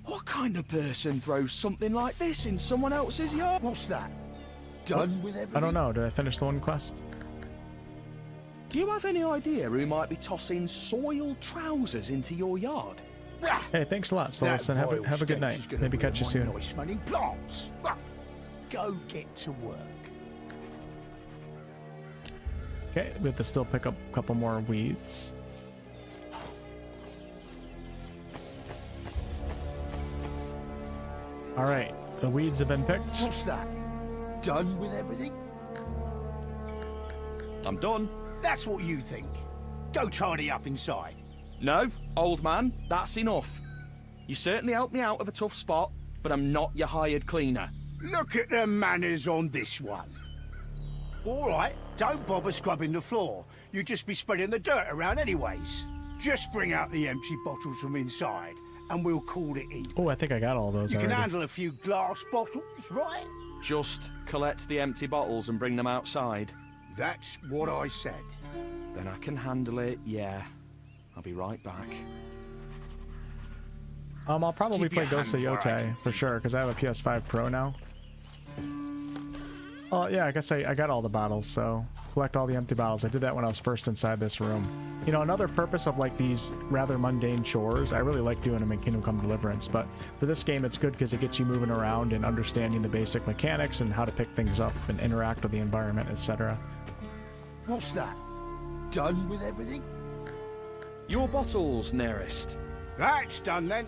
Speaker 8: What kind of person throws something like this in someone else's yard?
Speaker 3: What's that? Done with everything?
Speaker 1: I don't know. Did I finish the one quest?
Speaker 8: Do you have any idea who might be tossing soiled trousers into your yard?
Speaker 1: Hey, thanks a lot, Solison. Have a good night. Maybe catch you soon.
Speaker 3: Nice smelling plants. Go get to work.
Speaker 1: Okay, we have to still pick up a couple more weeds. All right, the weeds have been picked.
Speaker 3: What's that? Done with everything?
Speaker 5: I'm done.
Speaker 3: That's what you think. Go tidy up inside.
Speaker 8: No, old man, that's enough. You certainly helped me out of a tough spot, but I'm not your hired cleaner.
Speaker 3: Look at the manners on this one. All right, don't bother scrubbing the floor. You'd just be spreading the dirt around anyways. Just bring out the empty bottles from inside, and we'll call it even.
Speaker 1: Oh, I think I got all those
Speaker 3: You
Speaker 1: already.
Speaker 3: can handle a few glass bottles, right?
Speaker 8: Just collect the empty bottles and bring them outside.
Speaker 3: That's what I said.
Speaker 8: Then I can handle it, yeah. I'll be right back.
Speaker 1: I'll probably
Speaker 3: Keep your
Speaker 1: play Ghost of
Speaker 3: hands where I
Speaker 1: Yote
Speaker 3: can
Speaker 1: for
Speaker 3: see.
Speaker 1: sure, because I have a PS5 Pro now. Oh, yeah, I guess I got all the bottles, so collect all the empty bottles. I did that when I was first inside this room. You know, another purpose of, like, these rather mundane chores, I really like doing them in Kingdom Come Deliverance, but for this game, it's good because it gets you moving around and understanding the basic mechanics and how to pick things up and interact with the environment, etc.
Speaker 3: What's that? Done with everything?
Speaker 8: Your bottles, nearest.
Speaker 3: That's done then.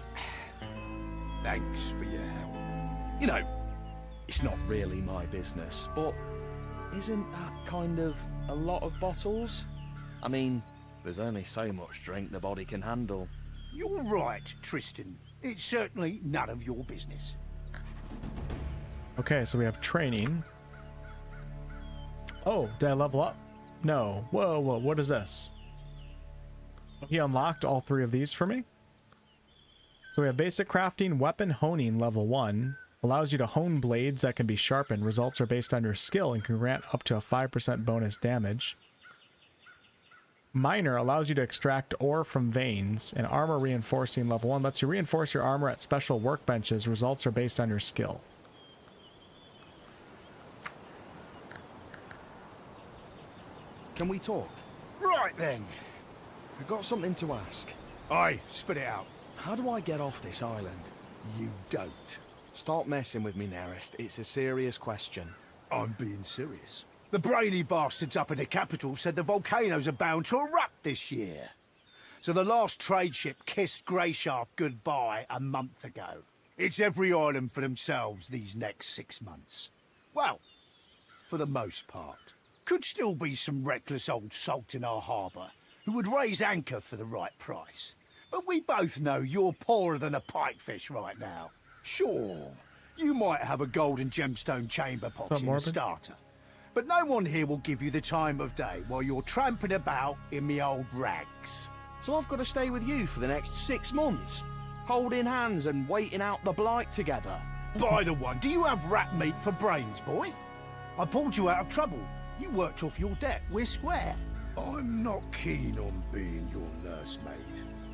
Speaker 3: Thanks for your help.
Speaker 8: You know, it's not really my business, but isn't that kind of a lot of bottles? I mean, there's only so much drink the body can handle.
Speaker 3: You're right, Tristan. It's certainly none of your business.
Speaker 1: Okay, so we have training. Oh, did I level up? No. Whoa, what is this? He unlocked all 3 of these for me. So we have basic crafting, weapon honing level 1, Allows you to hone blades that can be sharpened. Results are based on your skill and can grant up to a 5% bonus damage. Miner allows you to extract ore from veins. And armor reinforcing level 1 lets you reinforce your armor at special workbenches. Results are based on your skill.
Speaker 8: Can we talk?
Speaker 3: Right then.
Speaker 8: I've got something to ask.
Speaker 3: Aye, spit it out.
Speaker 8: How do I get off this island?
Speaker 3: You don't.
Speaker 8: Stop messing with me, Nerist. It's a serious question.
Speaker 3: I'm being serious. The brainy bastards up in the capital said the volcanoes are bound to erupt this year. So the last trade ship kissed Greyshaft goodbye a month ago. It's every island for themselves these next 6 months. Well, for the most part. Could still be some reckless old salt in our harbour who would raise anchor for the right price. But we both know you're poorer than a pikefish right now. Sure, you might have a golden gemstone chamber pot in a starter, but no one here will give you the time of day while you're tramping about in me old rags.
Speaker 8: So I've got to stay with you for the next 6 months, holding hands and waiting out the blight together.
Speaker 3: By the one, do you have rat meat for brains, boy? I pulled you out of trouble. You worked off your debt. We're square. I'm not keen on being your nursemaid.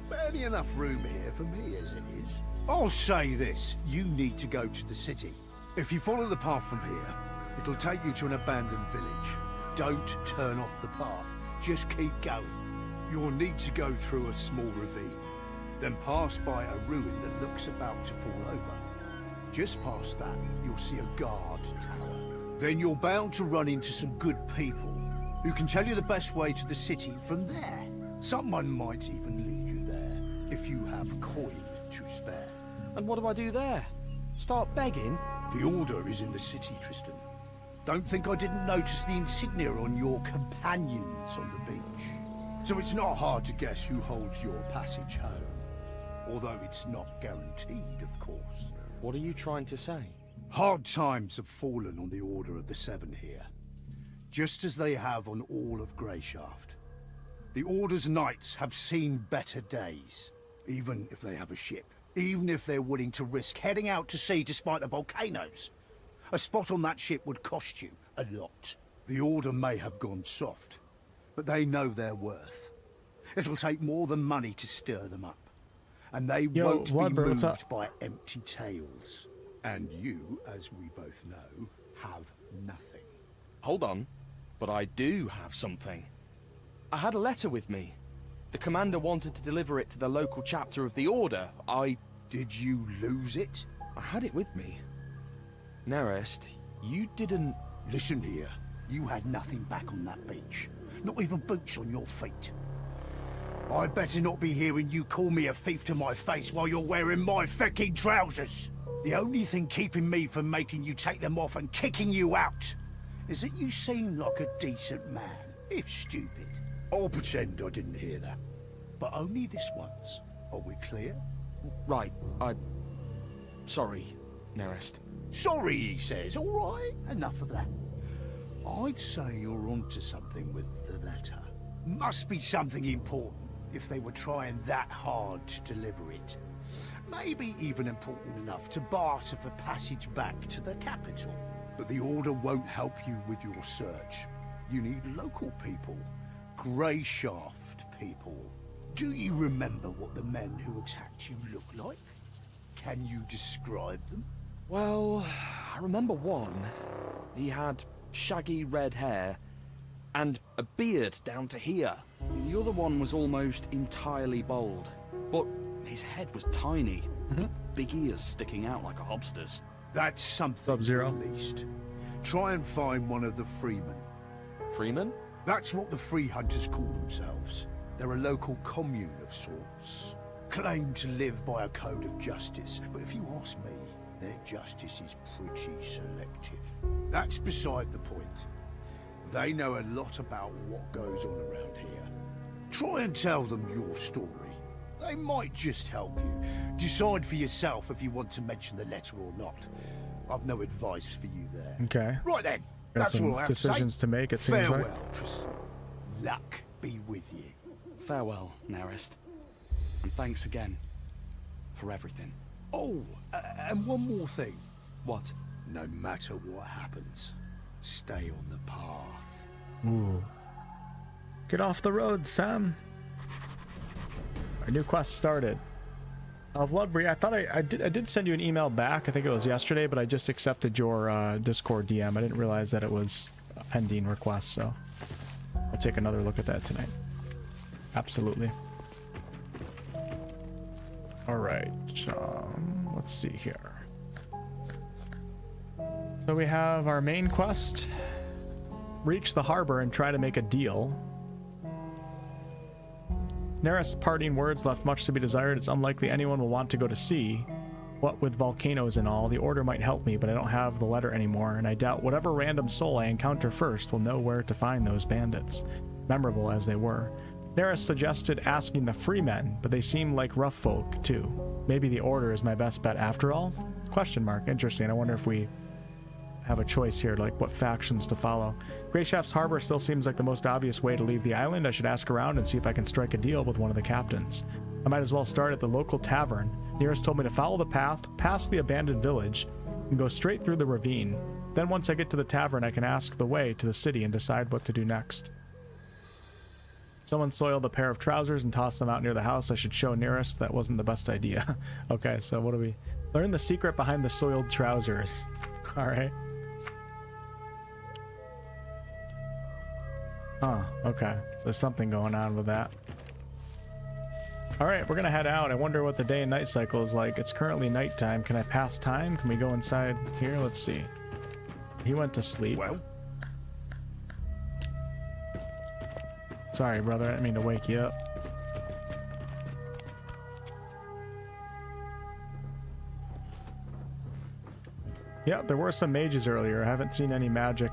Speaker 3: Barely enough room here for me as it is. I'll say this, you need to go to the city. If you follow the path from here, it'll take you to an abandoned village. Don't turn off the path, just keep going. You'll need to go through a small ravine, then pass by a ruin that looks about to fall over. Just past that, you'll see a guard tower. Then you're bound to run into some good people who can tell you the best way to the city from there. Someone might even lead you there if you have coin to spare.
Speaker 8: And what do I do there? Start begging?
Speaker 3: The Order is in the city, Tristan. Don't think I didn't notice the insignia on your companions on the beach. So it's not hard to guess who holds your passage home. Although it's not guaranteed, of course.
Speaker 8: What are you trying to say?
Speaker 3: Hard times have fallen on the Order of the Seven here, just as they have on all of Greyshaft. The Order's knights have seen better days, even if they have a ship, even if they're willing to risk heading out to sea despite the volcanoes. A spot on that ship would cost you a lot. The Order may have gone soft, but they know their worth. It'll take more than money to stir them up, and they won't be moved by empty tales. And you, as we both know, have nothing.
Speaker 8: Hold on, but I do have something. I had a letter with me. The commander wanted to deliver it to the local chapter of the Order.
Speaker 3: Did you lose it?
Speaker 8: I had it with me. Nerist, you didn't...
Speaker 3: Listen here, you had nothing back on that beach. Not even boots on your feet. I'd better not be hearing you call me a thief to my face while you're wearing my fecking trousers. The only thing keeping me from making you take them off and kicking you out is that you seem like a decent man, if stupid. I'll pretend I didn't hear that. But only this once. Are we clear?
Speaker 8: Right, Sorry, Nerist.
Speaker 3: Sorry, he says. All right, enough of that. I'd say you're onto something with the letter. Must be something important if they were trying that hard to deliver it. Maybe even important enough to barter for passage back to the capital. But the Order won't help you with your search. You need local people. Greyshaft people. Do you remember what the men who attacked you look like? Can you describe them?
Speaker 8: Well, I remember one. He had shaggy red hair and a beard down to here. The other one was almost entirely bald, but his head was tiny. Big ears sticking out like a hobster's.
Speaker 3: That's something
Speaker 1: Sub-Zero.
Speaker 3: at least. Try and find one of the freemen.
Speaker 8: Freeman?
Speaker 3: That's what the free hunters call themselves. They're a local commune of sorts. Claim to live by a code of justice, but if you ask me, their justice is pretty selective. That's beside the point. They know a lot about what goes on around here. Try and tell them your story. They might just help you. Decide for yourself if you want to mention the letter or not. I've no advice for you there.
Speaker 1: Okay.
Speaker 3: Right then.
Speaker 1: Got
Speaker 3: That's
Speaker 1: some
Speaker 3: all I have to say.
Speaker 1: decisions to make, it seems like.
Speaker 3: Farewell, Tristan. Luck be with you.
Speaker 8: Farewell, Nerist. And thanks again for everything.
Speaker 3: Oh, and one more thing.
Speaker 8: What?
Speaker 9: No matter what happens, stay on the path.
Speaker 1: Ooh. Get off the road, Sam. Our new quest started. Vludbury, I thought I did send you an email back. I think it was yesterday, but I just accepted your Discord DM. I didn't realize that it was a pending request, so I'll take another look at that tonight. Absolutely. All right. Let's see here. So we have our main quest. Reach the harbor and try to make a deal. Neris' parting words left much to be desired. It's unlikely anyone will want to go to sea. What with volcanoes and all, the order might help me, but I don't have the letter anymore, and I doubt whatever random soul I encounter first will know where to find those bandits, memorable as they were. Neris suggested asking the free men, but they seem like rough folk, too. Maybe the order is my best bet after all? Question mark. Interesting. I wonder if we have a choice here, like what factions to follow. Greyshaft's Harbor still seems like the most obvious way to leave the island. I should ask around and see if I can strike a deal with one of the captains. I might as well start at the local tavern. Nearest told me to follow the path, past the abandoned village, and go straight through the ravine. Then once I get to the tavern, I can ask the way to the city and decide what to do next. Someone soiled a pair of trousers and tossed them out near the house. I should show Nearest that wasn't the best idea. Okay, so what do we... Learn the secret behind the soiled trousers. Alright. Huh, okay. So there's something going on with that. Alright, we're gonna head out. I wonder what the day and night cycle is like. It's currently nighttime. Can I pass time? Can we go inside here? Let's see. He went to sleep.
Speaker 9: Well?
Speaker 1: Sorry, brother. I didn't mean to wake you up. Yeah, there were some mages earlier. I haven't seen any magic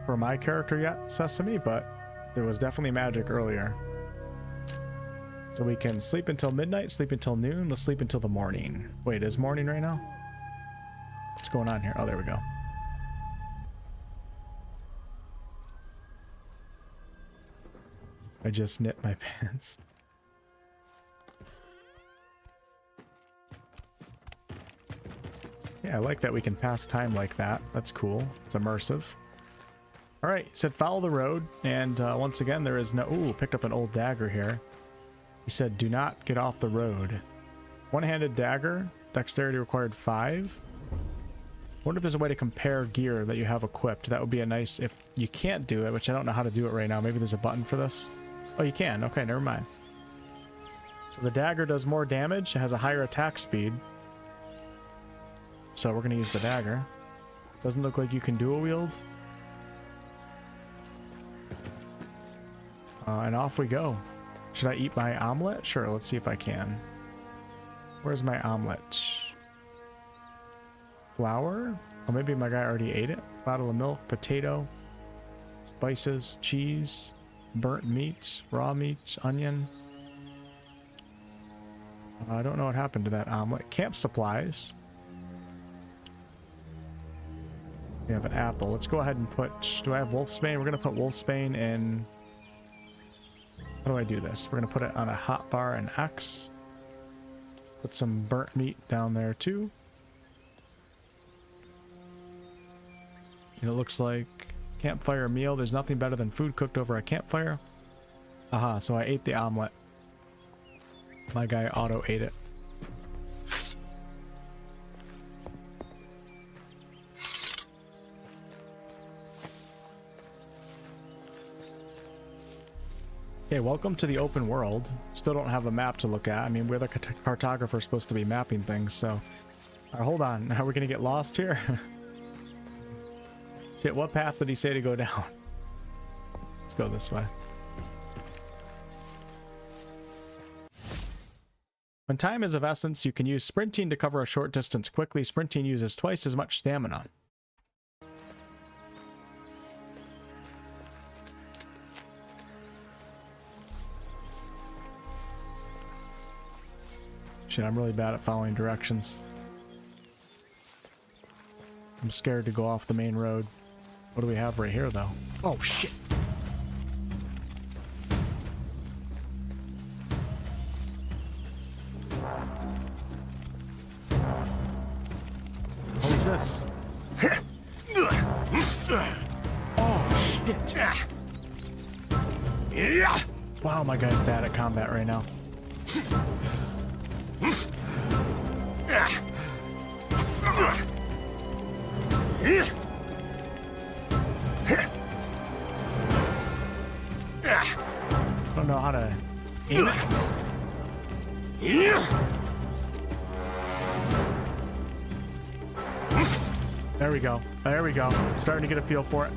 Speaker 1: for my character yet, Sesame, but there was definitely magic earlier. So we can sleep until midnight, sleep until noon, let's sleep until the morning. Wait, is morning right now? What's going on here? Oh, there we go. I just knit my pants. Yeah, I like that we can pass time like that. That's cool. It's immersive. Alright, he said follow the road, and once again there is no... Ooh, picked up an old dagger here. He said do not get off the road. One-handed dagger, dexterity required 5. Wonder if there's a way to compare gear that you have equipped. That would be a nice... If you can't do it, which I don't know how to do it right now, maybe there's a button for this. Oh, you can. Okay, never mind. So the dagger does more damage, it has a higher attack speed. So we're going to use the dagger. Doesn't look like you can dual wield. And off we go. Should I eat my omelet? Sure, let's see if I can. Where's my omelet? Flour? Oh, maybe my guy already ate it. Bottle of milk, potato, spices, cheese, burnt meat, raw meat, onion. I don't know what happened to that omelet. Camp supplies. We have an apple. Let's go ahead and put... Do I have wolfsbane? We're going to put wolfsbane in... How do I do this? We're going to put it on a hotbar and X. Put some burnt meat down there too. And it looks like campfire meal. There's nothing better than food cooked over a campfire. Aha, so I ate the omelet. My guy auto ate it. Okay, welcome to the open world. Still don't have a map to look at. I mean, we're the cartographer supposed to be mapping things, so... hold on. Are we gonna get lost here? Shit, what path did he say to go down? Let's go this way. When time is of essence, you can use sprinting to cover a short distance quickly. Sprinting uses twice as much stamina. Shit, I'm really bad at following directions. I'm scared to go off the main road. What do we have right here, though? Oh, shit! What is this? Wow, my guy's bad at combat right now. I don't know how to aim it. There we go. There we go. Starting to get a feel for it.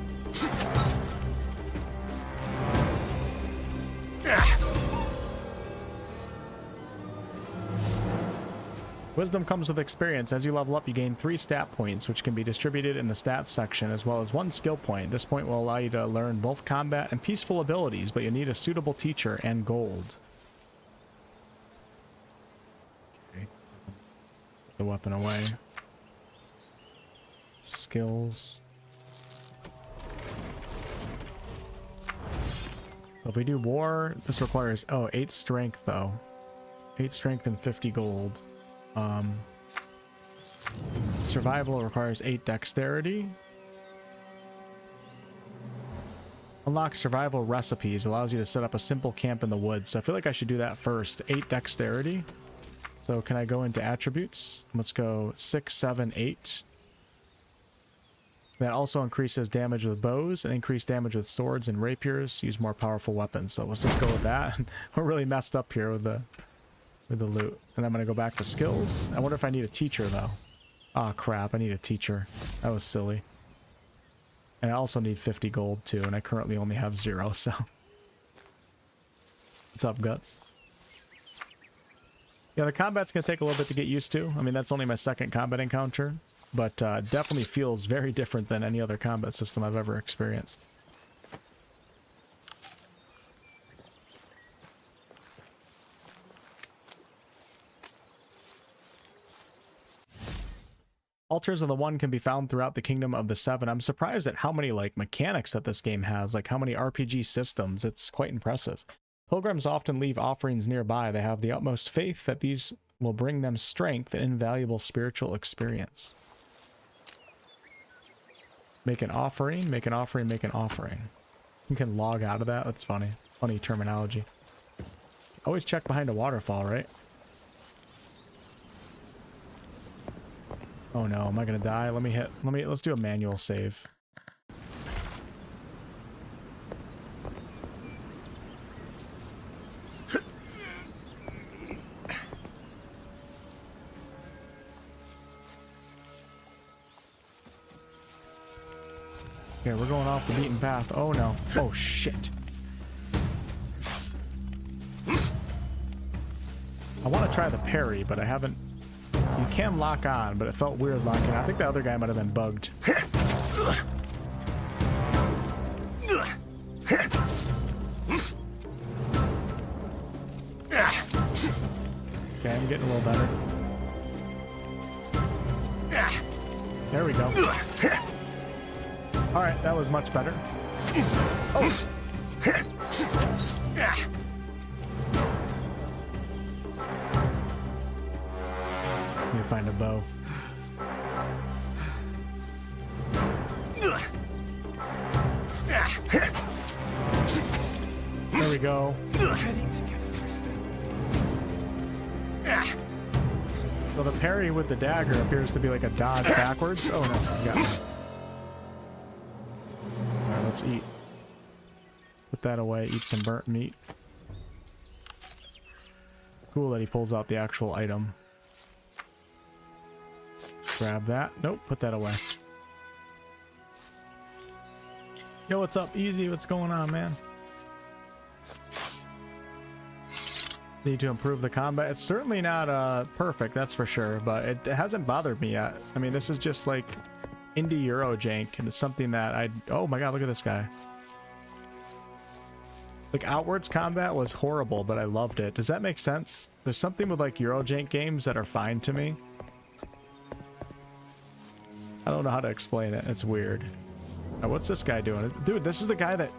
Speaker 1: Wisdom comes with experience. As you level up, you gain 3 stat points, which can be distributed in the stats section, as well as 1 skill point. This point will allow you to learn both combat and peaceful abilities, but you need a suitable teacher and gold. Okay. Put the weapon away. Skills. So if we do war, this requires, 8 strength though. 8 strength and 50 gold. Survival requires 8 dexterity. Unlock survival recipes. Allows you to set up a simple camp in the woods. So I feel like I should do that first. 8 dexterity. So can I go into attributes? Let's go 6, 7, 8. That also increases damage with bows and increased damage with swords and rapiers. Use more powerful weapons. So let's just go with that. We're really messed up here with the loot. And I'm going to go back to skills. I wonder if I need a teacher though. Oh crap, I need a teacher. That was silly. And I also need 50 gold too, and I currently only have 0, so. What's up, Guts? Yeah, the combat's going to take a little bit to get used to. I mean, that's only my 2nd combat encounter, but definitely feels very different than any other combat system I've ever experienced. Altars of the One can be found throughout the Kingdom of the Seven. I'm surprised at how many like mechanics that this game has, like how many RPG systems. It's quite impressive. Pilgrims often leave offerings nearby. They have the utmost faith that these will bring them strength and invaluable spiritual experience. Make an offering, make an offering, make an offering. You can log out of that. That's funny. Funny terminology. Always check behind a waterfall, right? Oh no, am I gonna die? Let's do a manual save. Okay, we're going off the beaten path. Oh no. Oh shit. I want to try the parry, but I haven't. You can lock on, but it felt weird locking on. I think the other guy might have been bugged. Okay, I'm getting a little better. There we go. Alright, that was much better. Oh! Need to find a bow. There we go. So the parry with the dagger appears to be like a dodge backwards. Oh no, you got me. Alright, let's eat. Put that away, eat some burnt meat. Cool that he pulls out the actual item. Grab that. Nope, put that away. Yo, what's up, Easy? What's going on, man? Need to improve the combat. It's certainly not perfect, that's for sure, but it hasn't bothered me yet. I mean, this is just like indie Euro jank, and it's something that oh my god, look at this guy. Like, Outwards combat was horrible, but I loved it. Does that make sense? There's something with like Euro jank games that are fine to me. I don't know how to explain it. It's weird. Now, what's this guy doing? Dude, this is the guy that...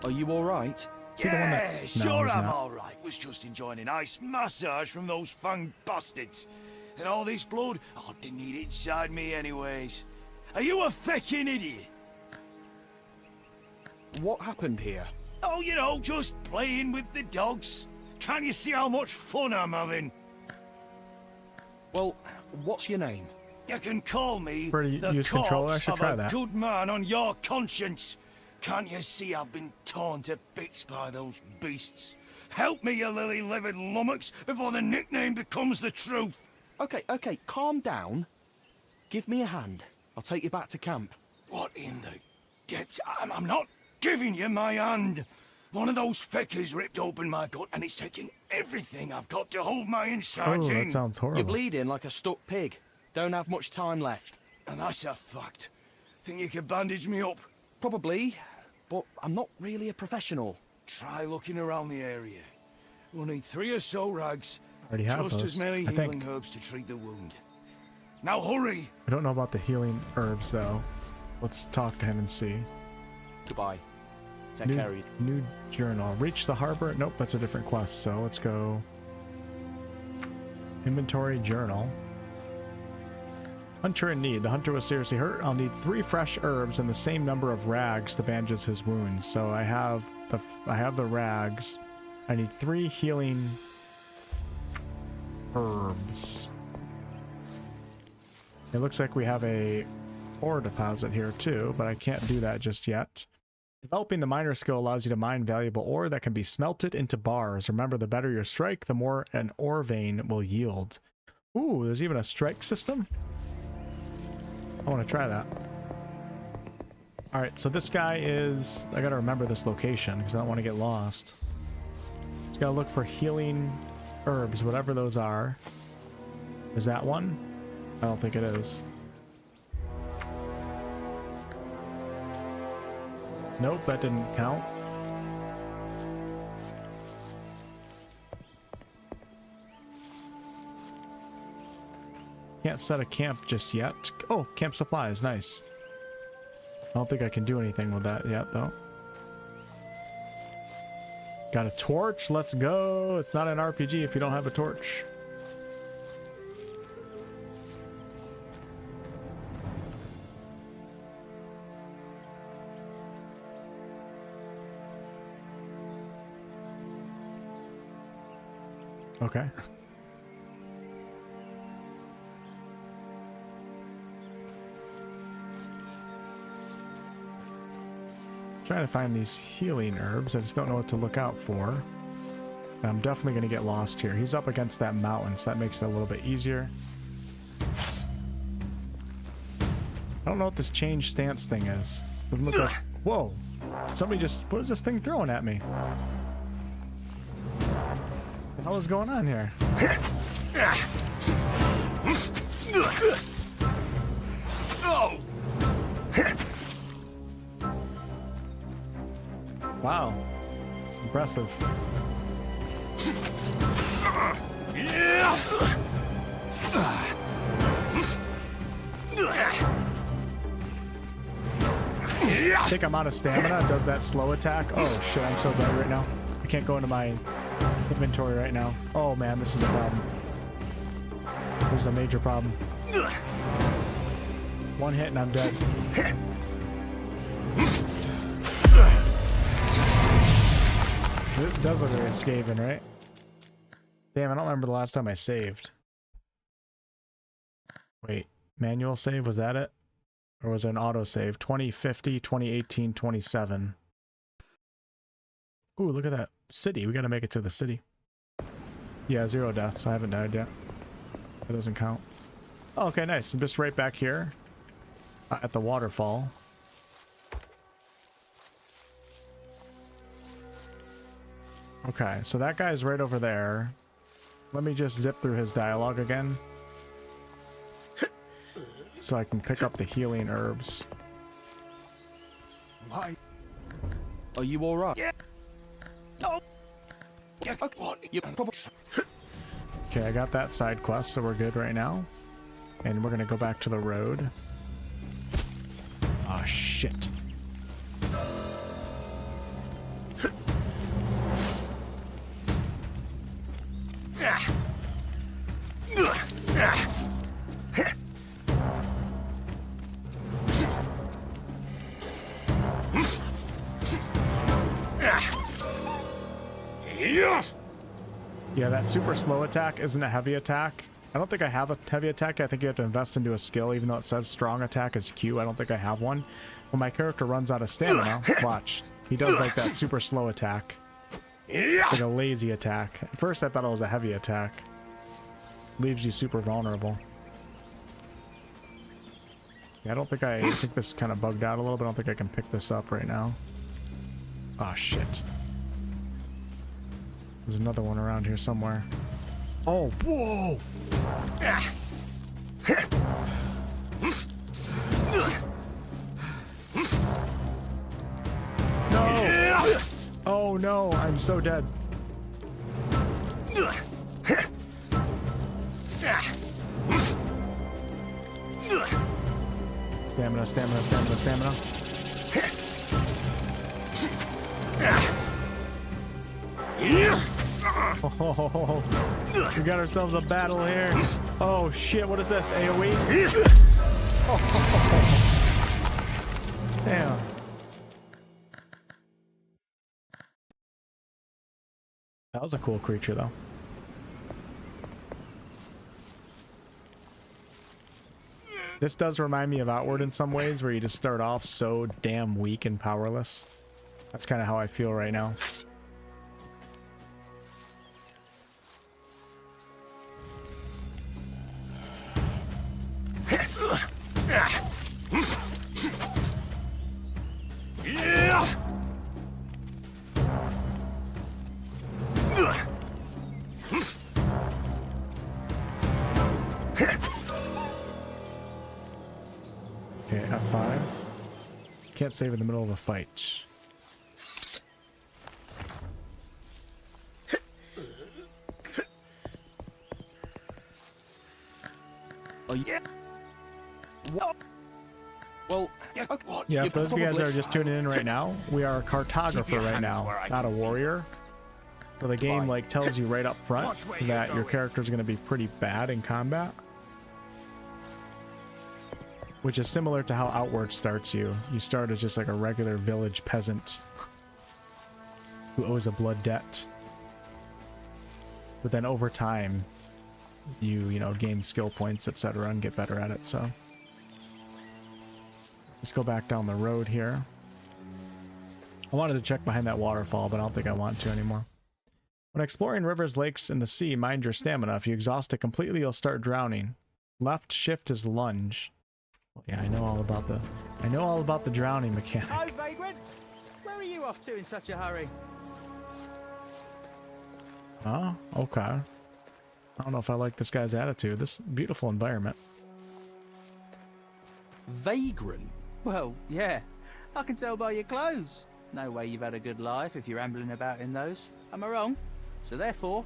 Speaker 8: Are you alright?
Speaker 3: Yeah, sure I'm alright. Was just enjoying a nice massage from those fang bastards. And all this blood, I didn't need it inside me anyways. Are you a fucking idiot?
Speaker 8: What happened here?
Speaker 6: Oh, you know, just playing with the dogs. Can't you see how much fun I'm having?
Speaker 8: Well, what's your name?
Speaker 6: You can call me
Speaker 1: Pretty
Speaker 6: the
Speaker 1: use controller. I
Speaker 6: corpse
Speaker 1: should
Speaker 6: of
Speaker 1: try
Speaker 6: a
Speaker 1: that.
Speaker 6: good man on your conscience. Can't you see I've been torn to bits by those beasts? Help me, you lily-livered lummox, before the nickname becomes the truth.
Speaker 8: Okay, calm down. Give me a hand. I'll take you back to camp.
Speaker 6: What in the depths? I'm not giving you my hand. One of those feckers ripped open my gut, and it's taking everything I've got to hold my
Speaker 1: Oh,
Speaker 6: insides in.
Speaker 1: that sounds horrible.
Speaker 8: You're bleeding like a stuck pig. Don't have much time left.
Speaker 6: And that's a fact. Think you could bandage me up?
Speaker 8: Probably, but I'm not really a professional.
Speaker 6: Try looking around the area. We'll need 3 or so rags.
Speaker 1: Already have
Speaker 6: Just
Speaker 1: those,
Speaker 6: as many
Speaker 1: I think.
Speaker 6: healing herbs to treat the wound. Now hurry!
Speaker 1: I don't know about the healing herbs though. Let's talk to him and see.
Speaker 8: Goodbye. Take care of you.
Speaker 1: New journal. Reach the harbor. Nope, that's a different quest. So let's go. Inventory journal. Hunter in need. The hunter was seriously hurt. I'll need 3 fresh herbs and the same number of rags to bandage his wounds. So I have the rags. I need 3 healing herbs. It looks like we have a ore deposit here too, but I can't do that just yet. Developing the miner skill allows you to mine valuable ore that can be smelted into bars. Remember, the better your strike, the more an ore vein will yield. Ooh, there's even a strike system? I want to try that. Alright, so this guy is... I gotta remember this location because I don't want to get lost. Just gotta look for healing herbs, whatever those are. Is that one? I don't think it is. Nope, that didn't count. Can't set a camp just yet. Oh, camp supplies, nice. I don't think I can do anything with that yet, though. Got a torch, let's go. It's not an RPG if you don't have a torch. Okay. Trying to find these healing herbs. I just don't know what to look out for. And I'm definitely going to get lost here. He's up against that mountain, so that makes it a little bit easier. I don't know what this change stance thing is. It doesn't look like... Whoa! Somebody just... What is this thing throwing at me? What the hell is going on here? Wow. Impressive. I think I'm out of stamina. Does that slow attack? Oh shit, I'm so dead right now. I can't go into my inventory right now. Oh man, this is a problem. This is a major problem. One hit and I'm dead. This does look like a Skaven, right? Damn, I don't remember the last time I saved. Wait, manual save, was that it? Or was it an auto save? 2050, 2018, 27. Ooh, look at that city. We gotta make it to the city. Yeah, 0 deaths. I haven't died yet. That doesn't count. Oh, okay, nice. I'm just right back here at the waterfall. Okay, so that guy's right over there. Let me just zip through his dialogue again. So I can pick up the healing herbs.
Speaker 8: Why? Are you alright?
Speaker 6: Yeah. No. Yeah,
Speaker 8: what? You probably...
Speaker 1: Okay, I got that side quest, so we're good right now. And we're gonna go back to the road. Ah, shit. Yeah, that super slow attack isn't a heavy attack. I don't think I have a heavy attack. I think you have to invest into a skill, even though it says strong attack is Q. I don't think I have one. When my character runs out of stamina, watch. He does like that super slow attack. Like a lazy attack. At first I thought it was a heavy attack. Leaves you super vulnerable. Yeah, I think this kind of bugged out a little bit. I don't think I can pick this up right now. Oh, shit. There's another one around here somewhere. Oh, whoa! No! Oh no, I'm so dead. Stamina, stamina, stamina, stamina. Oh, we got ourselves a battle here. Oh shit, what is this? AoE? Oh, damn. That was a cool creature though. This does remind me of Outward in some ways, where you just start off so damn weak and powerless. That's kind of how I feel right now. Okay, F5. Can't save in the middle of a fight.
Speaker 5: Oh yeah. Well,
Speaker 1: yeah, for those of you guys that are just tuning in right now, we are a cartographer right now, not a warrior. So the game like tells you right up front that your character is going to be pretty bad in combat, which is similar to how Outward starts you. You start as just like a regular village peasant who owes a blood debt, but then over time you know, gain skill points, etc., and get better at it. So let's go back down the road here. I wanted to check behind that waterfall, but I don't think I want to anymore. When exploring rivers, lakes, and the sea, mind your stamina. If you exhaust it completely, you'll start drowning. Left shift is lunge. Well, yeah, I know all about the drowning mechanic.
Speaker 8: Oh, Vagrant! Where are you off to in such a hurry?
Speaker 1: Oh, okay. I don't know if I like this guy's attitude. This beautiful environment.
Speaker 8: Vagrant? Well, yeah. I can tell by your clothes. No way you've had a good life if you're ambling about in those. Am I wrong? So therefore,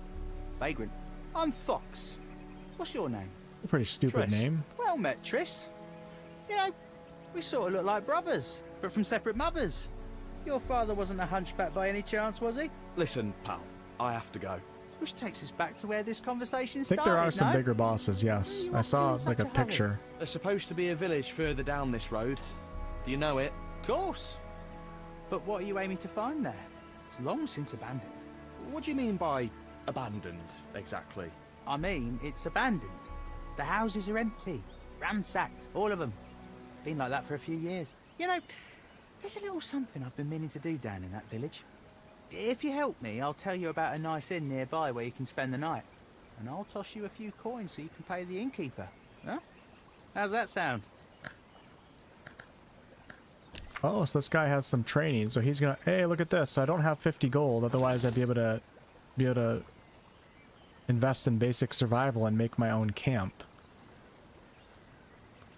Speaker 8: Vagrant. I'm Fox. What's your name?
Speaker 1: A pretty stupid name.
Speaker 8: Well met, Triss. You know, we sort of look like brothers, but from separate mothers. Your father wasn't a hunchback by any chance, was he?
Speaker 5: listen, pal. I have to go.
Speaker 8: Which takes us back to where this conversation
Speaker 1: I
Speaker 8: started,
Speaker 1: think there are some
Speaker 8: no?
Speaker 1: bigger bosses, yes. I saw like a picture.
Speaker 5: There's supposed to be a village further down this road. Do you know it?
Speaker 8: Of course. But what are you aiming to find there? It's long since abandoned.
Speaker 5: What do you mean by abandoned, exactly?
Speaker 8: I mean, it's abandoned. The houses are empty. Ransacked, all of them. Been like that for a few years. You know, there's a little something I've been meaning to do down in that village. If you help me, I'll tell you about a nice inn nearby where you can spend the night. And I'll toss you a few coins so you can pay the innkeeper. Huh? How's that sound?
Speaker 1: Oh, so this guy has some training, so he's gonna, hey, look at this. So I don't have 50 gold, otherwise I'd be able to invest in basic survival and make my own camp.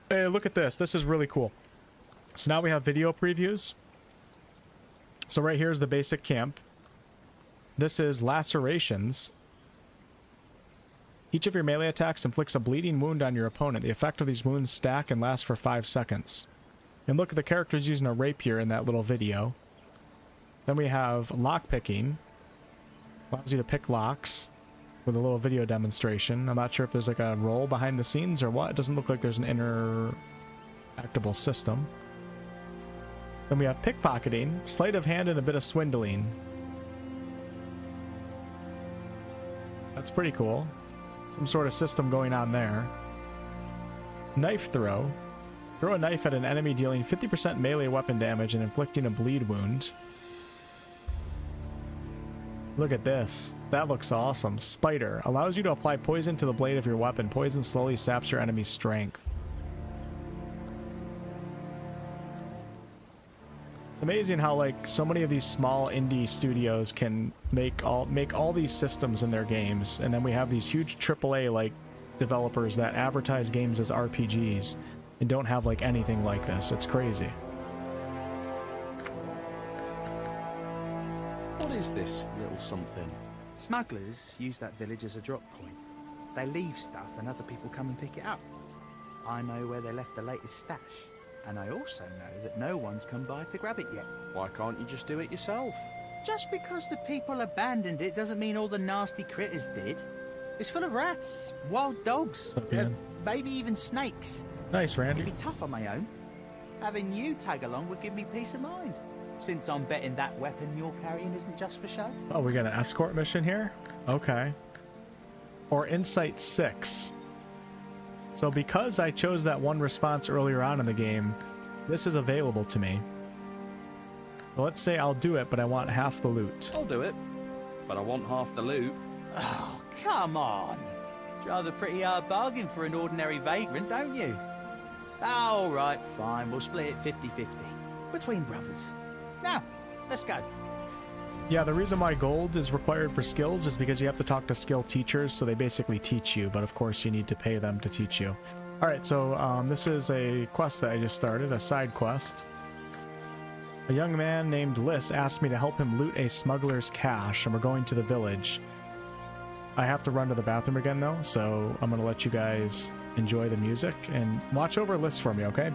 Speaker 1: Hey, look at this. This is really cool. So now we have video previews. So right here is the basic camp. This is lacerations. Each of your melee attacks inflicts a bleeding wound on your opponent. The effect of these wounds stack and last for 5 seconds. And look at the characters using a rapier in that little video. Then we have lockpicking. Allows you to pick locks with a little video demonstration. I'm not sure if there's like a roll behind the scenes or what. It doesn't look like there's an interactable system. Then we have pickpocketing, sleight of hand, and a bit of swindling. That's pretty cool. Some sort of system going on there. Knife throw. Throw a knife at an enemy dealing 50% melee weapon damage and inflicting a bleed wound. Look at this. That looks awesome. Spider. Allows you to apply poison to the blade of your weapon. Poison slowly saps your enemy's strength. It's amazing how like so many of these small indie studios can make all these systems in their games, and then we have these huge AAA like developers that advertise games as RPGs and don't have like anything like this. It's crazy.
Speaker 8: What is this little something?
Speaker 5: Smugglers use that village as a drop point. They leave stuff and other people come and pick it up. I know where they left the latest stash. And I also know that no one's come by to grab it yet.
Speaker 8: Why can't you just do it yourself?
Speaker 5: Just because the people abandoned it doesn't mean all the nasty critters did. It's full of rats, wild dogs, maybe even snakes.
Speaker 1: Nice, Randy.
Speaker 5: It'd be tough on my own. Having you tag along would give me peace of mind. Since I'm betting that weapon you're carrying isn't just for show.
Speaker 1: Oh, we got an escort mission here? Okay. Or Insight 6. So because I chose that one response earlier on in the game, this is available to me. So let's say I'll do it, but I want half the loot.
Speaker 8: I'll do it, but I want half the loot.
Speaker 5: Oh, come on. Drive a pretty hard bargain for an ordinary vagrant, don't you? All right, fine. We'll split it 50-50. Between brothers. Now, let's go.
Speaker 1: Yeah, the reason why gold is required for skills is because you have to talk to skill teachers, so they basically teach you, but of course you need to pay them to teach you. Alright, so this is a quest that I just started, a side quest. A young man named Liss asked me to help him loot a smuggler's cache, and we're going to the village. I have to run to the bathroom again, though, so I'm going to let you guys enjoy the music, and watch over Liss for me, okay?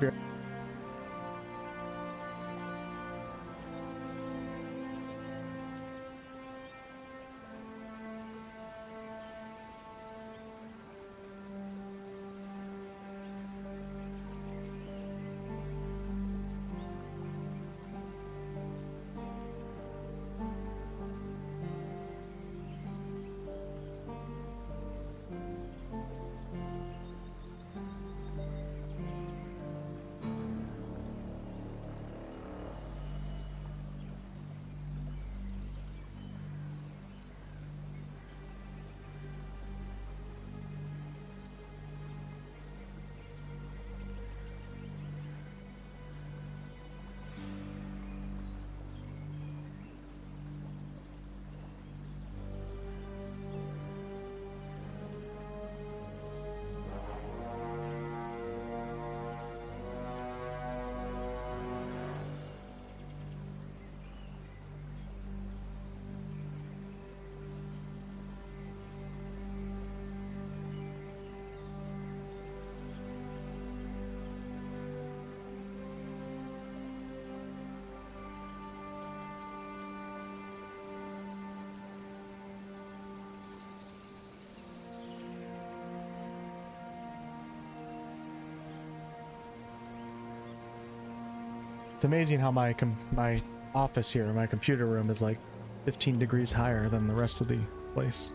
Speaker 1: It's amazing how my office here, my computer room, is like 15 degrees higher than the rest of the place.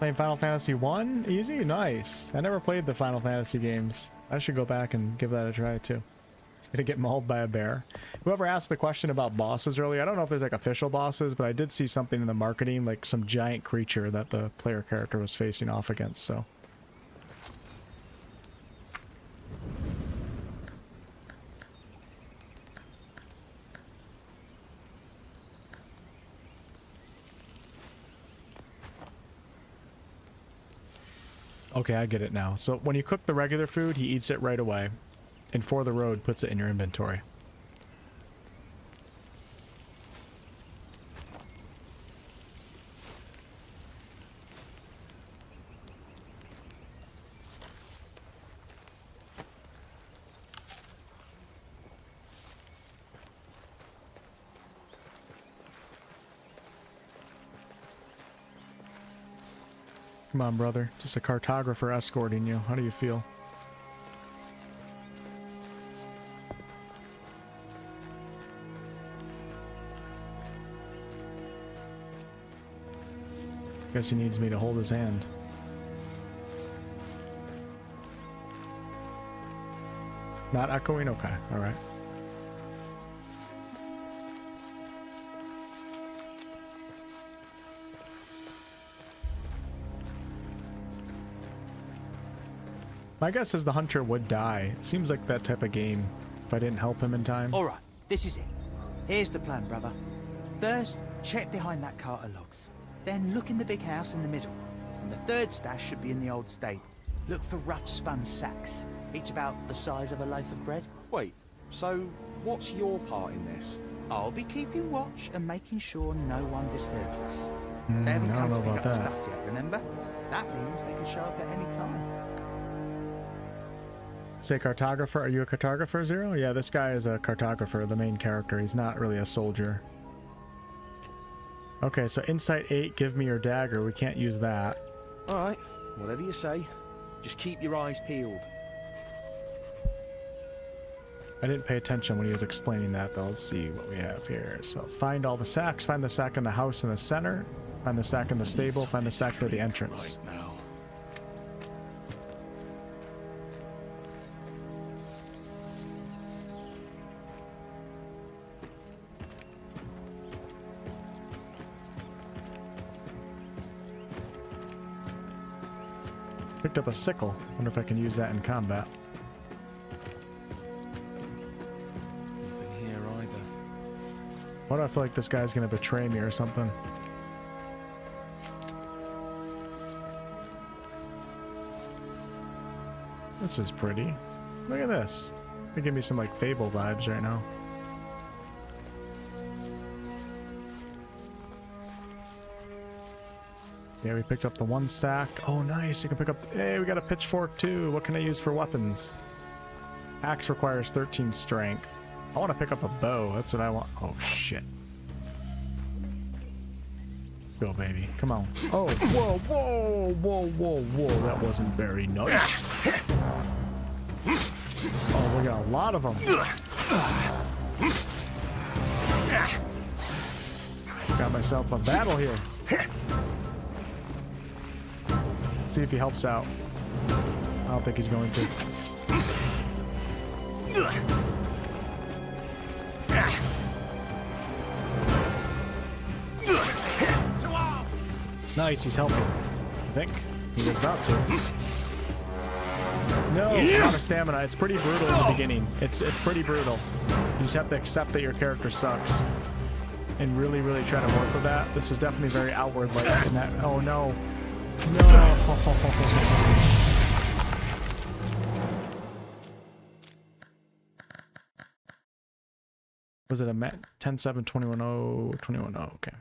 Speaker 1: Playing Final Fantasy 1? Easy? Nice. I never played the Final Fantasy games. I should go back and give that a try too. Gonna get mauled by a bear. Whoever asked the question about bosses earlier, I don't know if there's like official bosses, but I did see something in the marketing, like some giant creature that the player character was facing off against, so. Okay, I get it now. So when you cook the regular food, he eats it right away. And For the Road puts it in your inventory. Come on, brother. Just a cartographer escorting you. How do you feel? Guess he needs me to hold his hand. Not echoing? Okay, alright. My guess is the hunter would die. It seems like that type of game if I didn't help him in time.
Speaker 8: All right, this is it. Here's the plan, brother. First, check behind that cart of logs. Then look in the big house in the middle. And the third stash should be in the old stable. Look for rough spun sacks, each about the size of a loaf of bread.
Speaker 2: Wait, so what's your part in this?
Speaker 8: I'll be keeping watch and making sure no one disturbs us.
Speaker 1: I
Speaker 8: They haven't
Speaker 1: don't
Speaker 8: come
Speaker 1: know
Speaker 8: to pick
Speaker 1: about
Speaker 8: up the
Speaker 1: that.
Speaker 8: stuff yet, remember? That means they can show up at any time.
Speaker 1: Say cartographer. Are you a cartographer, Zero? Yeah, this guy is a cartographer, the main character. He's not really a soldier. Okay, so insight 8, give me your dagger. We can't use that.
Speaker 2: Alright, whatever you say. Just keep your eyes peeled.
Speaker 1: I didn't pay attention when he was explaining that, though. Let's see what we have here. So find all the sacks. Find the sack in the house in the center. Find the sack in the stable. Find the sack near the entrance.
Speaker 9: Right now.
Speaker 1: Picked up a sickle. Wonder if I can use that in combat.
Speaker 2: Nothing here either.
Speaker 1: Why do I feel like this guy's gonna betray me or something? This is pretty. Look at this. They give me some like Fable vibes right now. Yeah, we picked up the one sack. Oh, nice. You can pick up... Hey, we got a pitchfork, too. What can I use for weapons? Axe requires 13 strength. I want to pick up a bow. That's what I want. Oh, shit. Go, baby. Come on. Oh, whoa, whoa, whoa, whoa, whoa. That wasn't very nice. Oh, we got a lot of them. Got myself a battle here. See if he helps out. I don't think he's going to. Nice, he's helping. I think he was about to. No, not a stamina. It's pretty brutal in the beginning. It's pretty brutal. You just have to accept that your character sucks and really, really try to work with that. This is definitely very outward like in that. Oh no. No. Was it a 10-7, 21-0, 21-0? Okay.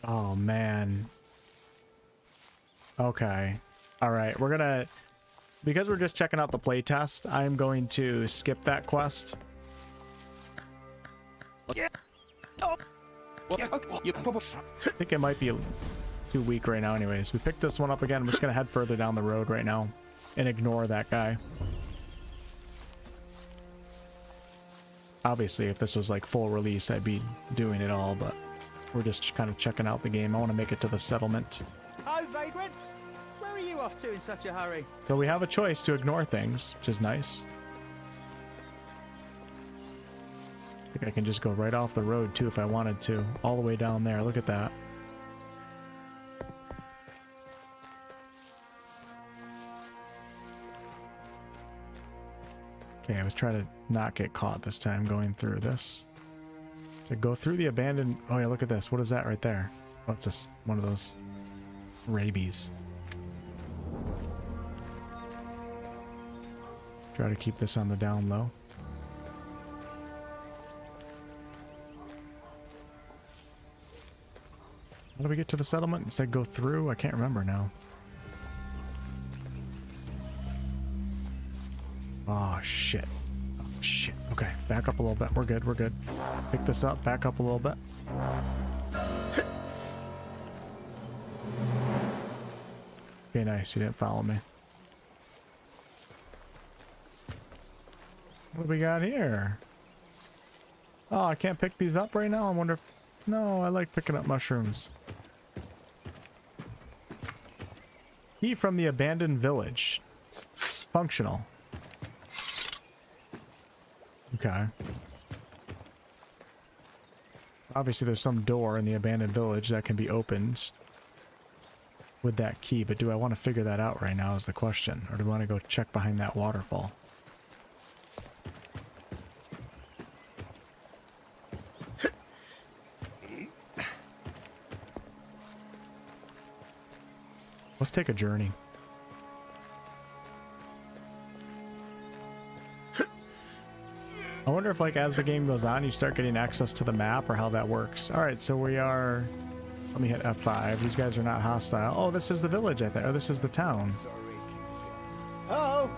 Speaker 1: Oh, man. Okay. All right. We're going to... Because we're just checking out the playtest, I'm going to skip that quest.
Speaker 8: Yeah. Oh.
Speaker 1: I think it might be too weak right now anyways. We picked this one up again. We're just going to head further down the road right now and ignore that guy. Obviously, if this was like full release, I'd be doing it all, but we're just kind of checking out the game. I want to make it to the settlement.
Speaker 8: Hi, Vagrant. Where are you off to in such a hurry?
Speaker 1: So we have a choice to ignore things, which is nice. I think I can just go right off the road too if I wanted to. All the way down there. Look at that. Okay, I was trying to not get caught this time going through this. To go through the abandoned... Oh yeah, look at this. What is that right there? Oh, it's just one of those rabies. Try to keep this on the down low. How do we get to the settlement? Instead go through? I can't remember now. Oh, shit. Oh, shit. Okay, back up a little bit. We're good, we're good. Pick this up, back up a little bit. Okay, nice. You didn't follow me. What do we got here? Oh, I can't pick these up right now? I wonder if... No, I like picking up mushrooms. Key from the abandoned village. Functional. Okay. Obviously there's some door in the abandoned village that can be opened with that key, but do I want to figure that out right now is the question. Or do I want to go check behind that waterfall? Let's take a journey. I wonder if, like, as the game goes on, you start getting access to the map or how that works. Alright, so we are... Let me hit F5. These guys are not hostile. Oh, this is the village, I think. Or this is the town.
Speaker 3: Oh!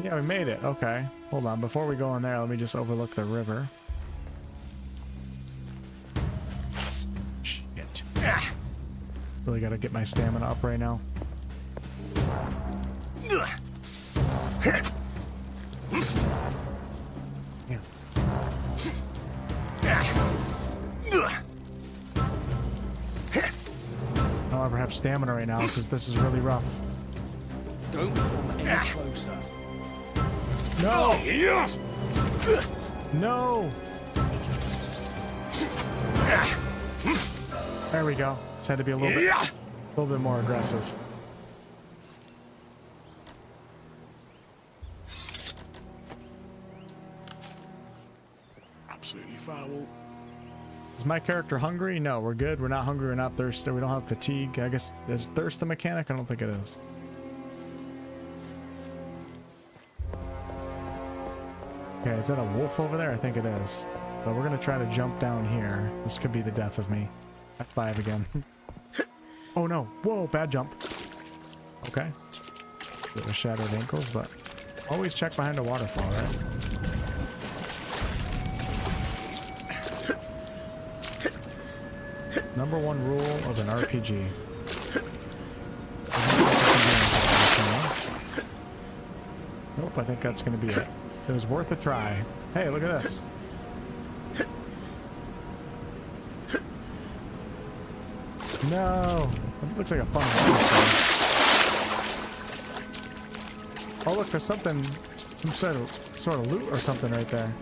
Speaker 1: Yeah, we made it. Okay. Hold on. Before we go in there, let me just overlook the river. Shit. Really gotta get my stamina up right now. Yeah. I don't ever have stamina right now because this is really rough.
Speaker 8: Don't come any closer.
Speaker 1: No! No! There we go. Just had to be a little bit more aggressive.
Speaker 9: Absolutely foul.
Speaker 1: Is my character hungry? No, we're good. We're not hungry. We're not thirsty. We don't have fatigue. I guess, is thirst a mechanic? I don't think it is. Okay, is that a wolf over there? I think it is. So we're going to try to jump down here. This could be the death of me. F5 again. Oh no. Whoa, bad jump. Okay. Bit of shattered ankles, but always check behind a waterfall, right? Number one rule of an RPG. Nope, I think that's going to be it. It was worth a try. Hey, look at this. No! It looks like a fun one. Oh look, there's something, some sort of loot or something right there.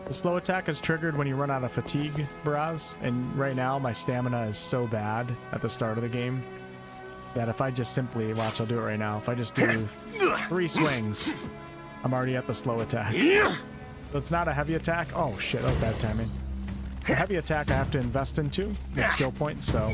Speaker 1: The slow attack is triggered when you run out of fatigue, Baraz, and right now my stamina is so bad at the start of the game that if I just simply, watch, I'll do it right now, if I just do 3 swings, I'm already at the slow attack. So it's not a heavy attack. Oh shit, that was bad timing. The heavy attack I have to invest into with skill points, so...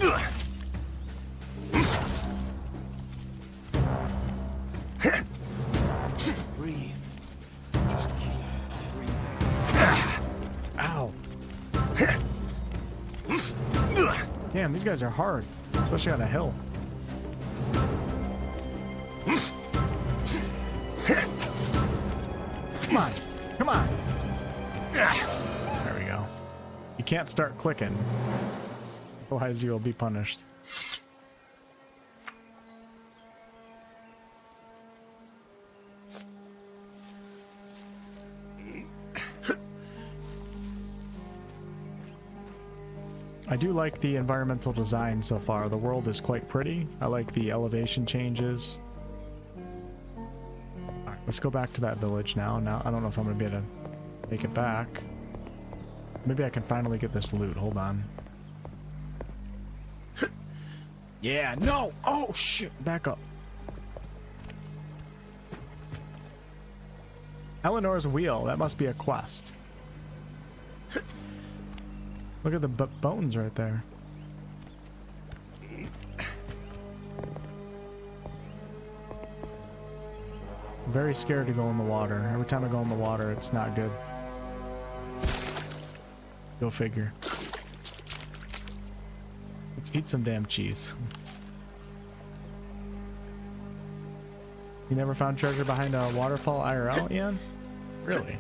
Speaker 1: Damn, these guys are hard, especially on a hill. Come on, come on. There we go. You can't start clicking, otherwise you will be punished. I do like the environmental design so far. The world is quite pretty. I like the elevation changes. Alright, let's go back to that village now. Now, I don't know if I'm going to be able to make it back. Maybe I can finally get this loot. Hold on. Yeah, no! Oh, shit! Back up. Eleanor's wheel. That must be a quest. Look at the bones right there. I'm very scared to go in the water. Every time I go in the water, it's not good. Go figure. Let's eat some damn cheese. You never found treasure behind a waterfall IRL, Ian? Really?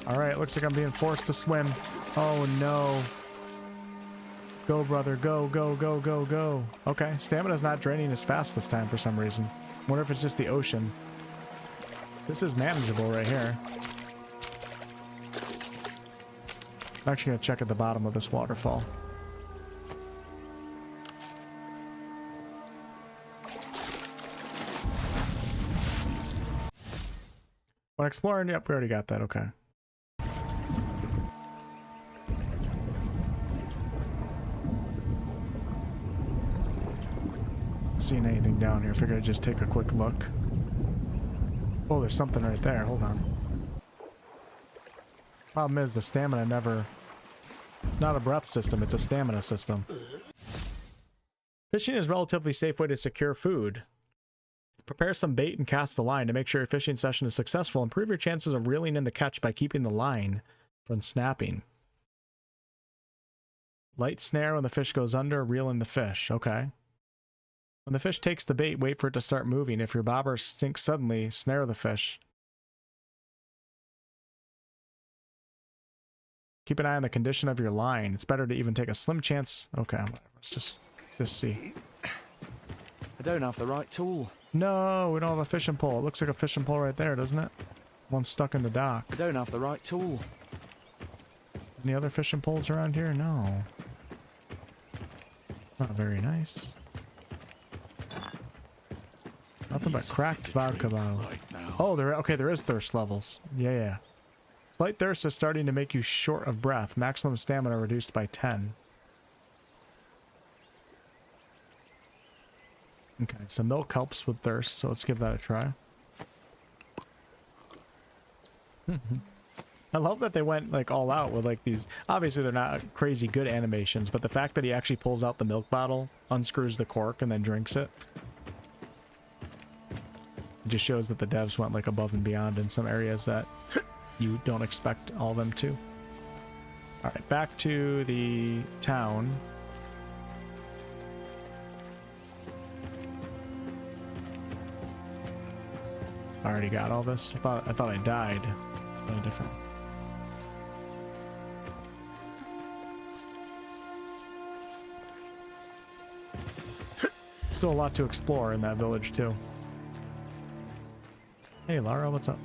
Speaker 1: Alright, looks like I'm being forced to swim. Oh no. Go, brother. Go, go, go, go, go. Okay, stamina's not draining as fast this time for some reason. Wonder if it's just the ocean. This is manageable right here. I'm actually gonna check at the bottom of this waterfall. When exploring, yep, we already got that, okay. Seeing anything down here, figured I'd just take a quick look. Oh, there's something right there, hold on. Problem is, the stamina never... It's not a breath system, it's a stamina system. Fishing is a relatively safe way to secure food. Prepare some bait and cast the line to make sure your fishing session is successful. Improve your chances of reeling in the catch by keeping the line from snapping. Light snare when the fish goes under, reel in the fish. Okay. When the fish takes the bait, wait for it to start moving. If your bobber sinks suddenly, snare the fish. Keep an eye on the condition of your line. It's better to even take a slim chance. Okay, whatever. Let's just see.
Speaker 8: I don't have the right tool.
Speaker 1: No, we don't have a fishing pole. It looks like a fishing pole right there, doesn't it? One stuck in the dock.
Speaker 8: I don't have the right tool.
Speaker 1: Any other fishing poles around here? No. Not very nice. Nothing but cracked vodka bottle. Oh, there is thirst levels. Yeah. Slight thirst is starting to make you short of breath. Maximum stamina reduced by 10. Okay, so milk helps with thirst, so let's give that a try. I love that they went like all out with like these. Obviously they're not crazy good animations, but the fact that he actually pulls out the milk bottle, unscrews the cork, and then drinks it. It just shows that the devs went like above and beyond in some areas that you don't expect all of them to. Alright, back to the town. I already got all this. I thought I died. Really different. Still a lot to explore in that village too. Hey Lara, what's up?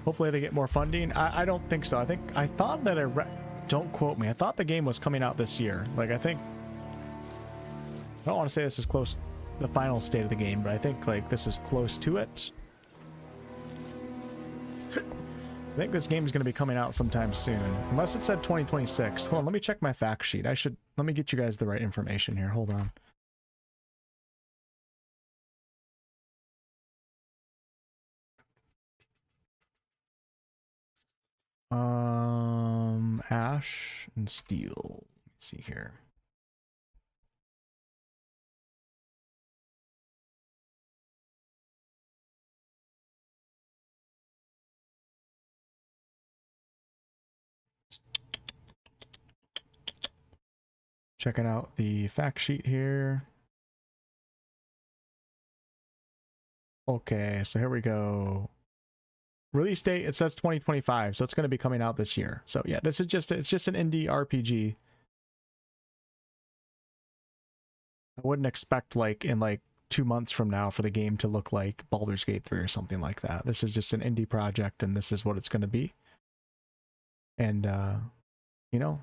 Speaker 1: Hopefully they get more funding. I don't think so. I thought that don't quote me. I thought the game was coming out this year. Like I don't want to say this is close the final state of the game, but I think like this is close to it. I think this game is going to be coming out sometime soon, unless it said 2026. Hold on, let me check my fact sheet. Let me get you guys the right information here. Hold on. Ash and steel. Let's see here. Checking out the fact sheet here. Okay, so here we go. Release date, it says 2025, so it's going to be coming out this year. So yeah, it's just an indie RPG. I wouldn't expect like in like 2 months from now for the game to look like Baldur's Gate 3 or something like that. This is just an indie project and this is what it's going to be. And you know,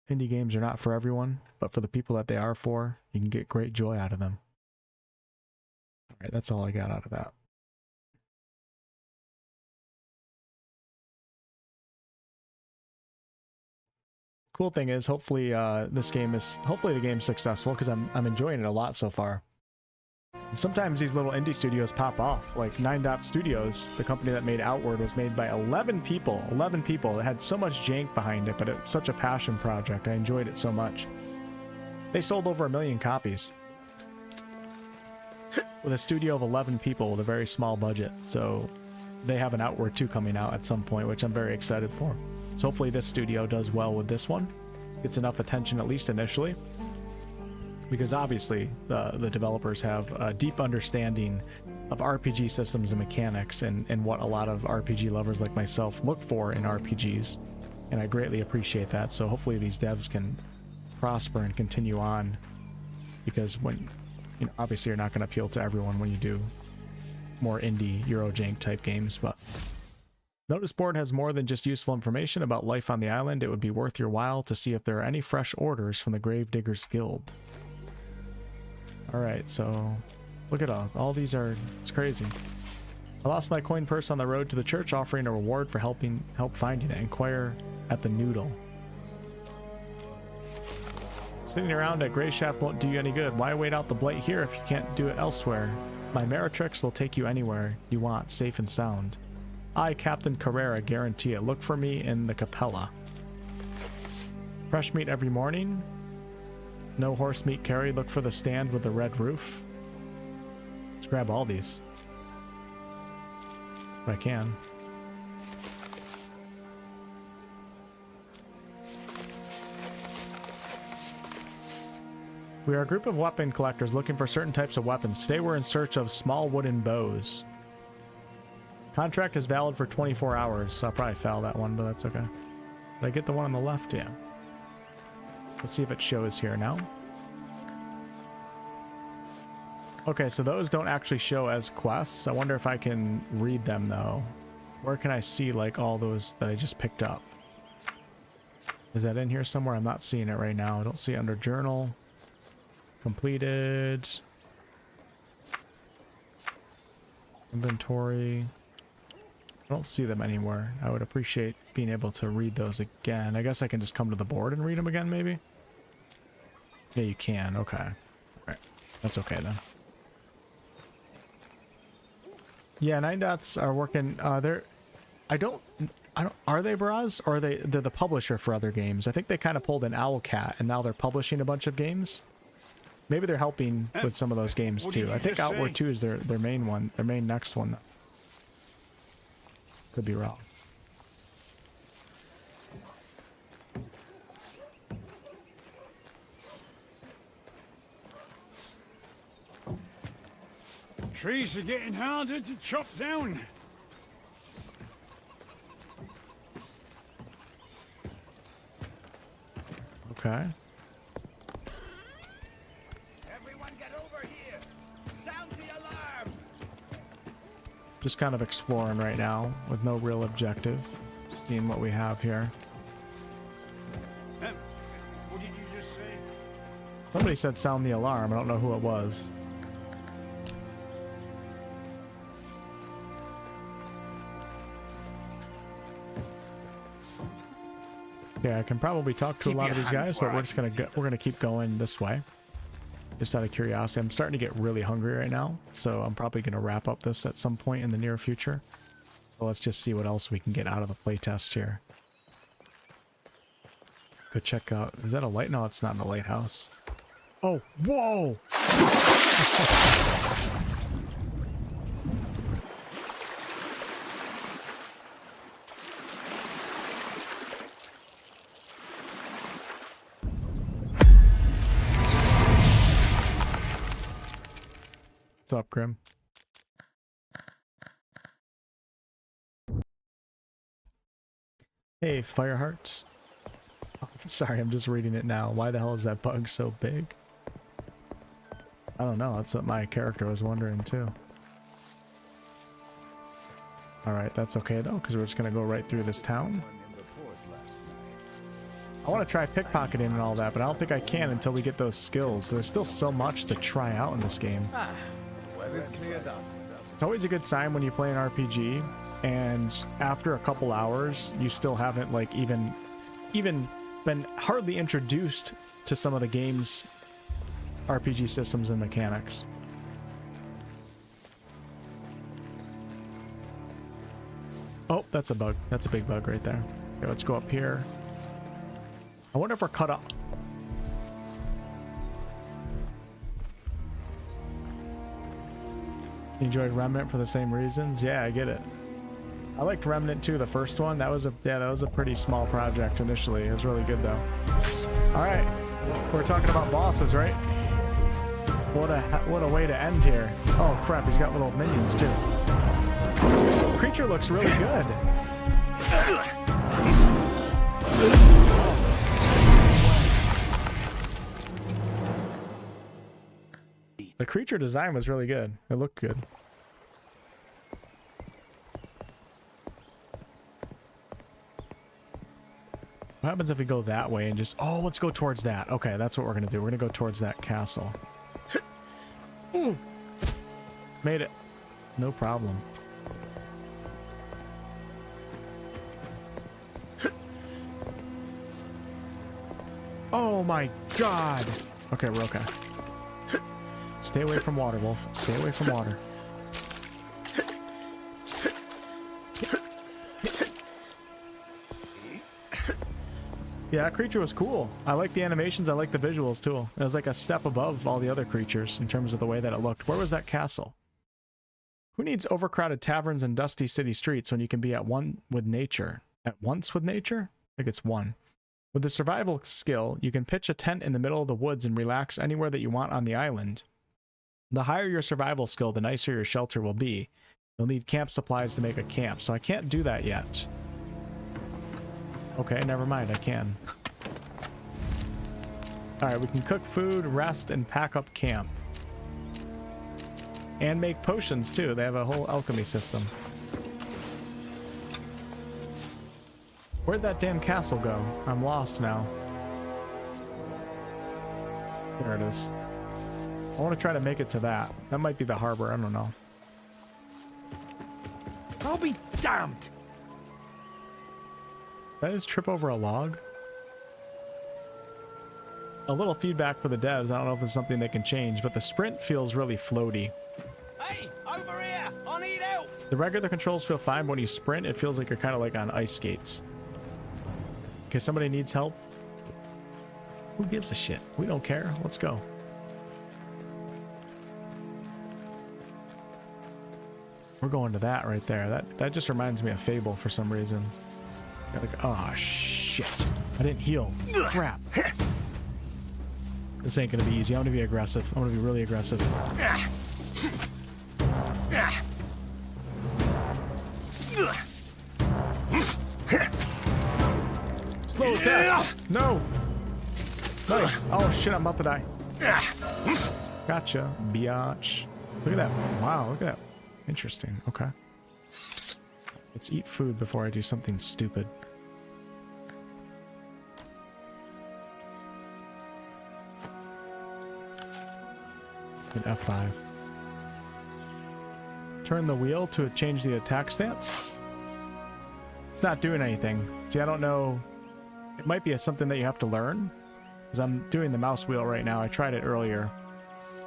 Speaker 1: indie games are not for everyone, but for the people that they are for, you can get great joy out of them. All right, that's all I got out of that. Cool thing is, hopefully the game's successful because I'm enjoying it a lot so far. Sometimes these little indie studios pop off. Like 9 Dot Studios, the company that made Outward, was made by 11 people. 11 people. It had so much jank behind it, but it's such a passion project. I enjoyed it so much. They sold over 1 million copies. With a studio of 11 people with a very small budget. So they have an Outward 2 coming out at some point, which I'm very excited for. So hopefully this studio does well with this one. Gets enough attention, at least initially. because obviously the developers have a deep understanding of RPG systems and mechanics and what a lot of RPG lovers like myself look for in RPGs, and I greatly appreciate that. So hopefully these devs can prosper and continue on, because when, you know, obviously you're not going to appeal to everyone when you do more indie Eurojank type games. But notice board has more than just useful information about life on the island. It would be worth your while to see if there are any fresh orders from the Gravediggers Guild. Alright, so look at all these are, it's crazy. I lost my coin purse on the road to the church, offering a reward for help finding it. Inquire at the Noodle. Sitting around at Grayshaft won't do you any good. Why wait out the blight here if you can't do it elsewhere? My Meritrix will take you anywhere you want, safe and sound. I, Captain Carrera, guarantee it. Look for me in the Capella. Fresh meat every morning. No horse meat carry. Look for the stand with the red roof. Let's grab all these. If I can. We are a group of weapon collectors looking for certain types of weapons. Today we're in search of small wooden bows. Contract is valid for 24 hours, so I'll probably foul that one, but that's okay. Did I get the one on the left? Yeah. Let's see if it shows here now. Okay, so those don't actually show as quests. I wonder if I can read them, though. Where can I see, like, all those that I just picked up? Is that in here somewhere? I'm not seeing it right now. I don't see it under journal. Completed. Inventory. I don't see them anywhere. I would appreciate being able to read those again. I guess I can just come to the board and read them again, maybe? Yeah, you can. Okay. Alright. That's okay, then. Yeah, 9 Dots are working. They're... I don't... Are they Braz? Or they're the publisher for other games? I think they kind of pulled an Owlcat, and now they're publishing a bunch of games. Maybe they're helping with some of those games, too. I think Outward 2 is their main one. Their main next one, though. Could be wrong.
Speaker 10: Trees are getting harder to chop down.
Speaker 1: Okay.
Speaker 4: Everyone get over here! Sound the alarm!
Speaker 1: Just kind of exploring right now with no real objective. Seeing what we have here.
Speaker 10: What did you just say?
Speaker 1: Somebody said sound the alarm. I don't know who it was. Yeah, I can probably talk to a lot of these guys, but we're just gonna keep going this way. Just out of curiosity, I'm starting to get really hungry right now, so I'm probably gonna wrap up this at some point in the near future. So let's just see what else we can get out of the playtest here. Go check out. Is that a light? No, it's not in the lighthouse. Oh, whoa! What's up, Grim? Hey, Fireheart. Oh, I'm sorry, I'm just reading it now. Why the hell is that bug so big? I don't know. That's what my character was wondering, too. Alright, that's okay, though, because we're just going to go right through this town. I want to try pickpocketing and all that, but I don't think I can until we get those skills. There's still so much to try out in this game. It's always a good sign when you play an RPG, and after a couple hours, you still haven't, like, even been hardly introduced to some of the game's RPG systems and mechanics. Oh, that's a bug. That's a big bug right there. Okay, let's go up here. I wonder if we're cut up. You enjoyed Remnant for the same reasons? Yeah, I get it. I liked Remnant too, the first one. That was a pretty small project initially. It was really good though. All right, we're talking about bosses, right? What a way to end here. Oh crap, he's got little minions too. Creature looks really good. The creature design was really good. It looked good. What happens if we go that way and just... Oh, let's go towards that. Okay, that's what we're going to do. We're going to go towards that castle. Made it. No problem. Oh my god. Okay, we're okay. Stay away from water, Wolf. Stay away from water. Yeah, that creature was cool. I like the animations. I like the visuals too. It was like a step above all the other creatures in terms of the way that it looked. Where was that castle? Who needs overcrowded taverns and dusty city streets when you can be at one with nature? At once with nature? I think it's one. With the survival skill, you can pitch a tent in the middle of the woods and relax anywhere that you want on the island. The higher your survival skill, the nicer your shelter will be. You'll need camp supplies to make a camp, so I can't do that yet. Okay, never mind, I can. Alright, we can cook food, rest, and pack up camp. And make potions, too. They have a whole alchemy system. Where'd that damn castle go? I'm lost now. There it is. I want to try to make it to that. That might be the harbor, I don't know.
Speaker 6: I'll be damned!
Speaker 1: Did I just trip over a log? A little feedback for the devs. I don't know if it's something they can change, but the sprint feels really floaty.
Speaker 5: Hey, over here! I need help!
Speaker 1: The regular controls feel fine, but when you sprint, it feels like you're kind of like on ice skates. Okay, somebody needs help. Who gives a shit? We don't care. Let's go. We're going to that right there. That just reminds me of Fable for some reason. Like, oh shit. I didn't heal. Crap. This ain't gonna be easy. I'm gonna be aggressive. I'm gonna be really aggressive. Slow attack. No. Nice. Oh shit, I'm about to die. Gotcha, biatch. Look at that. Wow, look at that. Interesting. Okay. Let's eat food before I do something stupid. Hit F5. Turn the wheel to change the attack stance. It's not doing anything. See, I don't know. It might be something that you have to learn. Because I'm doing the mouse wheel right now. I tried it earlier.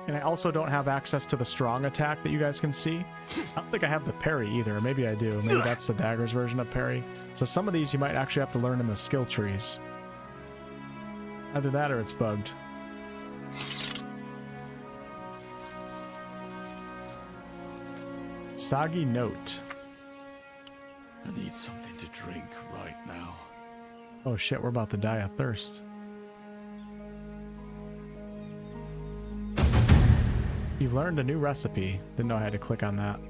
Speaker 1: And I also don't have access to the strong attack that you guys can see. I don't think I have the parry either. Or maybe I do. Maybe that's the daggers version of parry. So some of these you might actually have to learn in the skill trees. Either that or it's bugged. Soggy note.
Speaker 9: I need something to drink right now.
Speaker 1: Oh shit, we're about to die of thirst. You've learned a new recipe. Didn't know I had to click on that.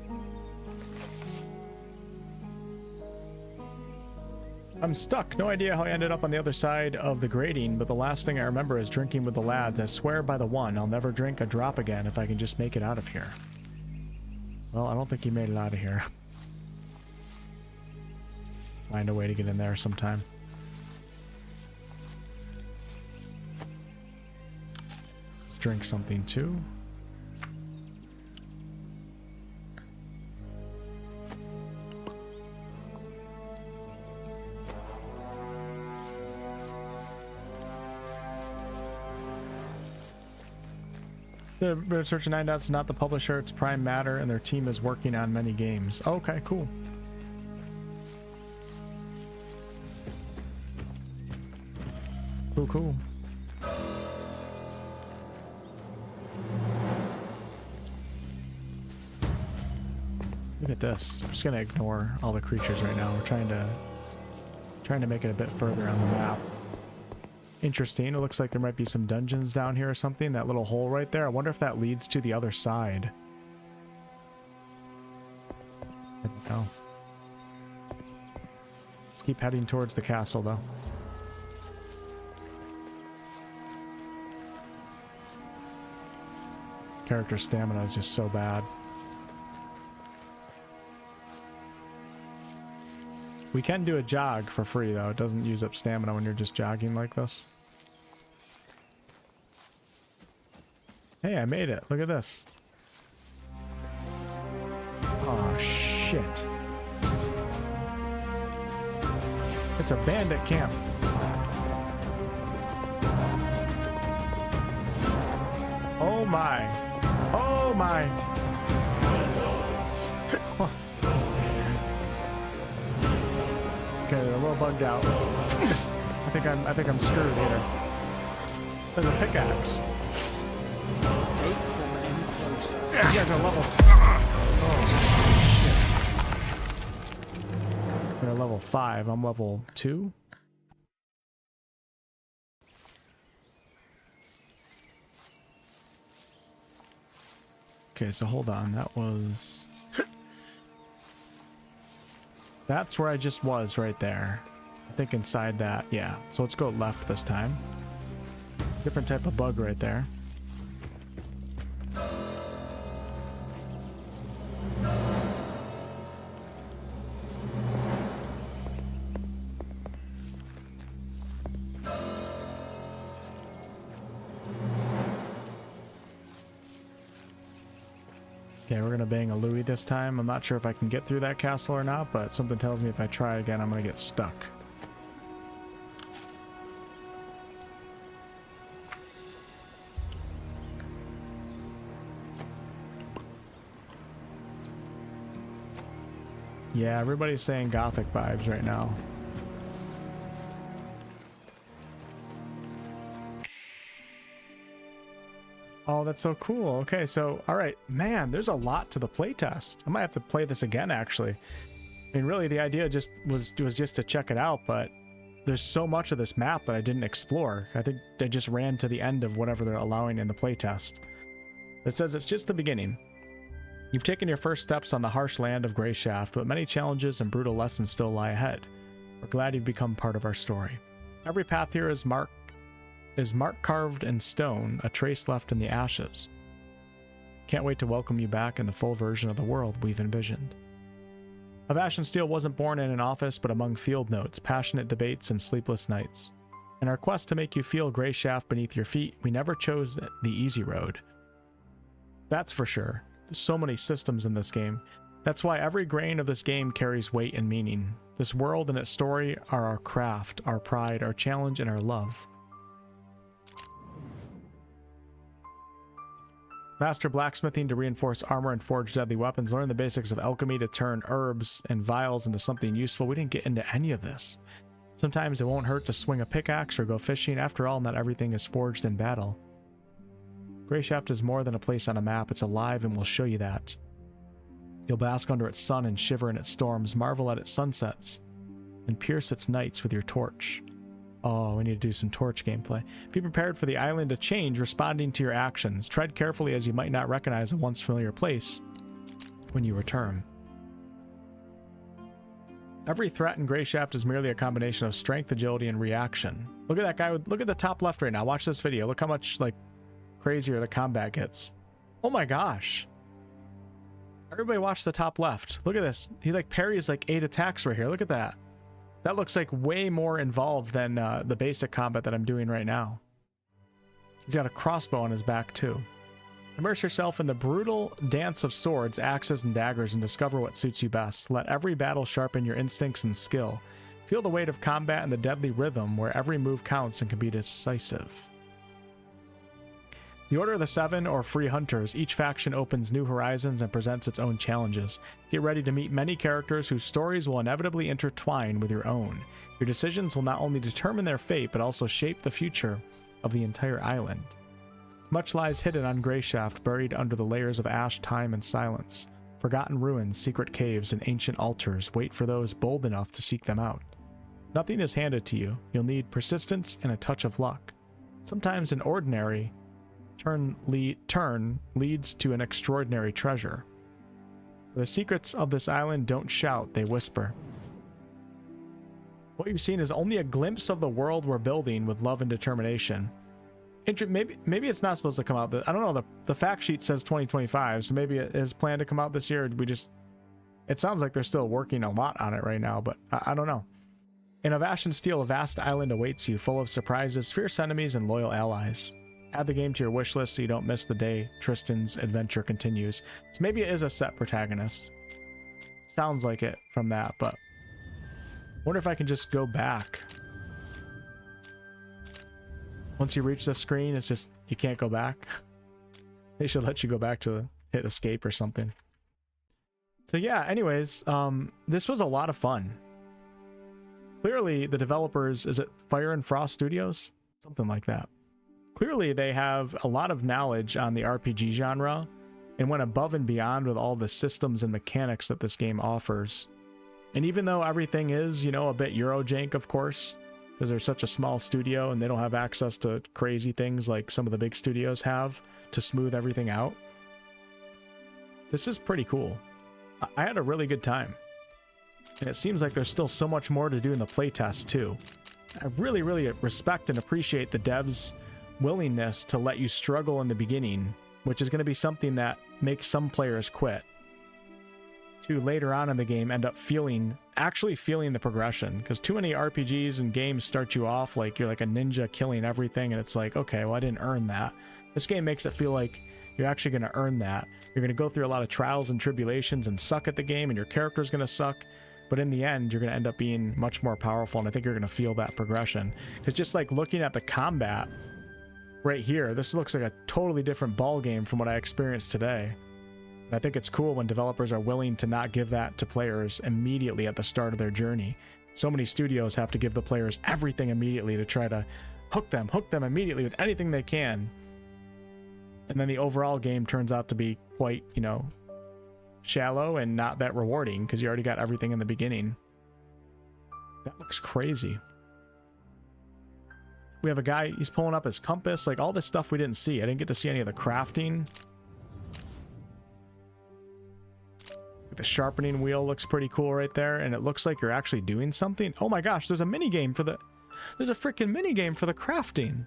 Speaker 1: I'm stuck. No idea how I ended up on the other side of the grating, but the last thing I remember is drinking with the lads. I swear by the one, I'll never drink a drop again if I can just make it out of here. Well, I don't think he made it out of here. Find a way to get in there sometime. Let's drink something too. The Research 9 Dots is not the publisher, it's Prime Matter, and their team is working on many games. Okay, cool. Cool, cool. Look at this. I'm just gonna ignore all the creatures right now. We're trying to make it a bit further on the map. Interesting. It looks like there might be some dungeons down here or something. That little hole right there. I wonder if that leads to the other side. I don't know. Let's keep heading towards the castle, though. Character stamina is just so bad. We can do a jog for free, though. It doesn't use up stamina when you're just jogging like this. Hey, I made it. Look at this. Oh, shit. It's a bandit camp. Oh my. Oh my. Okay, they're a little bugged out. I think I'm screwed here. There's a pickaxe.
Speaker 8: Don't come any closer.
Speaker 1: You guys are level. Oh shit. They're level 5. I'm level 2. Okay, so hold on. That was... That's where I just was right there. I think inside that, yeah. So let's go left this time. Different type of bug right there. Okay, we're gonna bang a Louis this time. I'm not sure if I can get through that castle or not, but something tells me if I try again, I'm gonna get stuck. Yeah, everybody's saying Gothic vibes right now. Oh, that's so cool. Okay, so, all right. Man, there's a lot to the playtest. I might have to play this again, actually. I mean, really, the idea just was just to check it out, but there's so much of this map that I didn't explore. I think they just ran to the end of whatever they're allowing in the playtest. It says it's just the beginning. You've taken your first steps on the harsh land of Greyshaft, but many challenges and brutal lessons still lie ahead. We're glad you've become part of our story. Every path here is mark carved in stone, a trace left in the ashes. Can't wait to welcome you back in the full version of the world we've envisioned. Of Ashen Steel wasn't born in an office, but among field notes, passionate debates, and sleepless nights. In our quest to make you feel Greyshaft beneath your feet, we never chose the easy road. That's for sure. There's so many systems in this game. That's why every grain of this game carries weight and meaning. This world and its story are our craft, our pride, our challenge, and our love. Master blacksmithing to reinforce armor and forge deadly weapons. Learn the basics of alchemy to turn herbs and vials into something useful. We didn't get into any of this. Sometimes it won't hurt to swing a pickaxe or go fishing. After all, not everything is forged in battle. Greyshaft is more than a place on a map. It's alive and we'll show you that. You'll bask under its sun and shiver in its storms, marvel at its sunsets, and pierce its nights with your torch. Oh, we need to do some torch gameplay. Be prepared for the island to change, responding to your actions. Tread carefully as you might not recognize a once familiar place when you return. Every threat in Greyshaft is merely a combination of strength, agility, and reaction. Look at that guy. Look at the top left right now. Watch this video. Look how much, like, crazier the combat gets. Oh my gosh. Everybody watch the top left. Look at this. He, like, parries, like, 8 attacks right here. Look at that. That looks like way more involved than the basic combat that I'm doing right now. He's got a crossbow on his back, too. Immerse yourself in the brutal dance of swords, axes, and daggers and discover what suits you best. Let every battle sharpen your instincts and skill. Feel the weight of combat and the deadly rhythm where every move counts and can be decisive. The Order of the Seven, or Free Hunters, each faction opens new horizons and presents its own challenges. Get ready to meet many characters whose stories will inevitably intertwine with your own. Your decisions will not only determine their fate, but also shape the future of the entire island. Much lies hidden on Greyshaft, buried under the layers of ash, time, and silence. Forgotten ruins, secret caves, and ancient altars wait for those bold enough to seek them out. Nothing is handed to you. You'll need persistence and a touch of luck. Sometimes an ordinary turn leads to an extraordinary treasure. The secrets of this island don't shout, they whisper. What you've seen is only a glimpse of the world we're building with love and determination. Maybe it's not supposed to come out. I don't know. The fact sheet says 2025, so maybe it is planned to come out this year. It sounds like they're still working a lot on it right now, but I don't know. In Avashin Steel, a vast island awaits you, full of surprises, fierce enemies, and loyal allies. Add the game to your wish list so you don't miss the day Tristan's adventure continues. So maybe it is a set protagonist. Sounds like it from that, but wonder if I can just go back. Once you reach the screen, it's just, you can't go back. They should let you go back to hit escape or something. So yeah, anyways, this was a lot of fun. Clearly, the developers, is it Fire and Frost Studios? Something like that. Clearly, they have a lot of knowledge on the RPG genre and went above and beyond with all the systems and mechanics that this game offers. And even though everything is, you know, a bit Eurojank, of course, because they're such a small studio and they don't have access to crazy things like some of the big studios have to smooth everything out, this is pretty cool. I had a really good time. And it seems like there's still so much more to do in the playtest too. I really, really respect and appreciate the devs' willingness to let you struggle in the beginning, which is going to be something that makes some players quit, to later on in the game end up actually feeling the progression. Because too many RPGs and games start you off like you're like a ninja killing everything, and it's like, okay, well, I didn't earn that. This game makes it feel like you're actually going to earn that. You're going to go through a lot of trials and tribulations and suck at the game, and your character's going to suck. But in the end, you're going to end up being much more powerful, and I think you're going to feel that progression. Because just like looking at the combat right here, this looks like a totally different ball game from what I experienced today. And I think it's cool when developers are willing to not give that to players immediately at the start of their journey. So many studios have to give the players everything immediately to try to hook them immediately with anything they can. And then the overall game turns out to be quite, you know, shallow and not that rewarding because you already got everything in the beginning. That looks crazy. We have a guy, he's pulling up his compass, like all this stuff we didn't see. I didn't get to see any of the crafting. The sharpening wheel looks pretty cool right there, and it looks like you're actually doing something. Oh my gosh, there's a mini game for the freaking mini game for the crafting.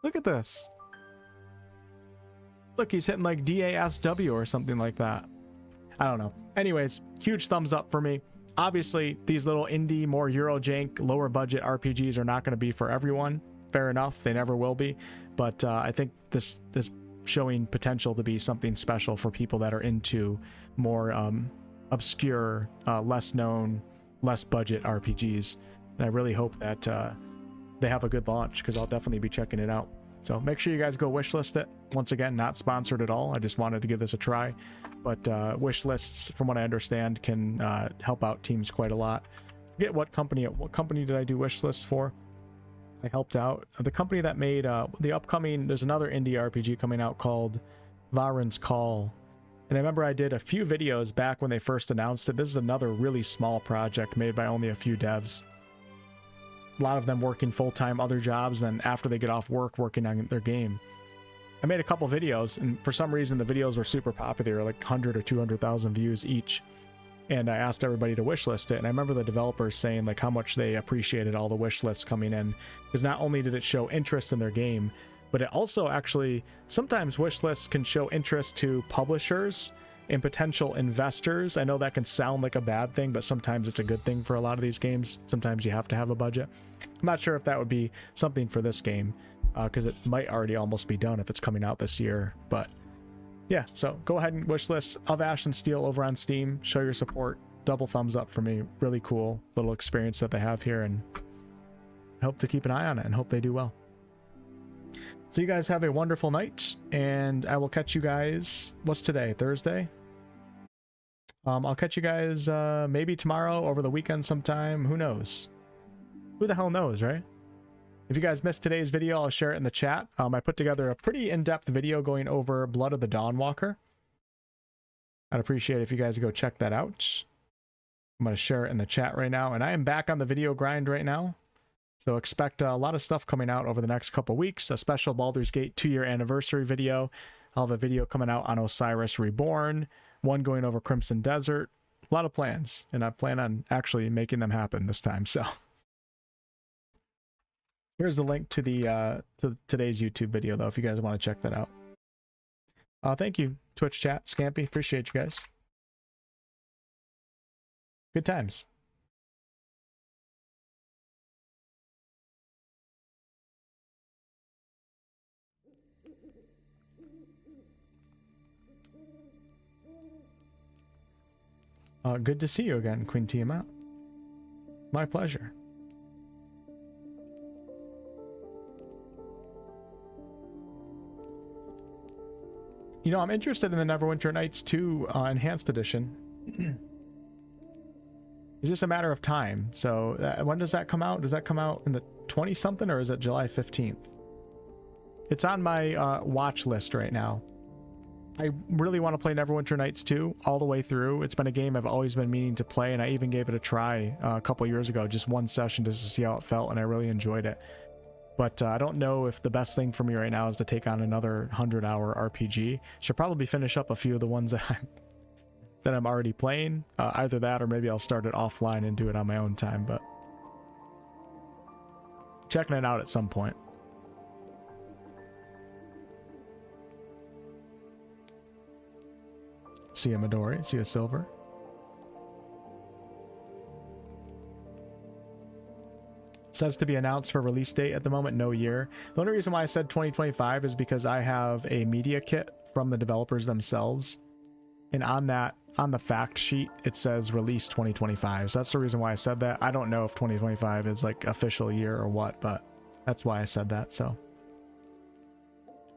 Speaker 1: Look at this. Look, he's hitting like DASW or something like that. I don't know. Anyways, huge thumbs up for me. Obviously, these little indie, more Eurojank, lower budget RPGs are not going to be for everyone. Fair enough, they never will be. But I think this showing potential to be something special for people that are into more obscure, less known, less budget RPGs. And I really hope that they have a good launch, because I'll definitely be checking it out. So make sure you guys go wishlist it. Once again, not sponsored at all. I just wanted to give this a try. But wish lists, from what I understand, can help out teams quite a lot. Forget what company did I do wish lists for? I helped out the company that made the upcoming, there's another indie RPG coming out called Varen's Call. And I remember I did a few videos back when they first announced it. This is another really small project made by only a few devs. A lot of them working full-time other jobs, and then after they get off work, working on their game. I made a couple videos, and for some reason the videos were super popular, like 100 or 200,000 views each. And I asked everybody to wishlist it, and I remember the developers saying like how much they appreciated all the wish lists coming in, because not only did it show interest in their game, but it also actually, sometimes wish lists can show interest to publishers and potential investors. I know that can sound like a bad thing, but sometimes it's a good thing for a lot of these games. Sometimes you have to have a budget. I'm not sure if that would be something for this game, because it might already almost be done if it's coming out this year. But yeah, so go ahead and wishlist Of Ash and Steel over on Steam. Show your support. Double thumbs up for me. Really cool little experience that they have here, and I hope to keep an eye on it and hope they do well. So you guys have a wonderful night, and I will catch you guys, what's today, Thursday? I'll catch you guys maybe tomorrow, over the weekend sometime, who knows? Who the hell knows, right? If you guys missed today's video, I'll share it in the chat. I put together a pretty in-depth video going over Blood of the Dawnwalker. I'd appreciate it if you guys go check that out. I'm going to share it in the chat right now. And I am back on the video grind right now. So expect a lot of stuff coming out over the next couple weeks. A special Baldur's Gate 2-year anniversary video. I'll have a video coming out on Osiris Reborn. One going over Crimson Desert. A lot of plans. And I plan on actually making them happen this time. So here's the link to the to today's YouTube video, though, if you guys want to check that out. Thank you, Twitch chat. Scampy, appreciate you guys. Good times. Good to see you again, Queen Tiamat. My pleasure. You know, I'm interested in the Neverwinter Nights 2 Enhanced Edition. It's just a matter of time. So when does that come out? Does that come out in the 20-something, or is it July 15th? It's on my watch list right now. I really want to play Neverwinter Nights 2 all the way through. It's been a game I've always been meaning to play, and I even gave it a try a couple years ago, just one session just to see how it felt, and I really enjoyed it. But I don't know if the best thing for me right now is to take on another 100-hour RPG. Should probably finish up a few of the ones that I'm already playing. Either that, or maybe I'll start it offline and do it on my own time, but checking it out at some point. See a Midori, see a Silver. Says to be announced for release date at the moment, no year. The only reason why I said 2025 is because I have a media kit from the developers themselves. And on the fact sheet, it says release 2025. So that's the reason why I said that. I don't know if 2025 is like official year or what, but that's why I said that. So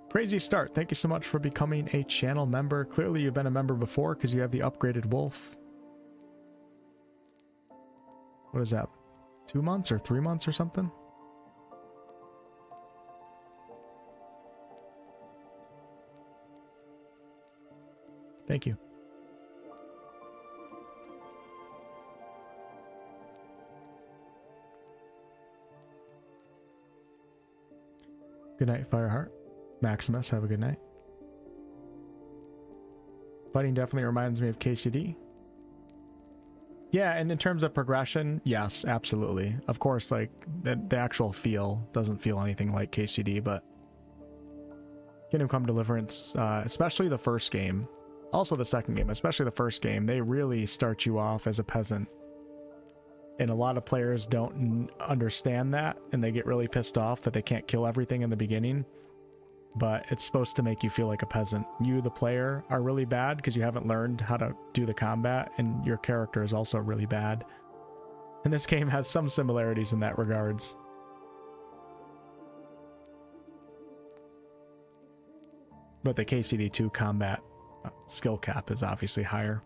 Speaker 1: Crazy Start, thank you so much for becoming a channel member. Clearly you've been a member before because you have the upgraded wolf. What is that? 2 months or 3 months or something? Thank you. Good night, Fireheart. Maximus, have a good night. Fighting definitely reminds me of KCD. Yeah, and in terms of progression, yes, absolutely. Of course, like, the actual feel doesn't feel anything like KCD, but Kingdom Come Deliverance, especially the first game, also the second game, especially the first game, they really start you off as a peasant. And a lot of players don't understand that, and they get really pissed off that they can't kill everything in the beginning. But it's supposed to make you feel like a peasant. You, the player, are really bad because you haven't learned how to do the combat, and your character is also really bad. And this game has some similarities in that regards. But the KCD2 combat skill cap is obviously higher.